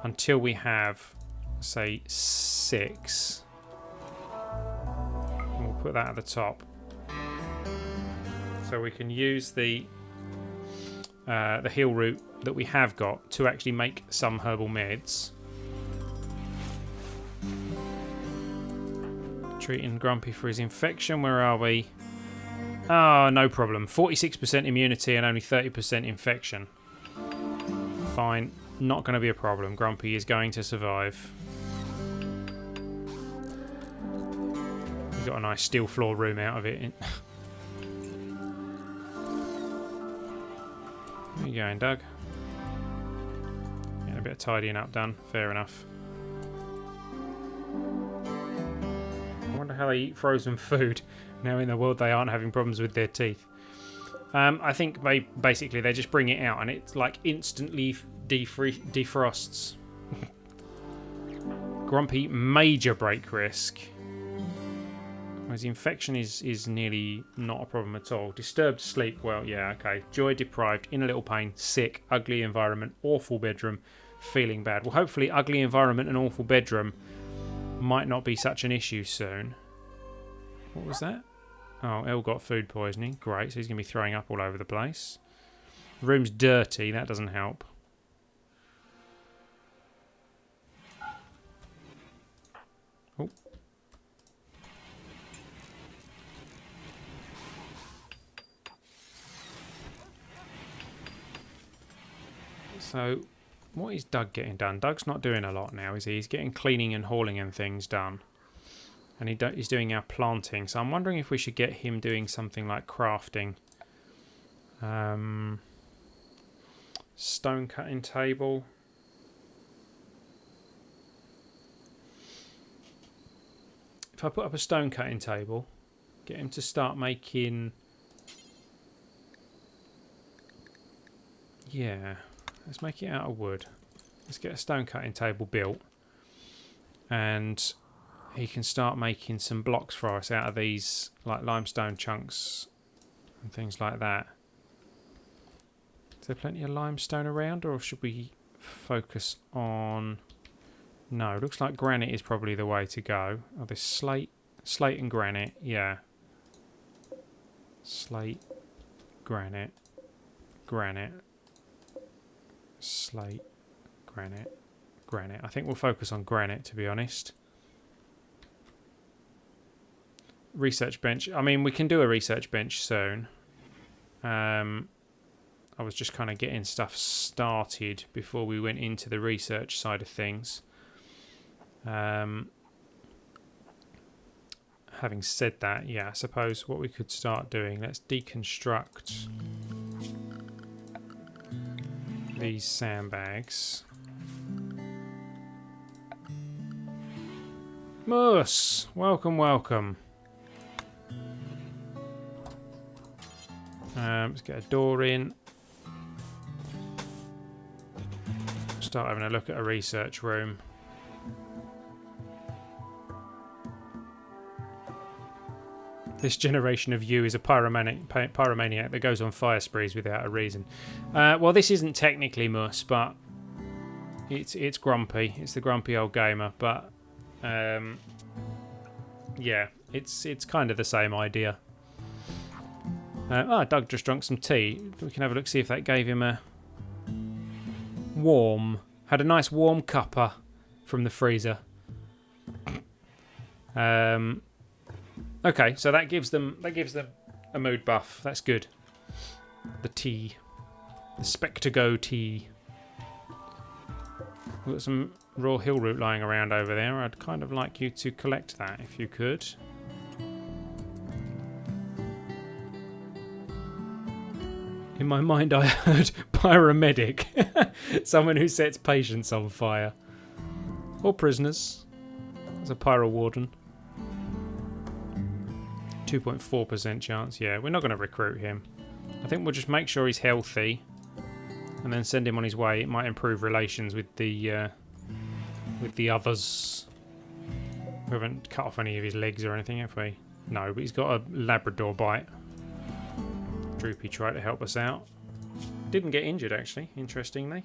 until we have, say, 6. And we'll put that at the top. So we can use the heal root that we have got to actually make some herbal meds. Treating Grumpy for his infection. Where are we? Oh, no problem. 46% immunity and only 30% infection. Fine. Not going to be a problem. Grumpy is going to survive. We got a nice steel floor room out of it. Where you going, Doug? Getting a bit of tidying up done. Fair enough. I wonder how they eat frozen food. Now in the world they aren't having problems with their teeth. I think basically they just bring it out and it's like instantly defrosts. Grumpy, major break risk. Whereas infection is nearly not a problem at all. Disturbed sleep, well, yeah, okay. Joy deprived, in a little pain, sick, ugly environment, awful bedroom, feeling bad. Well, hopefully ugly environment and awful bedroom might not be such an issue soon. What was that? Oh, Elle got food poisoning. Great, so he's going to be throwing up all over the place. The room's dirty, that doesn't help. Oh. So, what is Doug getting done? Doug's not doing a lot now, is he? He's getting cleaning and hauling and things done. And he's doing our planting. So I'm wondering if we should get him doing something like crafting. Stone cutting table. If I put up a stone cutting table, get him to start making... Yeah, let's make it out of wood. Let's get a stone cutting table built. And he can start making some blocks for us out of these like limestone chunks and things like that. Is there plenty of limestone around, or should we focus on... No, it looks like granite is probably the way to go. Oh, there's slate and granite, yeah. Slate, granite, slate, granite. I think we'll focus on granite, to be honest. Research bench. I mean, we can do a research bench soon. I was just kind of getting stuff started before we went into the research side of things. Having said that, yeah, I suppose what we could start doing, let's deconstruct these sandbags. Moose, welcome. Let's get a door in. Start having a look at a research room. This generation of you is a pyromaniac that goes on fire sprees without a reason. Well, this isn't technically Mus, but it's Grumpy. It's the grumpy old gamer, but yeah, it's kind of the same idea. Doug just drank some tea. We can have a look, see if that gave him a warm. Had a nice warm cuppa from the freezer. Okay, so that gives them a mood buff. That's good. The tea, the Spectago tea. We've got some raw hill root lying around over there. I'd kind of like you to collect that if you could. In my mind, I heard Pyromedic. Someone who sets patients on fire. Or prisoners. There's a pyro warden. 2.4% chance. Yeah, we're not going to recruit him. I think we'll just make sure he's healthy. And then send him on his way. It might improve relations with the others. We haven't cut off any of his legs or anything, have we? No, but he's got a Labrador bite. Droopy tried to help us out. Didn't get injured, actually, interestingly.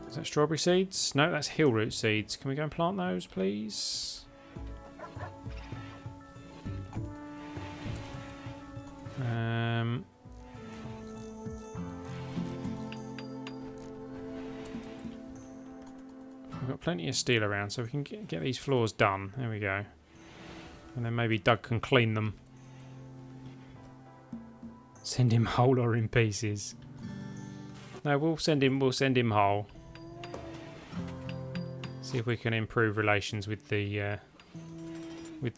Is that strawberry seeds? No, that's hill root seeds. Can we go and plant those, please? We've got plenty of steel around, so we can get these floors done. There we go. And then maybe Doug can clean them. Send him whole or in pieces. No, we'll send him whole. See if we can improve relations with the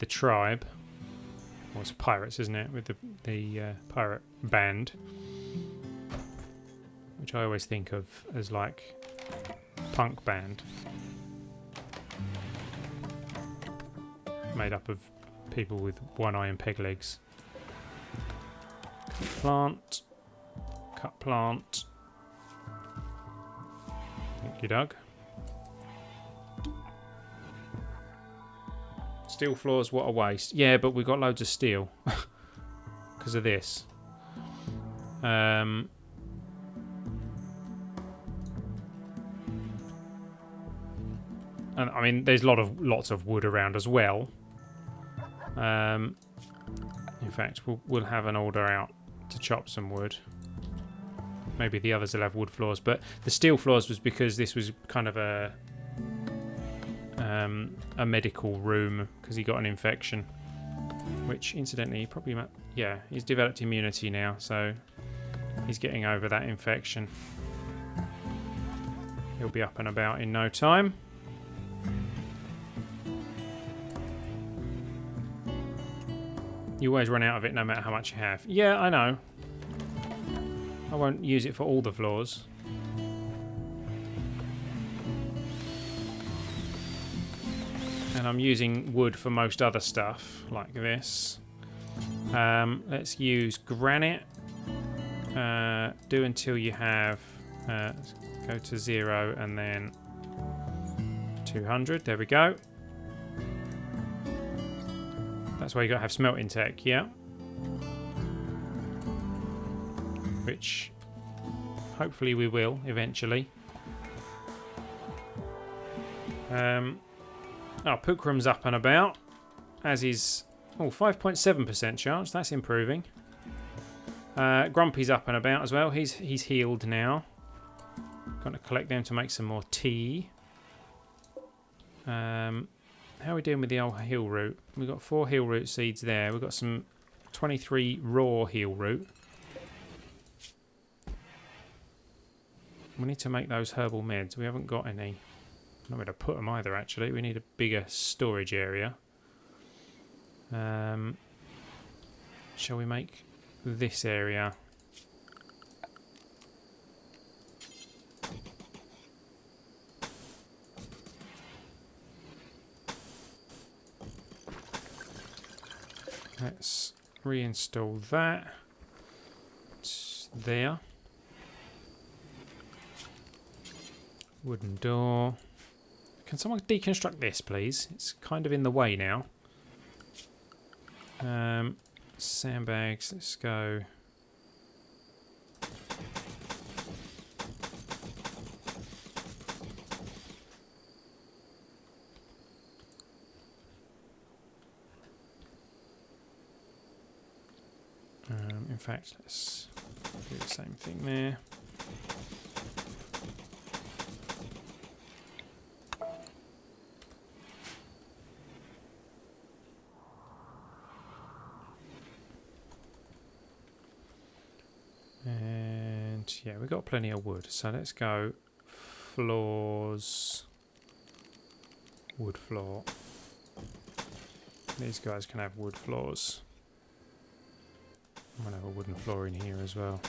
tribe. Well, it's pirates, isn't it? With the pirate band, which I always think of as like punk band, made up of people with one eye and peg legs. Plant. Cut plant. Thank you, Doug. Steel floors, what a waste. Yeah, but we've got loads of steel because of this. And I mean, there's lots of wood around as well. In fact, we'll have an order out to chop some wood. Maybe the others will have wood floors, but the steel floors was because this was kind of a medical room because he got an infection, which incidentally probably he's developed immunity now, so he's getting over that infection. He'll be up and about in no time. You always run out of it no matter how much you have. Yeah, I know. I won't use it for all the floors. And I'm using wood for most other stuff, like this. Let's use granite. Do until you have... go to 0 and then 200. There we go. That's why you got to have smelting tech, yeah. Which hopefully we will eventually. Pukram's up and about, as is 5.7% chance. That's improving. Grumpy's up and about as well. He's healed now. Got to collect them to make some more tea. How are we doing with the old heel root? We've got 4 heel root seeds there. We've got some 23 raw heel root. We need to make those herbal meds. We haven't got any. Not where to put them either, actually. We need a bigger storage area. Shall we make this area? Let's reinstall that. It's there. Wooden door. Can someone deconstruct this, please? It's kind of in the way now. Sandbags, let's go. In fact, let's do the same thing there. And yeah, we've got plenty of wood, so let's go floors, wood floor. These guys can have wood floors. I'm going to have a wooden floor in here as well.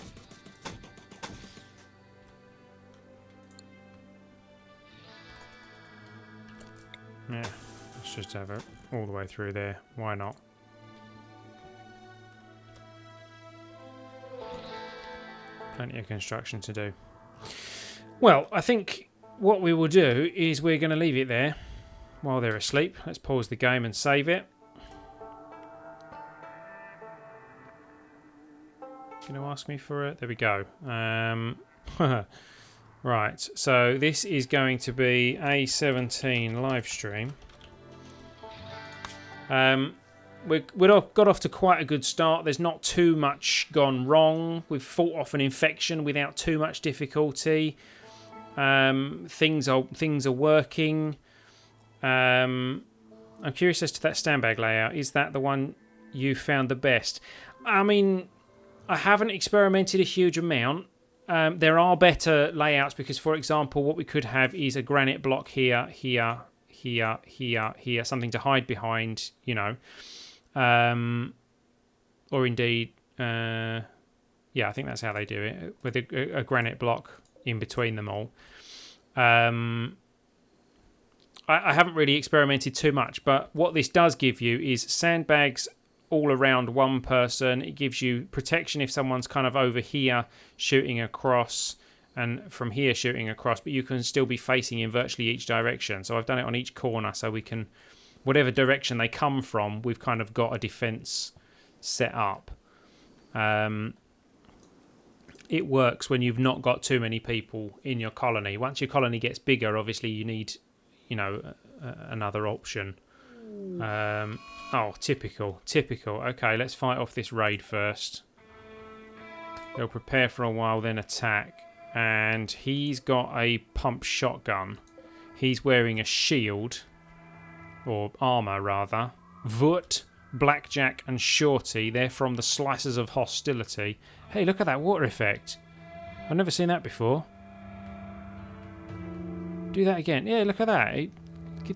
Yeah, let's just have it all the way through there. Why not? Plenty of construction to do. Well, I think what we will do is we're going to leave it there while they're asleep. Let's pause the game and save it. Going to ask me for it? There we go. Right, so this is going to be A17 live stream. We got off to quite a good start. There's not too much gone wrong. We've fought off an infection without too much difficulty. Things are working. I'm curious as to that standbag layout. Is that the one you found the best? I mean, I haven't experimented a huge amount. There are better layouts because, for example, what we could have is a granite block here, here, here, here, here, something to hide behind, you know. Or indeed, yeah, I think that's how they do it, with a granite block in between them all. I haven't really experimented too much, but what this does give you is sandbags all around one person. It gives you protection if someone's kind of over here shooting across and from here shooting across, but you can still be facing in virtually each direction. So I've done it on each corner so we can, whatever direction they come from, we've kind of got a defense set up. It works when you've not got too many people in your colony. Once your colony gets bigger, obviously you need, you know, another option. Oh, typical. Okay, let's fight off this raid first. They'll prepare for a while, then attack. And he's got a pump shotgun. He's wearing a shield, or armour rather. Voot, Blackjack and Shorty, they're from the Slices of Hostility. Hey, look at that water effect. I've never seen that before. Do that again. Yeah, look at that. It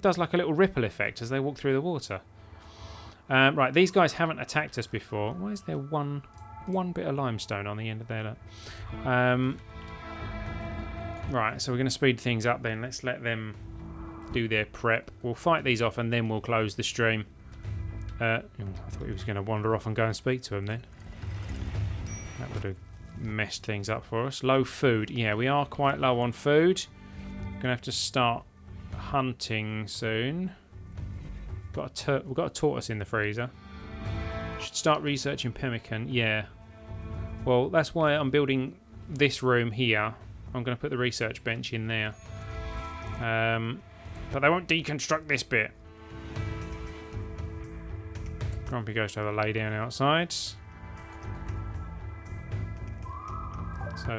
does like a little ripple effect as they walk through the water. Right, these guys haven't attacked us before. Why is there one bit of limestone on the end of there? Right, so we're going to speed things up then. Let's let them do their prep. We'll fight these off and then we'll close the stream. I thought he was going to wander off and go and speak to him then. That would have messed things up for us. Low food. Yeah, we are quite low on food. Going to have to start hunting soon. We've got a tortoise in the freezer. Should start researching pemmican. Yeah. Well, that's why I'm building this room here. I'm going to put the research bench in there. But they won't deconstruct this bit. Grumpy goes to have a lay down outside. So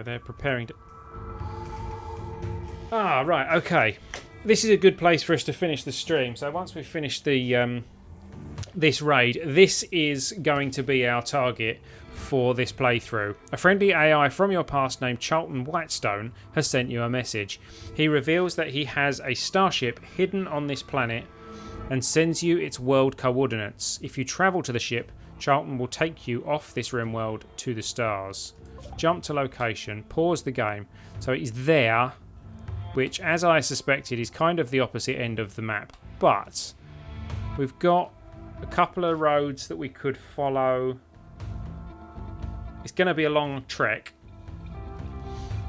they're preparing to... Ah, right, okay. This is a good place for us to finish the stream. So once we've finished the this raid, this is going to be our target for this playthrough. A friendly AI from your past named Charlton Whitestone has sent you a message. He reveals that he has a starship hidden on this planet and sends you its world coordinates. If you travel to the ship, Charlton will take you off this RimWorld to the stars. Jump to location, pause the game. So it is there, which, as I suspected, is kind of the opposite end of the map. But we've got a couple of roads that we could follow. It's going to be a long trek,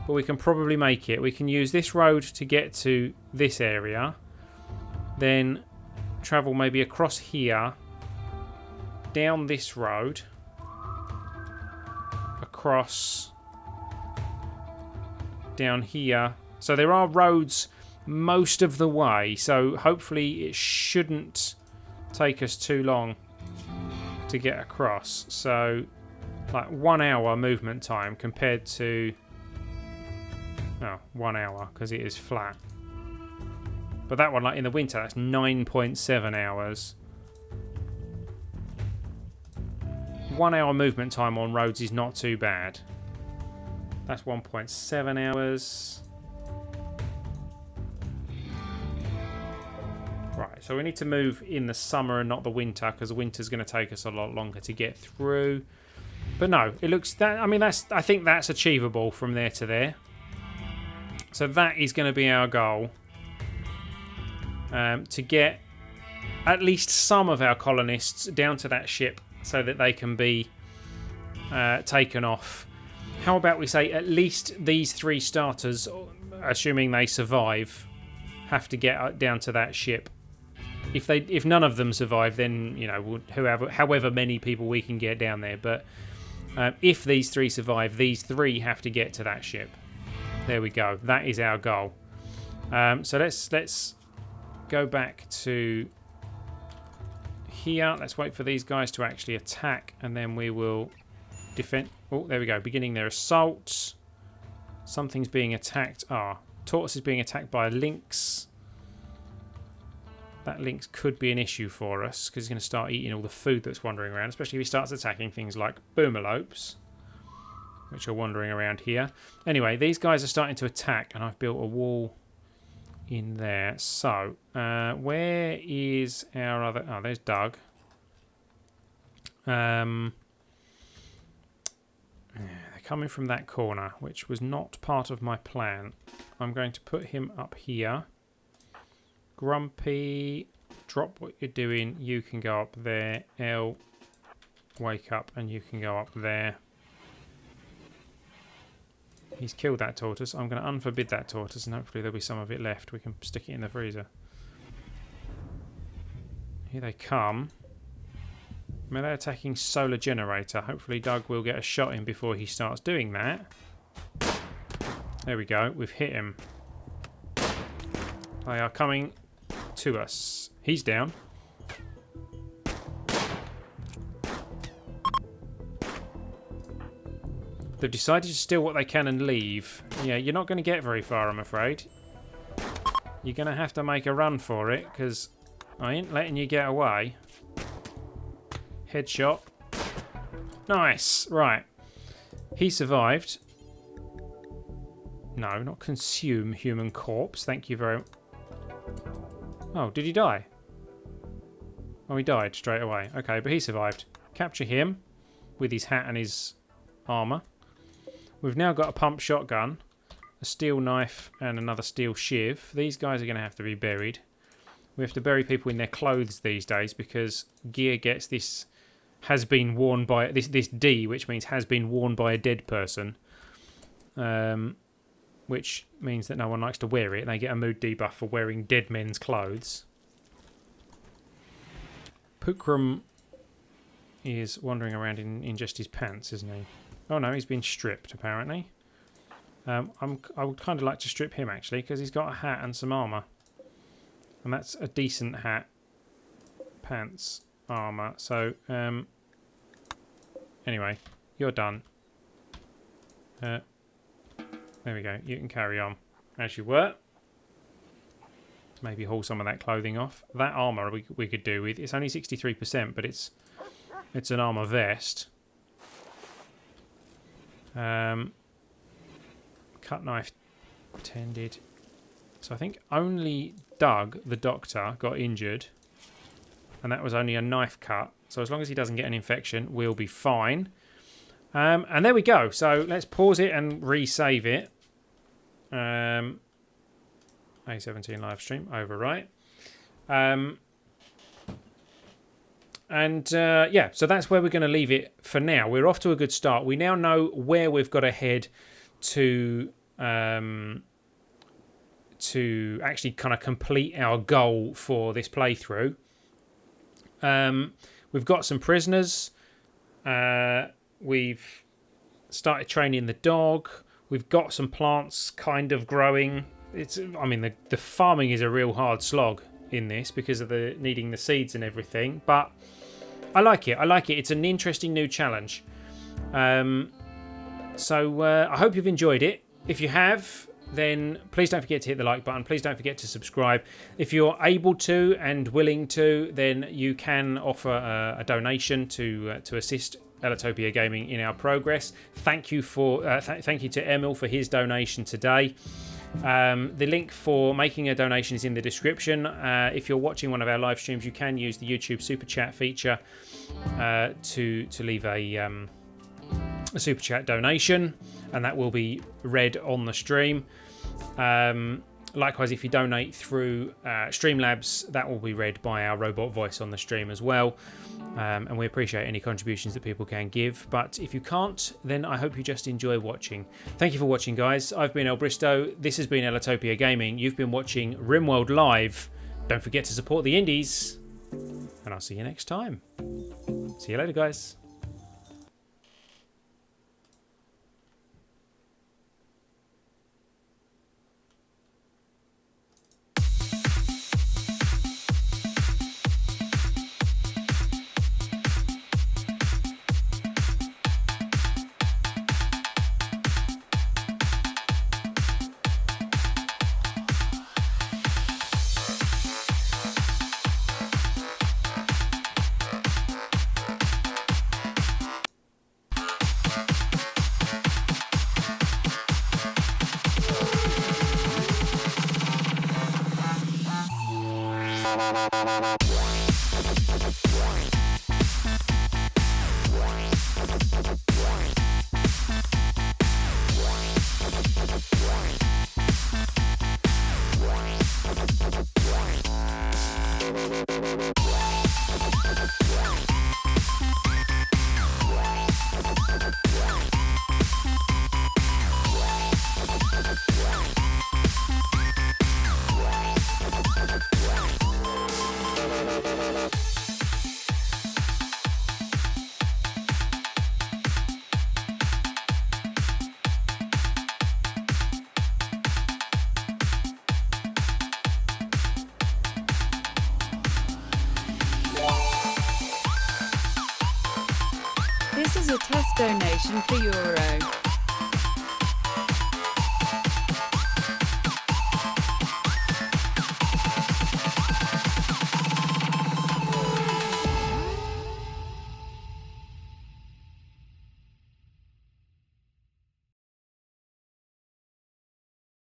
but we can probably make it. We can use this road to get to this area, then travel maybe across here, down this road, across, down here. So there are roads most of the way, so hopefully it shouldn't take us too long to get across. So like 1 hour movement time compared to 1 hour because it is flat. But that one, like in the winter, that's 9.7 hours. 1 hour movement time on roads is not too bad. That's 1.7 hours. Right, so we need to move in the summer and not the winter because the winter's going to take us a lot longer to get through. But no, it looks that. I mean, I think that's achievable from there to there. So that is going to be our goal. To get at least some of our colonists down to that ship so that they can be taken off. How about we say at least these 3 starters, assuming they survive, have to get down to that ship. If none of them survive, then however many people we can get down there. But if these 3 survive, these 3 have to get to that ship. There we go. That is our goal. So let's go back to here. Let's wait for these guys to actually attack, and then we will defend. Oh, there we go. Beginning their assault. Something's being attacked. Tortoise is being attacked by a lynx. That lynx could be an issue for us because he's going to start eating all the food that's wandering around, especially if he starts attacking things like boomalopes, which are wandering around here. Anyway, these guys are starting to attack, and I've built a wall in there. So, where is our other... Oh, there's Doug. They're coming from that corner, which was not part of my plan. I'm going to put him up here. Grumpy, drop what you're doing. You can go up there. Elle, wake up, and you can go up there. He's killed that tortoise. I'm going to unforbid that tortoise, and hopefully there'll be some of it left. We can stick it in the freezer. Here they come. I mean, they're attacking solar generator. Hopefully Doug will get a shot in before he starts doing that. There we go. We've hit him. They are coming to us. He's down. They've decided to steal what they can and leave. Yeah, you're not going to get very far, I'm afraid. You're going to have to make a run for it, because I ain't letting you get away. Headshot. Nice. Right. He survived. No, not consume human corpse. Thank you very much. Oh, did he die? Oh, he died straight away. Okay, but he survived. Capture him with his hat and his armour. We've now got a pump shotgun, a steel knife, and another steel shiv. These guys are going to have to be buried. We have to bury people in their clothes these days because gear gets this has been worn by this D, which means has been worn by a dead person. Which means that no one likes to wear it, and they get a mood debuff for wearing dead men's clothes. Pukram is wandering around in just his pants, isn't he? Oh no, he's been stripped, apparently. I would kind of like to strip him, actually, because he's got a hat and some armour. And that's a decent hat. Pants, armour. So, anyway, you're done. There we go. You can carry on as you were. Maybe haul some of that clothing off. That armour we could do with. It's only 63%, but it's an armour vest. Cut knife tended. So I think only Doug, the doctor, got injured. And that was only a knife cut. So as long as he doesn't get an infection, we'll be fine. And there we go. So let's pause it and resave it. A17 live stream, overwrite. Yeah, so that's where we're going to leave it for now. We're off to a good start. We now know where we've got to head to actually kind of complete our goal for this playthrough. We've got some prisoners. We've started training the dog. We've got some plants kind of growing. I mean, the farming is a real hard slog in this because of the needing the seeds and everything. But I like it. It's an interesting new challenge. So I hope you've enjoyed it. If you have, then please don't forget to hit the like button. Please don't forget to subscribe. If you're able to and willing to, then you can offer a donation to assist Ellitopia Gaming in our progress. Thank you to Emil for his donation today. The link for making a donation is in the description. If you're watching one of our live streams, you can use the YouTube Super Chat feature to leave a a super chat donation, and that will be read on the stream. Likewise, if you donate through Streamlabs, that will be read by our robot voice on the stream as well. And we appreciate any contributions that people can give. But if you can't, then I hope you just enjoy watching. Thank you for watching, guys. I've been El Bristow. This has been Ellitopia Gaming. You've been watching RimWorld Live. Don't forget to support the indies. And I'll see you next time. See you later, guys. This is a test donation for Euro.